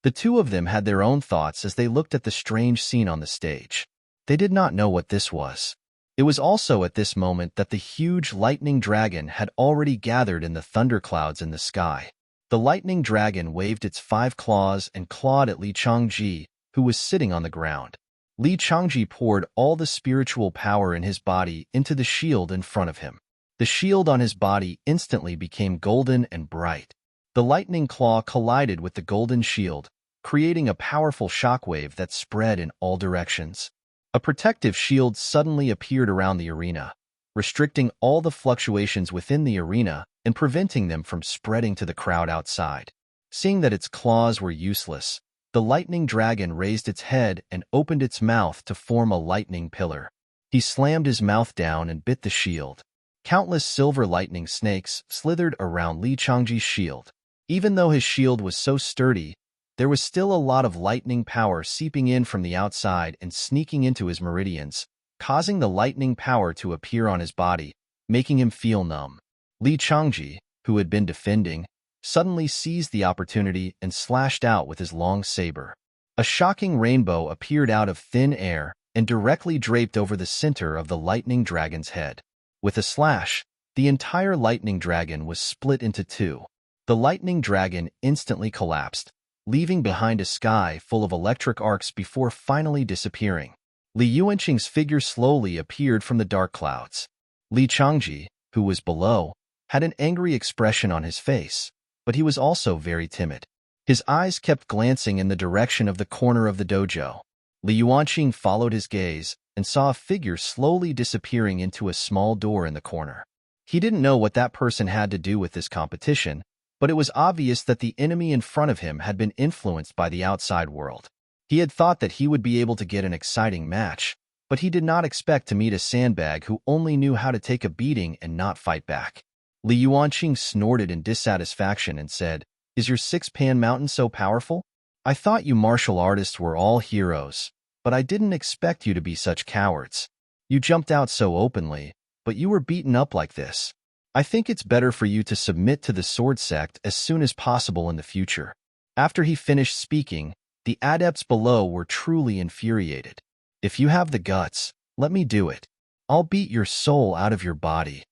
The two of them had their own thoughts as they looked at the strange scene on the stage. They did not know what this was. It was also at this moment that the huge lightning dragon had already gathered in the thunderclouds in the sky. The lightning dragon waved its 5 claws and clawed at Li Yuanqing, who was sitting on the ground. Li Yuanqing poured all the spiritual power in his body into the shield in front of him. The shield on his body instantly became golden and bright. The lightning claw collided with the golden shield, creating a powerful shockwave that spread in all directions. A protective shield suddenly appeared around the arena, restricting all the fluctuations within the arena and preventing them from spreading to the crowd outside. Seeing that its claws were useless, the lightning dragon raised its head and opened its mouth to form a lightning pillar. He slammed his mouth down and bit the shield. Countless silver lightning snakes slithered around Li Yuanqing's shield. Even though his shield was so sturdy, there was still a lot of lightning power seeping in from the outside and sneaking into his meridians, causing the lightning power to appear on his body, making him feel numb. Li Yuanqing, who had been defending, suddenly seized the opportunity and slashed out with his long saber. A shocking rainbow appeared out of thin air and directly draped over the center of the lightning dragon's head. With a slash, the entire lightning dragon was split into two. The lightning dragon instantly collapsed, leaving behind a sky full of electric arcs before finally disappearing. Li Yuanqing's figure slowly appeared from the dark clouds. Li Changji, who was below, had an angry expression on his face, but he was also very timid. His eyes kept glancing in the direction of the corner of the dojo. Li Yuanqing followed his gaze and saw a figure slowly disappearing into a small door in the corner. He didn't know what that person had to do with this competition, but it was obvious that the enemy in front of him had been influenced by the outside world. He had thought that he would be able to get an exciting match, but he did not expect to meet a sandbag who only knew how to take a beating and not fight back. Li Yuanqing snorted in dissatisfaction and said, "Is your six-pan mountain so powerful? I thought you martial artists were all heroes, but I didn't expect you to be such cowards. You jumped out so openly, but you were beaten up like this. I think it's better for you to submit to the sword sect as soon as possible in the future." After he finished speaking, the adepts below were truly infuriated. "If you have the guts, let me do it. I'll beat your soul out of your body.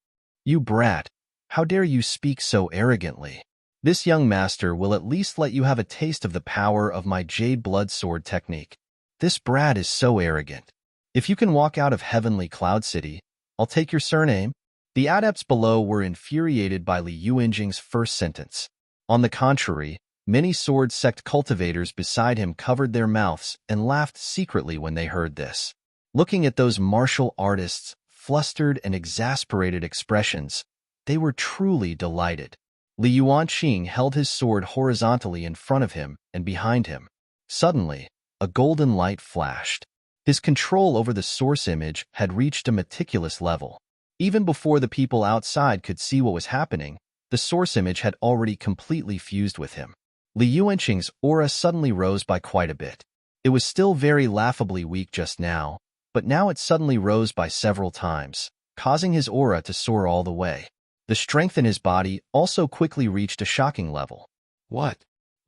You brat, how dare you speak so arrogantly? This young master will at least let you have a taste of the power of my jade blood sword technique. This brat is so arrogant. If you can walk out of Heavenly Cloud City, I'll take your surname." The adepts below were infuriated by Li Yuanqing's first sentence. On the contrary, many sword sect cultivators beside him covered their mouths and laughed secretly when they heard this. Looking at those martial artists' flustered and exasperated expressions, they were truly delighted. Li Yuanqing held his sword horizontally in front of him and behind him. Suddenly, a golden light flashed. His control over the source image had reached a meticulous level. Even before the people outside could see what was happening, the source image had already completely fused with him. Li Yuanqing's aura suddenly rose by quite a bit. It was still very laughably weak just now, but now it suddenly rose by several times, causing his aura to soar all the way. The strength in his body also quickly reached a shocking level. What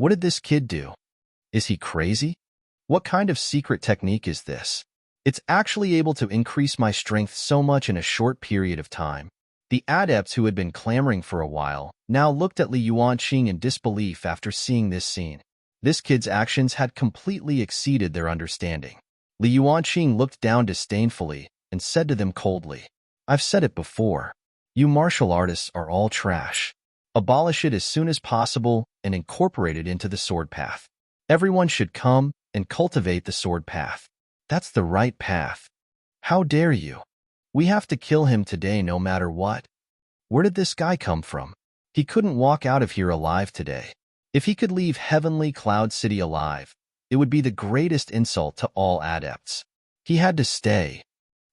did this kid do? Is he crazy? What kind of secret technique is this? It's actually able to increase my strength so much in a short period of time. The adepts who had been clamoring for a while now looked at Li Yuanqing in disbelief after seeing this scene. This kid's actions had completely exceeded their understanding. Li Yuanqing looked down disdainfully and said to them coldly, "I've said it before. You martial artists are all trash. Abolish it as soon as possible and incorporate it into the sword path. Everyone should come and cultivate the sword path. That's the right path. How dare you? We have to kill him today no matter what. Where did this guy come from? He couldn't walk out of here alive today. If he could leave Heavenly Cloud City alive, it would be the greatest insult to all adepts. He had to stay."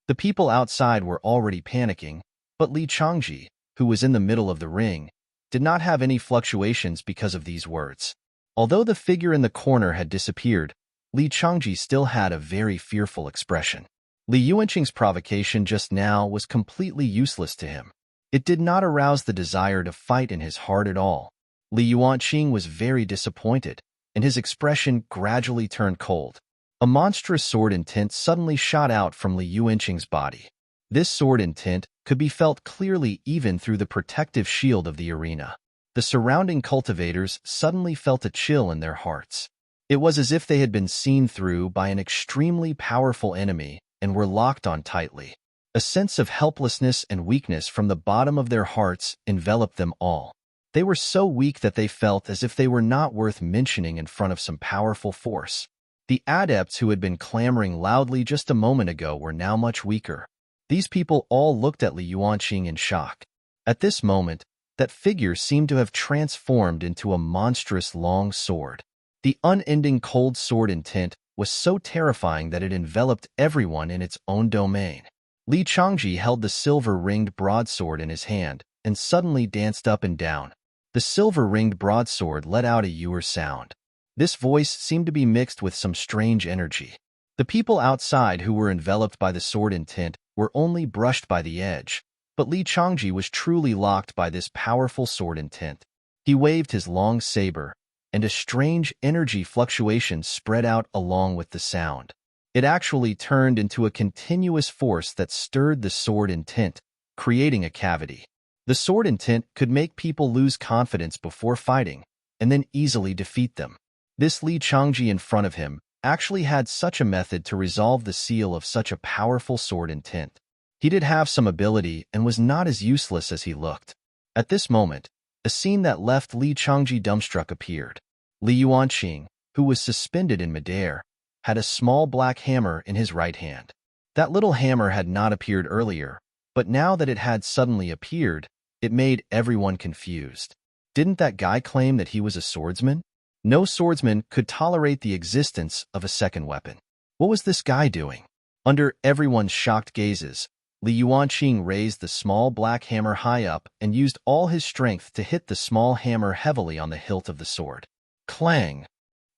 The people outside were already panicking, but Li Changji, who was in the middle of the ring, did not have any fluctuations because of these words. Although the figure in the corner had disappeared, Li Changji still had a very fearful expression. Li Yuanqing's provocation just now was completely useless to him. It did not arouse the desire to fight in his heart at all. Li Yuanqing was very disappointed, and his expression gradually turned cold. A monstrous sword intent suddenly shot out from Li Yuanqing's body. This sword intent could be felt clearly even through the protective shield of the arena. The surrounding cultivators suddenly felt a chill in their hearts. It was as if they had been seen through by an extremely powerful enemy and were locked on tightly. A sense of helplessness and weakness from the bottom of their hearts enveloped them all. They were so weak that they felt as if they were not worth mentioning in front of some powerful force. The adepts who had been clamoring loudly just a moment ago were now much weaker. These people all looked at Li Yuanqing in shock. At this moment, that figure seemed to have transformed into a monstrous long sword. The unending cold sword intent was so terrifying that it enveloped everyone in its own domain. Li Changji held the silver-ringed broadsword in his hand and suddenly danced up and down. The silver-ringed broadsword let out a ewer sound. This voice seemed to be mixed with some strange energy. The people outside who were enveloped by the sword intent were only brushed by the edge, but Li Changji was truly locked by this powerful sword intent. He waved his long saber, and a strange energy fluctuation spread out along with the sound. It actually turned into a continuous force that stirred the sword intent, creating a cavity. The sword intent could make people lose confidence before fighting, and then easily defeat them. This Li Yuanqing in front of him actually had such a method to resolve the seal of such a powerful sword intent. He did have some ability and was not as useless as he looked. At this moment, a scene that left Li Yuanqing dumbstruck appeared. Li Yuanqing, who was suspended in midair, had a small black hammer in his right hand. That little hammer had not appeared earlier, but now that it had suddenly appeared, it made everyone confused. Didn't that guy claim that he was a swordsman? No swordsman could tolerate the existence of a second weapon. What was this guy doing? Under everyone's shocked gazes, Li Yuanqing raised the small black hammer high up and used all his strength to hit the small hammer heavily on the hilt of the sword. Clang!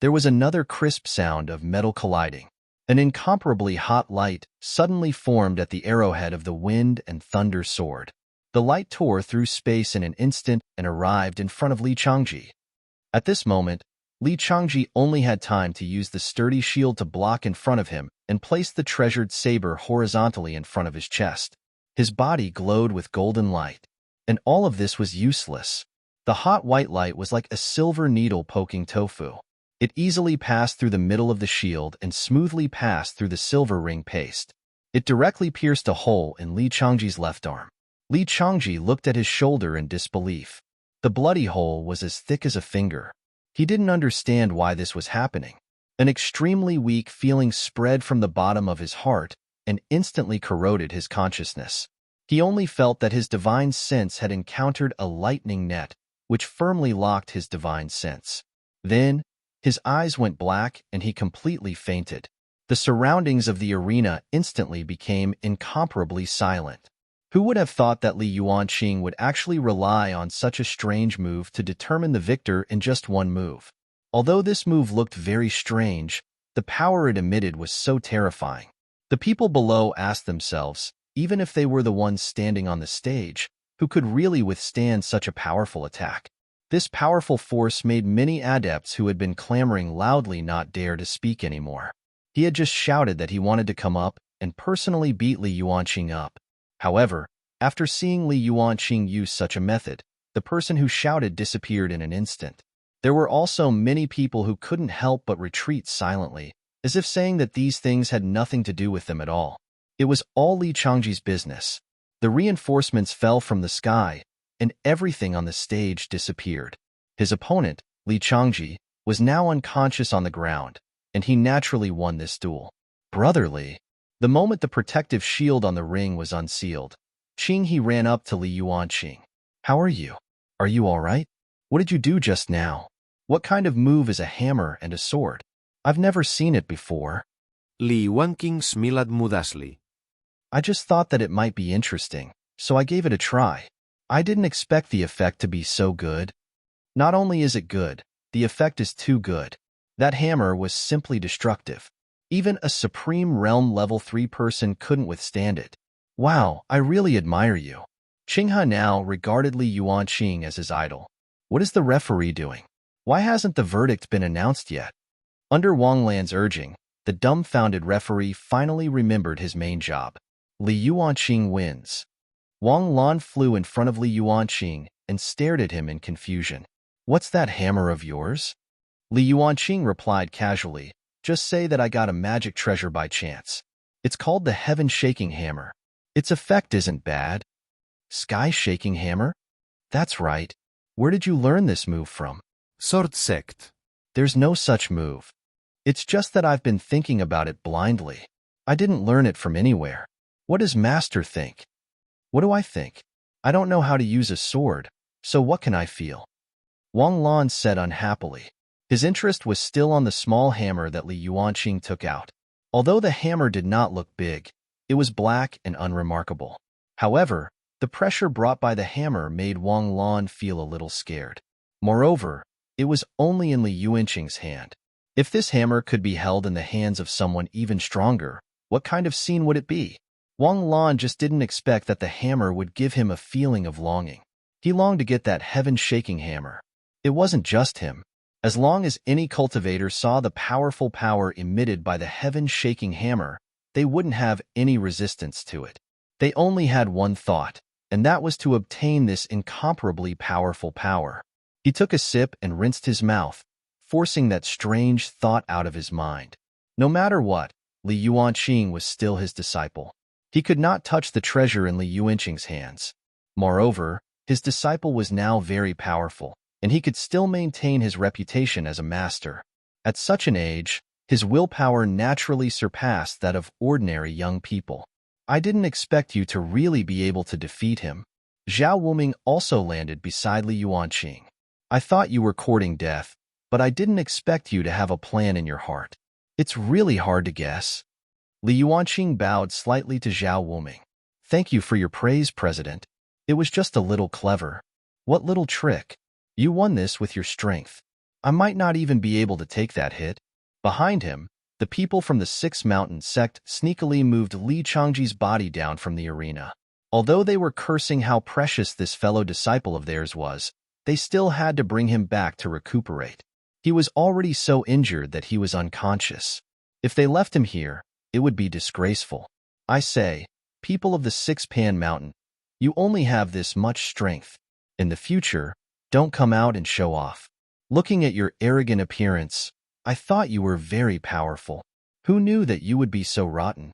There was another crisp sound of metal colliding. An incomparably hot light suddenly formed at the arrowhead of the wind and thunder sword. The light tore through space in an instant and arrived in front of Li Yuanqing. At this moment, Li Yuanqing only had time to use the sturdy shield to block in front of him and place the treasured saber horizontally in front of his chest. His body glowed with golden light. And all of this was useless. The hot white light was like a silver needle poking tofu. It easily passed through the middle of the shield and smoothly passed through the silver ring paste. It directly pierced a hole in Li Yuanqing's left arm. Li Yuanqing looked at his shoulder in disbelief. The bloody hole was as thick as a finger. He didn't understand why this was happening. An extremely weak feeling spread from the bottom of his heart and instantly corroded his consciousness. He only felt that his divine sense had encountered a lightning net, which firmly locked his divine sense. Then, his eyes went black and he completely fainted. The surroundings of the arena instantly became incomparably silent. Who would have thought that Li Yuanqing would actually rely on such a strange move to determine the victor in just one move? Although this move looked very strange, the power it emitted was so terrifying. The people below asked themselves, even if they were the ones standing on the stage, who could really withstand such a powerful attack? This powerful force made many adepts who had been clamoring loudly not dare to speak anymore. He had just shouted that he wanted to come up and personally beat Li Yuanqing up. However, after seeing Li Yuanqing use such a method, the person who shouted disappeared in an instant. There were also many people who couldn't help but retreat silently, as if saying that these things had nothing to do with them at all. It was all Li Yuanqing's business. The reinforcements fell from the sky, and everything on the stage disappeared. His opponent, Li Yuanqing, was now unconscious on the ground, and he naturally won this duel. Brotherly. The moment the protective shield on the ring was unsealed, he ran up to Li Yuanqing. How are you? Are you all right? What did you do just now? What kind of move is a hammer and a sword? I've never seen it before. Li Yuanqing smiled modestly. I just thought that it might be interesting, so I gave it a try. I didn't expect the effect to be so good. Not only is it good, the effect is too good. That hammer was simply destructive. Even a Supreme Realm Level 3 person couldn't withstand it. Wow, I really admire you. Qinghe now regarded Li Yuanqing as his idol. What is the referee doing? Why hasn't the verdict been announced yet? Under Wang Lan's urging, the dumbfounded referee finally remembered his main job. Li Yuanqing wins. Wang Lan flew in front of Li Yuanqing and stared at him in confusion. What's that hammer of yours? Li Yuanqing replied casually, just say that I got a magic treasure by chance. It's called the heaven-shaking hammer. Its effect isn't bad. Sky-shaking hammer? That's right. Where did you learn this move from? Sword sect. There's no such move. It's just that I've been thinking about it blindly. I didn't learn it from anywhere. What does Master think? What do I think? I don't know how to use a sword, so what can I feel? Wang Lan said unhappily. His interest was still on the small hammer that Li Yuanqing took out. Although the hammer did not look big, it was black and unremarkable. However, the pressure brought by the hammer made Wang Lan feel a little scared. Moreover, it was only in Li Yuanqing's hand. If this hammer could be held in the hands of someone even stronger, what kind of scene would it be? Wang Lan just didn't expect that the hammer would give him a feeling of longing. He longed to get that heaven-shaking hammer. It wasn't just him. As long as any cultivator saw the powerful power emitted by the heaven-shaking hammer, they wouldn't have any resistance to it. They only had one thought, and that was to obtain this incomparably powerful power. He took a sip and rinsed his mouth, forcing that strange thought out of his mind. No matter what, Li Yuanqing was still his disciple. He could not touch the treasure in Li Yuanqing's hands. Moreover, his disciple was now very powerful, and he could still maintain his reputation as a master. At such an age, his willpower naturally surpassed that of ordinary young people. I didn't expect you to really be able to defeat him. Zhao Wuming also landed beside Li Yuanqing. I thought you were courting death, but I didn't expect you to have a plan in your heart. It's really hard to guess. Li Yuanqing bowed slightly to Zhao Wuming. Thank you for your praise, President. It was just a little clever. What little trick? You won this with your strength. I might not even be able to take that hit. Behind him, the people from the Six Mountain sect sneakily moved Li Changji's body down from the arena. Although they were cursing how precious this fellow disciple of theirs was, they still had to bring him back to recuperate. He was already so injured that he was unconscious. If they left him here, it would be disgraceful. I say, people of the Six-Pan Mountain, you only have this much strength. In the future, don't come out and show off. Looking at your arrogant appearance, I thought you were very powerful. Who knew that you would be so rotten?